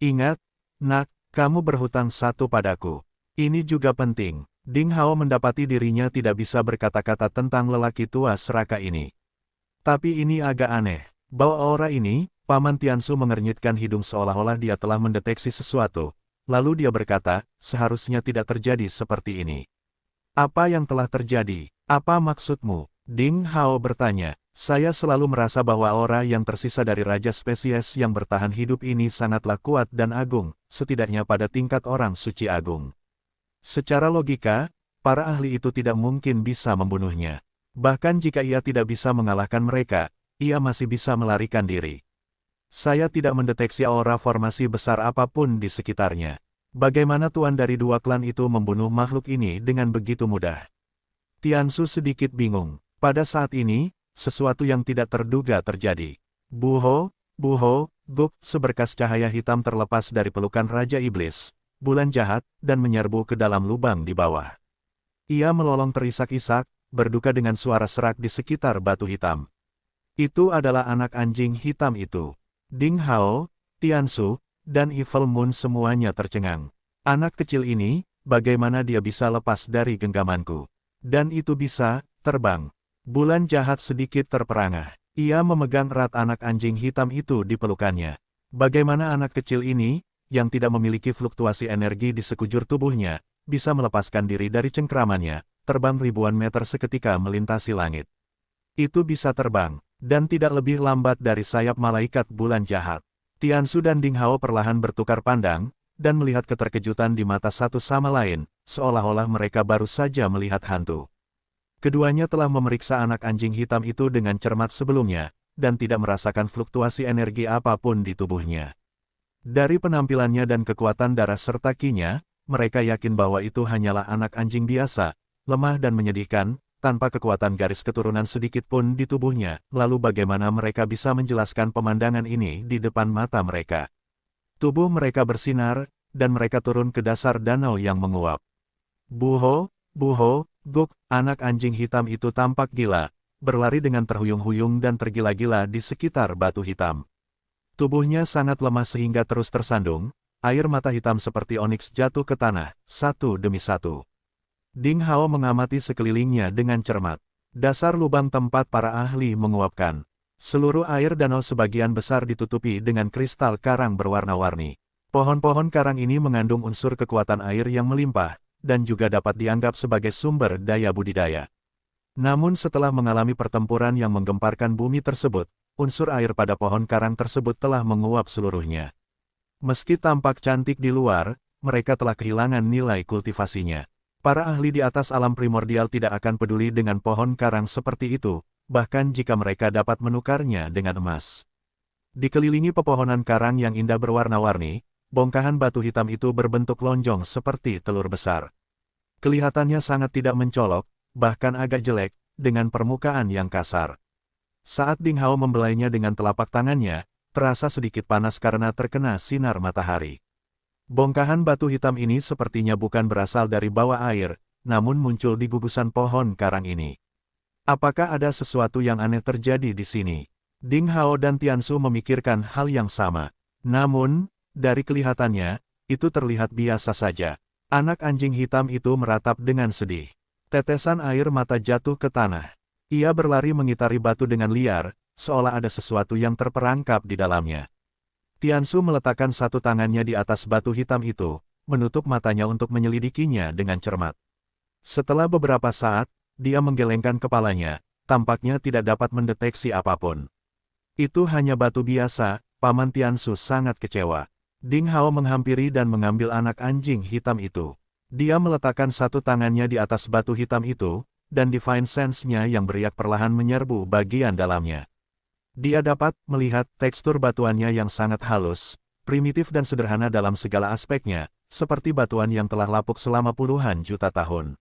Ingat, nak, kamu berhutang satu padaku. Ini juga penting. Ding Hao mendapati dirinya tidak bisa berkata-kata tentang lelaki tua serakah ini. Tapi ini agak aneh. Bau aura ini, Paman Tiansu mengernyitkan hidung seolah-olah dia telah mendeteksi sesuatu. Lalu dia berkata, seharusnya tidak terjadi seperti ini. Apa yang telah terjadi? Apa maksudmu? Ding Hao bertanya. Saya selalu merasa bahwa aura yang tersisa dari raja spesies yang bertahan hidup ini sangatlah kuat dan agung, setidaknya pada tingkat orang suci agung. Secara logika, para ahli itu tidak mungkin bisa membunuhnya. Bahkan jika ia tidak bisa mengalahkan mereka, ia masih bisa melarikan diri. Saya tidak mendeteksi aura formasi besar apapun di sekitarnya. Bagaimana tuan dari dua klan itu membunuh makhluk ini dengan begitu mudah? Tiansu sedikit bingung. Pada saat ini, sesuatu yang tidak terduga terjadi. Buho, guk, seberkas cahaya hitam terlepas dari pelukan Raja Iblis, bulan jahat, dan menyerbu ke dalam lubang di bawah. Ia melolong terisak-isak, berduka dengan suara serak di sekitar batu hitam. Itu adalah anak anjing hitam itu. Ding Hao, Tiansu, dan Evil Moon semuanya tercengang. Anak kecil ini, bagaimana dia bisa lepas dari genggamanku? Dan itu bisa terbang. Bulan jahat sedikit terperangah. Ia memegang erat anak anjing hitam itu di pelukannya. Bagaimana anak kecil ini, yang tidak memiliki fluktuasi energi di sekujur tubuhnya, bisa melepaskan diri dari cengkramannya, terbang ribuan meter seketika melintasi langit. Itu bisa terbang, dan tidak lebih lambat dari sayap malaikat bulan jahat. Tiansu dan Ding Hao perlahan bertukar pandang, dan melihat keterkejutan di mata satu sama lain, seolah-olah mereka baru saja melihat hantu. Keduanya telah memeriksa anak anjing hitam itu dengan cermat sebelumnya, dan tidak merasakan fluktuasi energi apapun di tubuhnya. Dari penampilannya dan kekuatan darah serta ki-nya, mereka yakin bahwa itu hanyalah anak anjing biasa, lemah dan menyedihkan, tanpa kekuatan garis keturunan sedikit pun di tubuhnya. Lalu bagaimana mereka bisa menjelaskan pemandangan ini di depan mata mereka? Tubuh mereka bersinar, dan mereka turun ke dasar danau yang menguap. Buho, guk, anak anjing hitam itu tampak gila, berlari dengan terhuyung-huyung dan tergila-gila di sekitar batu hitam. Tubuhnya sangat lemah sehingga terus tersandung, air mata hitam seperti oniks jatuh ke tanah, satu demi satu. Ding Hao mengamati sekelilingnya dengan cermat. Dasar lubang tempat para ahli menguapkan. Seluruh air danau sebagian besar ditutupi dengan kristal karang berwarna-warni. Pohon-pohon karang ini mengandung unsur kekuatan air yang melimpah, dan juga dapat dianggap sebagai sumber daya budidaya. Namun setelah mengalami pertempuran yang menggemparkan bumi tersebut, unsur air pada pohon karang tersebut telah menguap seluruhnya. Meski tampak cantik di luar, mereka telah kehilangan nilai kultivasinya. Para ahli di atas alam primordial tidak akan peduli dengan pohon karang seperti itu, bahkan jika mereka dapat menukarnya dengan emas. Dikelilingi pepohonan karang yang indah berwarna-warni, bongkahan batu hitam itu berbentuk lonjong seperti telur besar. Kelihatannya sangat tidak mencolok, bahkan agak jelek, dengan permukaan yang kasar. Saat Ding Hao membelainya dengan telapak tangannya, terasa sedikit panas karena terkena sinar matahari. Bongkahan batu hitam ini sepertinya bukan berasal dari bawah air, namun muncul di gugusan pohon karang ini. Apakah ada sesuatu yang aneh terjadi di sini? Ding Hao dan Tiansu memikirkan hal yang sama. Namun, dari kelihatannya, itu terlihat biasa saja. Anak anjing hitam itu meratap dengan sedih. Tetesan air mata jatuh ke tanah. Ia berlari mengitari batu dengan liar, seolah ada sesuatu yang terperangkap di dalamnya. Tiansu meletakkan satu tangannya di atas batu hitam itu, menutup matanya untuk menyelidikinya dengan cermat. Setelah beberapa saat, dia menggelengkan kepalanya, tampaknya tidak dapat mendeteksi apapun. Itu hanya batu biasa, Paman Tiansu sangat kecewa. Ding Hao menghampiri dan mengambil anak anjing hitam itu. Dia meletakkan satu tangannya di atas batu hitam itu, dan Divine Sense-nya yang beriak perlahan menyerbu bagian dalamnya. Dia dapat melihat tekstur batuannya yang sangat halus, primitif dan sederhana dalam segala aspeknya, seperti batuan yang telah lapuk selama puluhan juta tahun.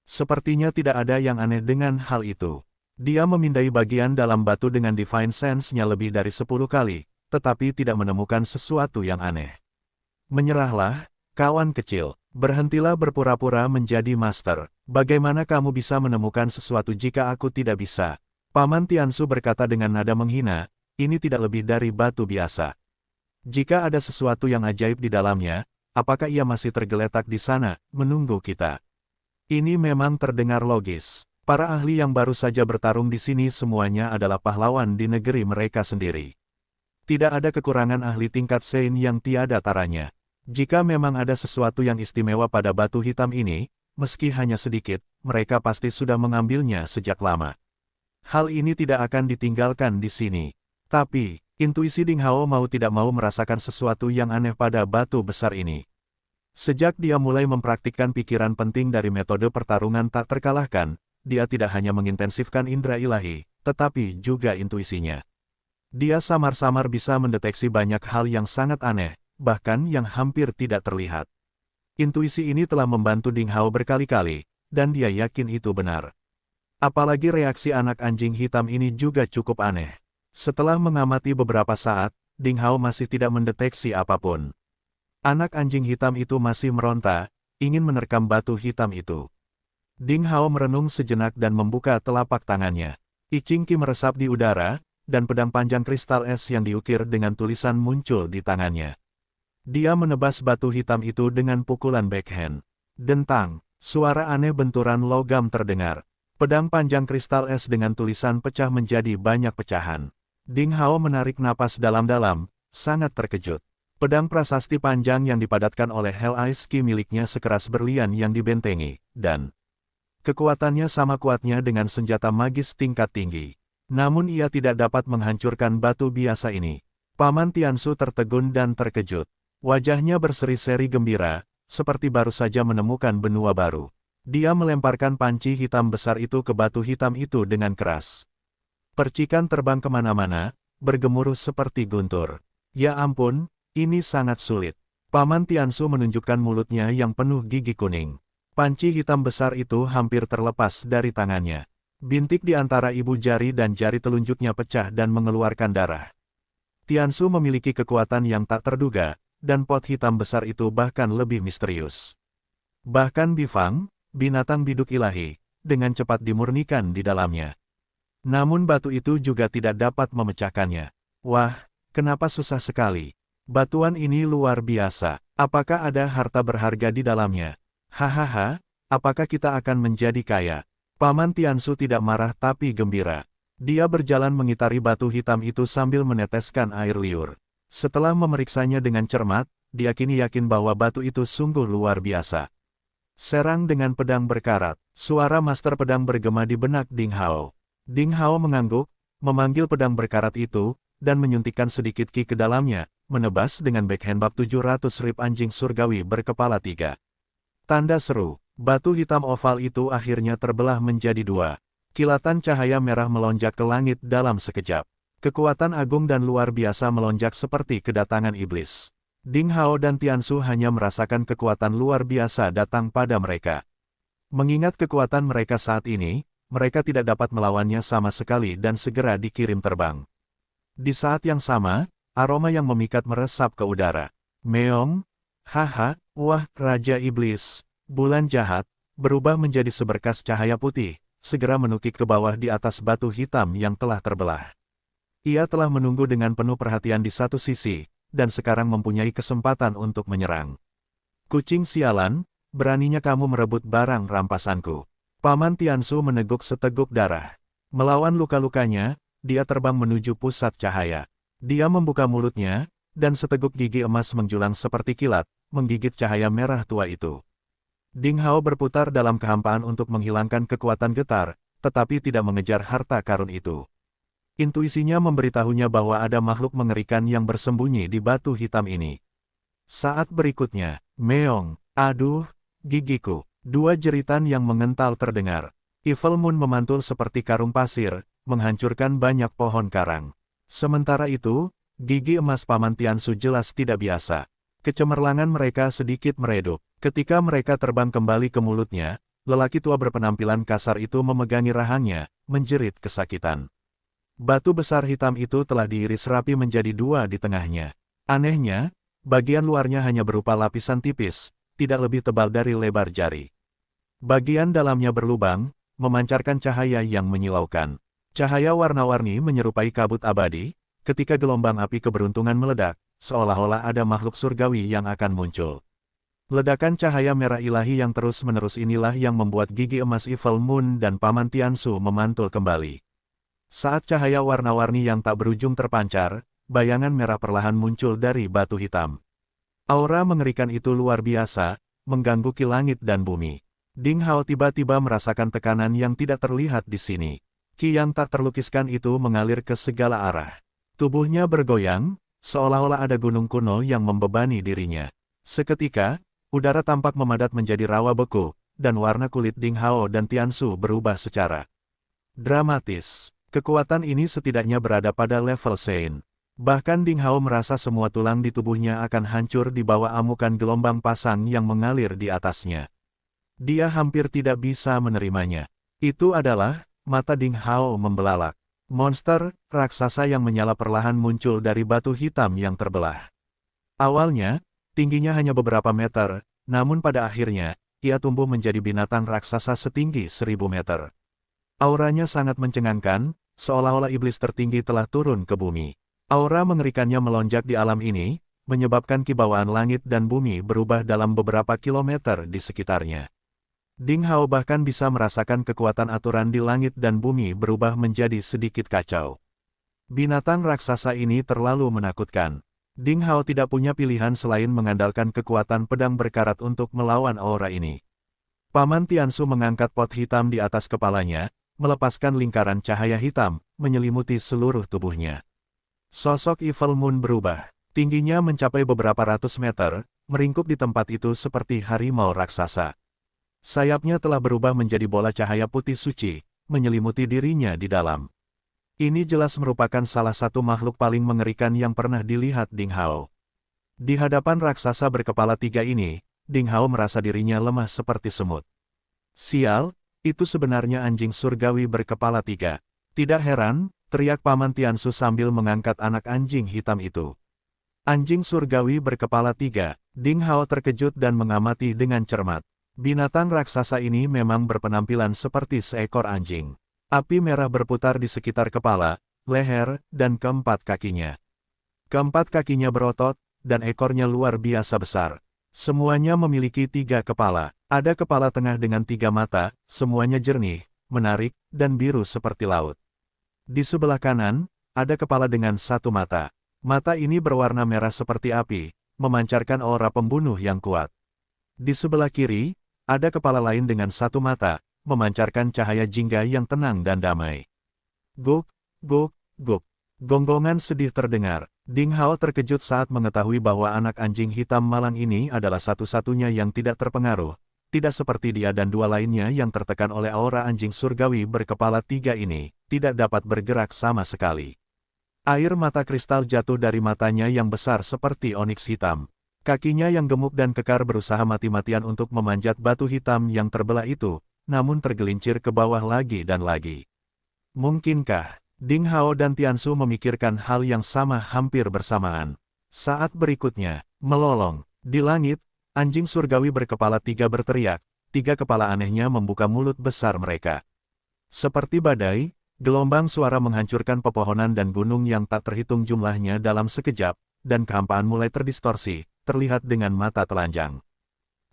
Sepertinya tidak ada yang aneh dengan hal itu. Dia memindai bagian dalam batu dengan Divine Sense-nya lebih dari 10 kali, tetapi tidak menemukan sesuatu yang aneh. Menyerahlah, kawan kecil. Berhentilah berpura-pura menjadi master. Bagaimana kamu bisa menemukan sesuatu jika aku tidak bisa? Paman Tiansu berkata dengan nada menghina, ini tidak lebih dari batu biasa. Jika ada sesuatu yang ajaib di dalamnya, apakah ia masih tergeletak di sana, menunggu kita? Ini memang terdengar logis. Para ahli yang baru saja bertarung di sini semuanya adalah pahlawan di negeri mereka sendiri. Tidak ada kekurangan ahli tingkat Sein yang tiada taranya. Jika memang ada sesuatu yang istimewa pada batu hitam ini, meski hanya sedikit, mereka pasti sudah mengambilnya sejak lama. Hal ini tidak akan ditinggalkan di sini. Tapi, intuisi Ding Hao mau tidak mau merasakan sesuatu yang aneh pada batu besar ini. Sejak dia mulai mempraktikkan pikiran penting dari metode pertarungan tak terkalahkan, dia tidak hanya mengintensifkan indera ilahi, tetapi juga intuisinya. Dia samar-samar bisa mendeteksi banyak hal yang sangat aneh, bahkan yang hampir tidak terlihat. Intuisi ini telah membantu Ding Hao berkali-kali, dan dia yakin itu benar. Apalagi reaksi anak anjing hitam ini juga cukup aneh. Setelah mengamati beberapa saat, Ding Hao masih tidak mendeteksi apapun. Anak anjing hitam itu masih meronta, ingin menerkam batu hitam itu. Ding Hao merenung sejenak dan membuka telapak tangannya. I Ching Qi meresap di udara, dan pedang panjang kristal es yang diukir dengan tulisan muncul di tangannya. Dia menebas batu hitam itu dengan pukulan backhand. Dentang, suara aneh benturan logam terdengar. Pedang panjang kristal es dengan tulisan pecah menjadi banyak pecahan. Ding Hao menarik napas dalam-dalam, sangat terkejut. Pedang prasasti panjang yang dipadatkan oleh Hell Ice Ki miliknya sekeras berlian yang dibentengi, dan kekuatannya sama kuatnya dengan senjata magis tingkat tinggi. Namun ia tidak dapat menghancurkan batu biasa ini. Paman Tiansu tertegun dan terkejut. Wajahnya berseri-seri gembira, seperti baru saja menemukan benua baru. Dia melemparkan panci hitam besar itu ke batu hitam itu dengan keras. Percikan terbang kemana-mana, bergemuruh seperti guntur. Ya ampun, ini sangat sulit. Paman Tiansu menunjukkan mulutnya yang penuh gigi kuning. Panci hitam besar itu hampir terlepas dari tangannya. Bintik di antara ibu jari dan jari telunjuknya pecah dan mengeluarkan darah. Tiansu memiliki kekuatan yang tak terduga, dan pot hitam besar itu bahkan lebih misterius. Bahkan Bifang, binatang biduk ilahi, dengan cepat dimurnikan di dalamnya. Namun batu itu juga tidak dapat memecahkannya. Wah, kenapa susah sekali. Batuan ini luar biasa. Apakah ada harta berharga di dalamnya? Hahaha, apakah kita akan menjadi kaya? Paman Tiansu tidak marah tapi gembira. Dia berjalan mengitari batu hitam itu sambil meneteskan air liur. Setelah memeriksanya dengan cermat, dia kini yakin bahwa batu itu sungguh luar biasa. Serang dengan pedang berkarat. Suara master pedang bergema di benak Ding Hao. Ding Hao mengangguk, memanggil pedang berkarat itu, dan menyuntikkan sedikit ki ke dalamnya, menebas dengan backhand bab 700 rib anjing surgawi berkepala 3. Tanda seru, batu hitam oval itu akhirnya terbelah menjadi 2. Kilatan cahaya merah melonjak ke langit dalam sekejap. Kekuatan agung dan luar biasa melonjak seperti kedatangan iblis. Ding Hao dan Tiansu hanya merasakan kekuatan luar biasa datang pada mereka. Mengingat kekuatan mereka saat ini, mereka tidak dapat melawannya sama sekali dan segera dikirim terbang. Di saat yang sama, aroma yang memikat meresap ke udara. Meong, haha, wah, Raja Iblis, bulan jahat, berubah menjadi seberkas cahaya putih, segera menukik ke bawah di atas batu hitam yang telah terbelah. Ia telah menunggu dengan penuh perhatian di satu sisi, dan sekarang mempunyai kesempatan untuk menyerang. Kucing sialan, beraninya kamu merebut barang rampasanku. Paman Tiansu meneguk seteguk darah. Melawan luka-lukanya, dia terbang menuju pusat cahaya. Dia membuka mulutnya, dan seteguk gigi emas menjulang seperti kilat, menggigit cahaya merah tua itu. Ding Hao berputar dalam kehampaan untuk menghilangkan kekuatan getar, tetapi tidak mengejar harta karun itu. Intuisinya memberitahunya bahwa ada makhluk mengerikan yang bersembunyi di batu hitam ini. Saat berikutnya, meong, aduh, gigiku. Dua jeritan yang mengental terdengar. Evil Moon memantul seperti karung pasir, menghancurkan banyak pohon karang. Sementara itu, gigi emas Paman Tiansu jelas tidak biasa. Kecemerlangan mereka sedikit meredup. Ketika mereka terbang kembali ke mulutnya, lelaki tua berpenampilan kasar itu memegangi rahangnya, menjerit kesakitan. Batu besar hitam itu telah diiris rapi menjadi 2 di tengahnya. Anehnya, bagian luarnya hanya berupa lapisan tipis, tidak lebih tebal dari lebar jari. Bagian dalamnya berlubang, memancarkan cahaya yang menyilaukan. Cahaya warna-warni menyerupai kabut abadi, ketika gelombang api keberuntungan meledak, seolah-olah ada makhluk surgawi yang akan muncul. Ledakan cahaya merah ilahi yang terus-menerus inilah yang membuat gigi emas Evil Moon dan Paman Tiansu memantul kembali. Saat cahaya warna-warni yang tak berujung terpancar, bayangan merah perlahan muncul dari batu hitam. Aura mengerikan itu luar biasa, mengganggu ki langit dan bumi. Ding Hao tiba-tiba merasakan tekanan yang tidak terlihat di sini. Ki yang tak terlukiskan itu mengalir ke segala arah. Tubuhnya bergoyang, seolah-olah ada gunung kuno yang membebani dirinya. Seketika, udara tampak memadat menjadi rawa beku, dan warna kulit Ding Hao dan Tiansu berubah secara dramatis. Kekuatan ini setidaknya berada pada level Sein. Bahkan Ding Hao merasa semua tulang di tubuhnya akan hancur di bawah amukan gelombang pasang yang mengalir di atasnya. Dia hampir tidak bisa menerimanya. Itu adalah, mata Ding Hao membelalak. Monster, raksasa yang menyala perlahan muncul dari batu hitam yang terbelah. Awalnya, tingginya hanya beberapa meter, namun pada akhirnya, ia tumbuh menjadi binatang raksasa setinggi 1000 meter. Auranya sangat mencengangkan, seolah-olah iblis tertinggi telah turun ke bumi. Aura mengerikannya melonjak di alam ini, menyebabkan kibawaan langit dan bumi berubah dalam beberapa kilometer di sekitarnya. Ding Hao bahkan bisa merasakan kekuatan aturan di langit dan bumi berubah menjadi sedikit kacau. Binatang raksasa ini terlalu menakutkan. Ding Hao tidak punya pilihan selain mengandalkan kekuatan pedang berkarat untuk melawan aura ini. Paman Tiansu mengangkat pot hitam di atas kepalanya, melepaskan lingkaran cahaya hitam, menyelimuti seluruh tubuhnya. Sosok Evil Moon berubah. Tingginya mencapai beberapa ratus meter, meringkuk di tempat itu seperti harimau raksasa. Sayapnya telah berubah menjadi bola cahaya putih suci, menyelimuti dirinya di dalam. Ini jelas merupakan salah satu makhluk paling mengerikan yang pernah dilihat Ding Hao. Di hadapan raksasa berkepala 3 ini, Ding Hao merasa dirinya lemah seperti semut. Sial, itu sebenarnya anjing surgawi berkepala 3. Tidak heran, teriak Paman Tiansu sambil mengangkat anak anjing hitam itu. Anjing surgawi berkepala 3, Ding Hao terkejut dan mengamati dengan cermat. Binatang raksasa ini memang berpenampilan seperti seekor anjing. Api merah berputar di sekitar kepala, leher, dan keempat kakinya. Keempat kakinya berotot, dan ekornya luar biasa besar. Semuanya memiliki 3 kepala. Ada kepala tengah dengan 3 mata, semuanya jernih, menarik, dan biru seperti laut. Di sebelah kanan, ada kepala dengan 1 mata. Mata ini berwarna merah seperti api, memancarkan aura pembunuh yang kuat. Di sebelah kiri, ada kepala lain dengan satu mata, memancarkan cahaya jingga yang tenang dan damai. Guk, guk, guk. Gonggongan sedih terdengar. Ding Hao terkejut saat mengetahui bahwa anak anjing hitam malang ini adalah satu-satunya yang tidak terpengaruh, tidak seperti dia dan dua lainnya yang tertekan oleh aura anjing surgawi berkepala 3 ini, tidak dapat bergerak sama sekali. Air mata kristal jatuh dari matanya yang besar seperti oniks hitam. Kakinya yang gemuk dan kekar berusaha mati-matian untuk memanjat batu hitam yang terbelah itu, namun tergelincir ke bawah lagi dan lagi. Mungkinkah Ding Hao dan Tiansu memikirkan hal yang sama hampir bersamaan? Saat berikutnya, melolong di langit, anjing surgawi berkepala 3 berteriak, 3 kepala anehnya membuka mulut besar mereka. Seperti badai, gelombang suara menghancurkan pepohonan dan gunung yang tak terhitung jumlahnya dalam sekejap, dan kehampaan mulai terdistorsi, terlihat dengan mata telanjang.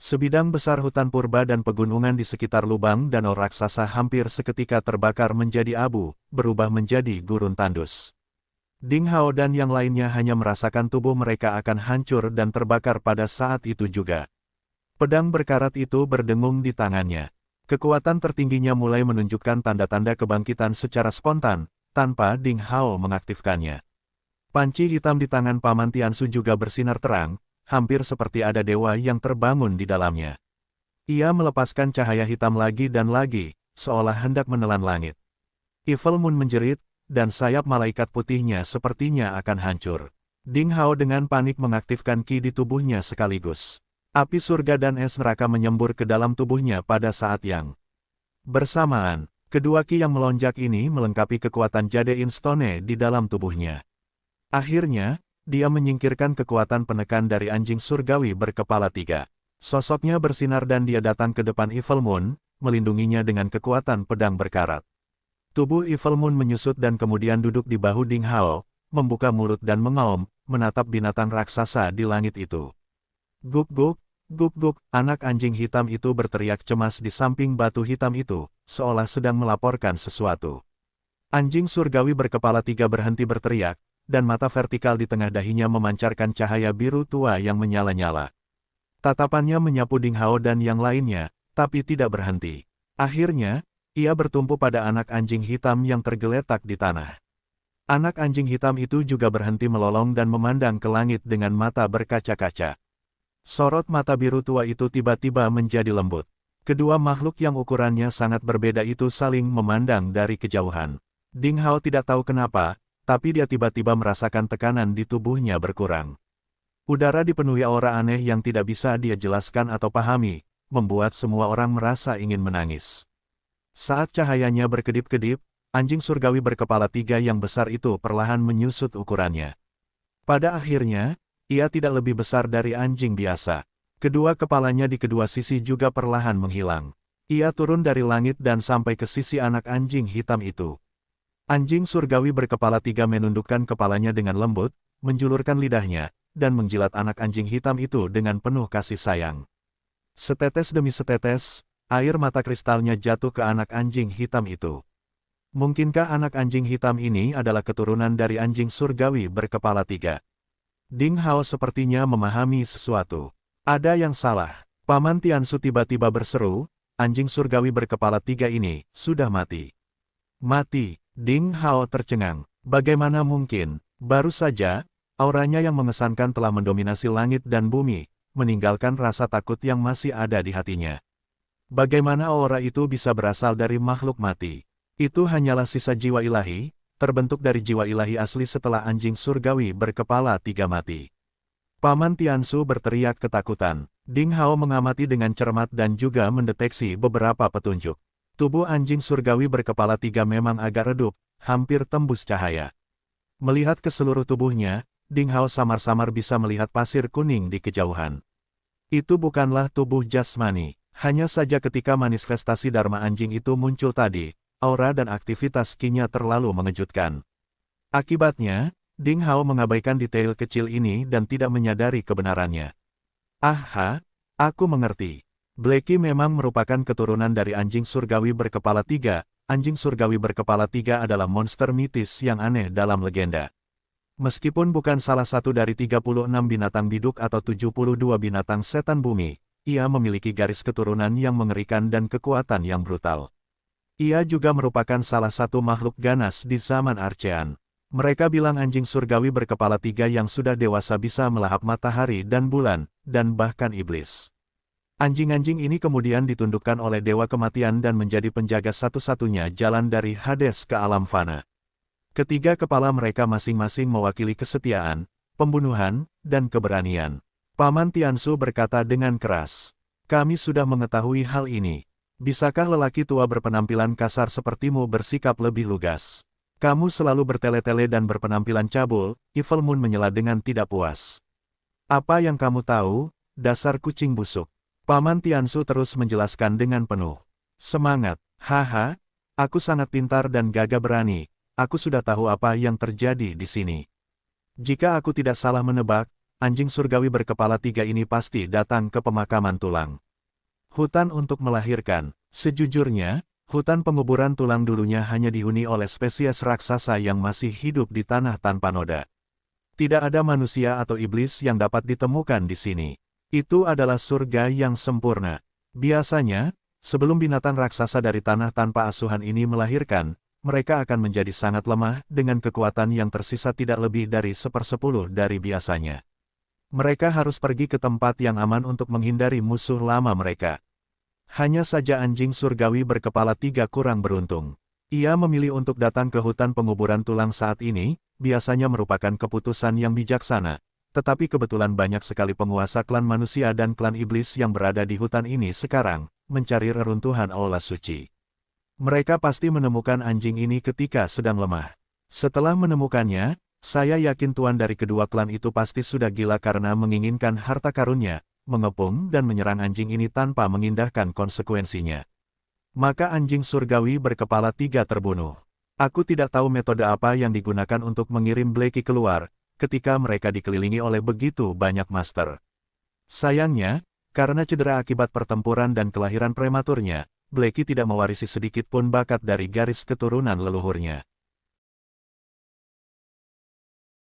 Sebidang besar hutan purba dan pegunungan di sekitar lubang danau raksasa hampir seketika terbakar menjadi abu, berubah menjadi gurun tandus. Ding Hao dan yang lainnya hanya merasakan tubuh mereka akan hancur dan terbakar pada saat itu juga. Pedang berkarat itu berdengung di tangannya. Kekuatan tertingginya mulai menunjukkan tanda-tanda kebangkitan secara spontan, tanpa Ding Hao mengaktifkannya. Panci hitam di tangan Paman Tiansu juga bersinar terang, hampir seperti ada dewa yang terbangun di dalamnya. Ia melepaskan cahaya hitam lagi dan lagi, seolah hendak menelan langit. Evil Moon menjerit, dan sayap malaikat putihnya sepertinya akan hancur. Ding Hao dengan panik mengaktifkan ki di tubuhnya sekaligus. Api surga dan es neraka menyembur ke dalam tubuhnya pada saat yang bersamaan. Kedua ki yang melonjak ini melengkapi kekuatan Jade Instone di dalam tubuhnya. Akhirnya, dia menyingkirkan kekuatan penekan dari anjing surgawi berkepala 3. Sosoknya bersinar dan dia datang ke depan Evil Moon, melindunginya dengan kekuatan pedang berkarat. Tubuh Evil Moon menyusut dan kemudian duduk di bahu Ding Hao, membuka mulut dan mengaum, menatap binatang raksasa di langit itu. Guk guk, guk guk, anak anjing hitam itu berteriak cemas di samping batu hitam itu, seolah sedang melaporkan sesuatu. Anjing surgawi berkepala 3 berhenti berteriak, dan mata vertikal di tengah dahinya memancarkan cahaya biru tua yang menyala-nyala. Tatapannya menyapu Ding Hao dan yang lainnya, tapi tidak berhenti. Akhirnya, ia bertumpu pada anak anjing hitam yang tergeletak di tanah. Anak anjing hitam itu juga berhenti melolong dan memandang ke langit dengan mata berkaca-kaca. Sorot mata biru tua itu tiba-tiba menjadi lembut. Kedua makhluk yang ukurannya sangat berbeda itu saling memandang dari kejauhan. Ding Hao tidak tahu kenapa, tapi dia tiba-tiba merasakan tekanan di tubuhnya berkurang. Udara dipenuhi aura aneh yang tidak bisa dia jelaskan atau pahami, membuat semua orang merasa ingin menangis. Saat cahayanya berkedip-kedip, anjing surgawi berkepala 3 yang besar itu perlahan menyusut ukurannya. Pada akhirnya, ia tidak lebih besar dari anjing biasa. Kedua kepalanya di kedua sisi juga perlahan menghilang. Ia turun dari langit dan sampai ke sisi anak anjing hitam itu. Anjing surgawi berkepala 3 menundukkan kepalanya dengan lembut, menjulurkan lidahnya, dan menjilat anak anjing hitam itu dengan penuh kasih sayang. Setetes demi setetes, air mata kristalnya jatuh ke anak anjing hitam itu. Mungkinkah anak anjing hitam ini adalah keturunan dari anjing surgawi berkepala 3? Ding Hao sepertinya memahami sesuatu. Ada yang salah. Paman Tiansu tiba-tiba berseru, anjing surgawi berkepala 3 ini sudah mati. Mati. Ding Hao tercengang. Bagaimana mungkin? Baru saja, auranya yang mengesankan telah mendominasi langit dan bumi, meninggalkan rasa takut yang masih ada di hatinya. Bagaimana aura itu bisa berasal dari makhluk mati? Itu hanyalah sisa jiwa ilahi, terbentuk dari jiwa ilahi asli setelah anjing surgawi berkepala 3 mati. Paman Tiansu berteriak ketakutan. Ding Hao mengamati dengan cermat dan juga mendeteksi beberapa petunjuk. Tubuh anjing surgawi berkepala 3 memang agak redup, hampir tembus cahaya. Melihat ke seluruh tubuhnya, Ding Hao samar-samar bisa melihat pasir kuning di kejauhan. Itu bukanlah tubuh jasmani. Hanya saja ketika manifestasi Dharma anjing itu muncul tadi, aura dan aktivitas ki-nya terlalu mengejutkan. Akibatnya, Ding Hao mengabaikan detail kecil ini dan tidak menyadari kebenarannya. Aha, aku mengerti. Blacky memang merupakan keturunan dari anjing surgawi berkepala 3. Anjing surgawi berkepala 3 adalah monster mitis yang aneh dalam legenda. Meskipun bukan salah satu dari 36 binatang biduk atau 72 binatang setan bumi, ia memiliki garis keturunan yang mengerikan dan kekuatan yang brutal. Ia juga merupakan salah satu makhluk ganas di zaman Archean. Mereka bilang anjing surgawi berkepala 3 yang sudah dewasa bisa melahap matahari dan bulan, dan bahkan iblis. Anjing-anjing ini kemudian ditundukkan oleh Dewa Kematian dan menjadi penjaga satu-satunya jalan dari Hades ke alam fana. Ketiga kepala mereka masing-masing mewakili kesetiaan, pembunuhan, dan keberanian. Paman Tiansu berkata dengan keras, "Kami sudah mengetahui hal ini. Bisakah lelaki tua berpenampilan kasar sepertimu bersikap lebih lugas? Kamu selalu bertele-tele dan berpenampilan cabul," Evil Moon menyela dengan tidak puas. "Apa yang kamu tahu, dasar kucing busuk?" Paman Tiansu terus menjelaskan dengan penuh semangat. "Haha, aku sangat pintar dan gagah berani. Aku sudah tahu apa yang terjadi di sini. Jika aku tidak salah menebak, anjing surgawi berkepala 3 ini pasti datang ke pemakaman tulang. Hutan untuk melahirkan. Sejujurnya, hutan penguburan tulang dulunya hanya dihuni oleh spesies raksasa yang masih hidup di tanah tanpa noda. Tidak ada manusia atau iblis yang dapat ditemukan di sini. Itu adalah surga yang sempurna. Biasanya, sebelum binatang raksasa dari tanah tanpa asuhan ini melahirkan, mereka akan menjadi sangat lemah dengan kekuatan yang tersisa tidak lebih dari 1/10 dari biasanya. Mereka harus pergi ke tempat yang aman untuk menghindari musuh lama mereka. Hanya saja anjing surgawi berkepala 3 kurang beruntung. Ia memilih untuk datang ke hutan penguburan tulang saat ini, biasanya merupakan keputusan yang bijaksana. Tetapi kebetulan banyak sekali penguasa klan manusia dan klan iblis yang berada di hutan ini sekarang, mencari reruntuhan aula suci. Mereka pasti menemukan anjing ini ketika sedang lemah. Setelah menemukannya, saya yakin tuan dari kedua klan itu pasti sudah gila karena menginginkan harta karunnya, mengepung dan menyerang anjing ini tanpa mengindahkan konsekuensinya. Maka anjing surgawi berkepala 3 terbunuh. Aku tidak tahu metode apa yang digunakan untuk mengirim Blackie keluar, ketika mereka dikelilingi oleh begitu banyak master. Sayangnya, karena cedera akibat pertempuran dan kelahiran prematurnya, Blackie tidak mewarisi sedikit pun bakat dari garis keturunan leluhurnya.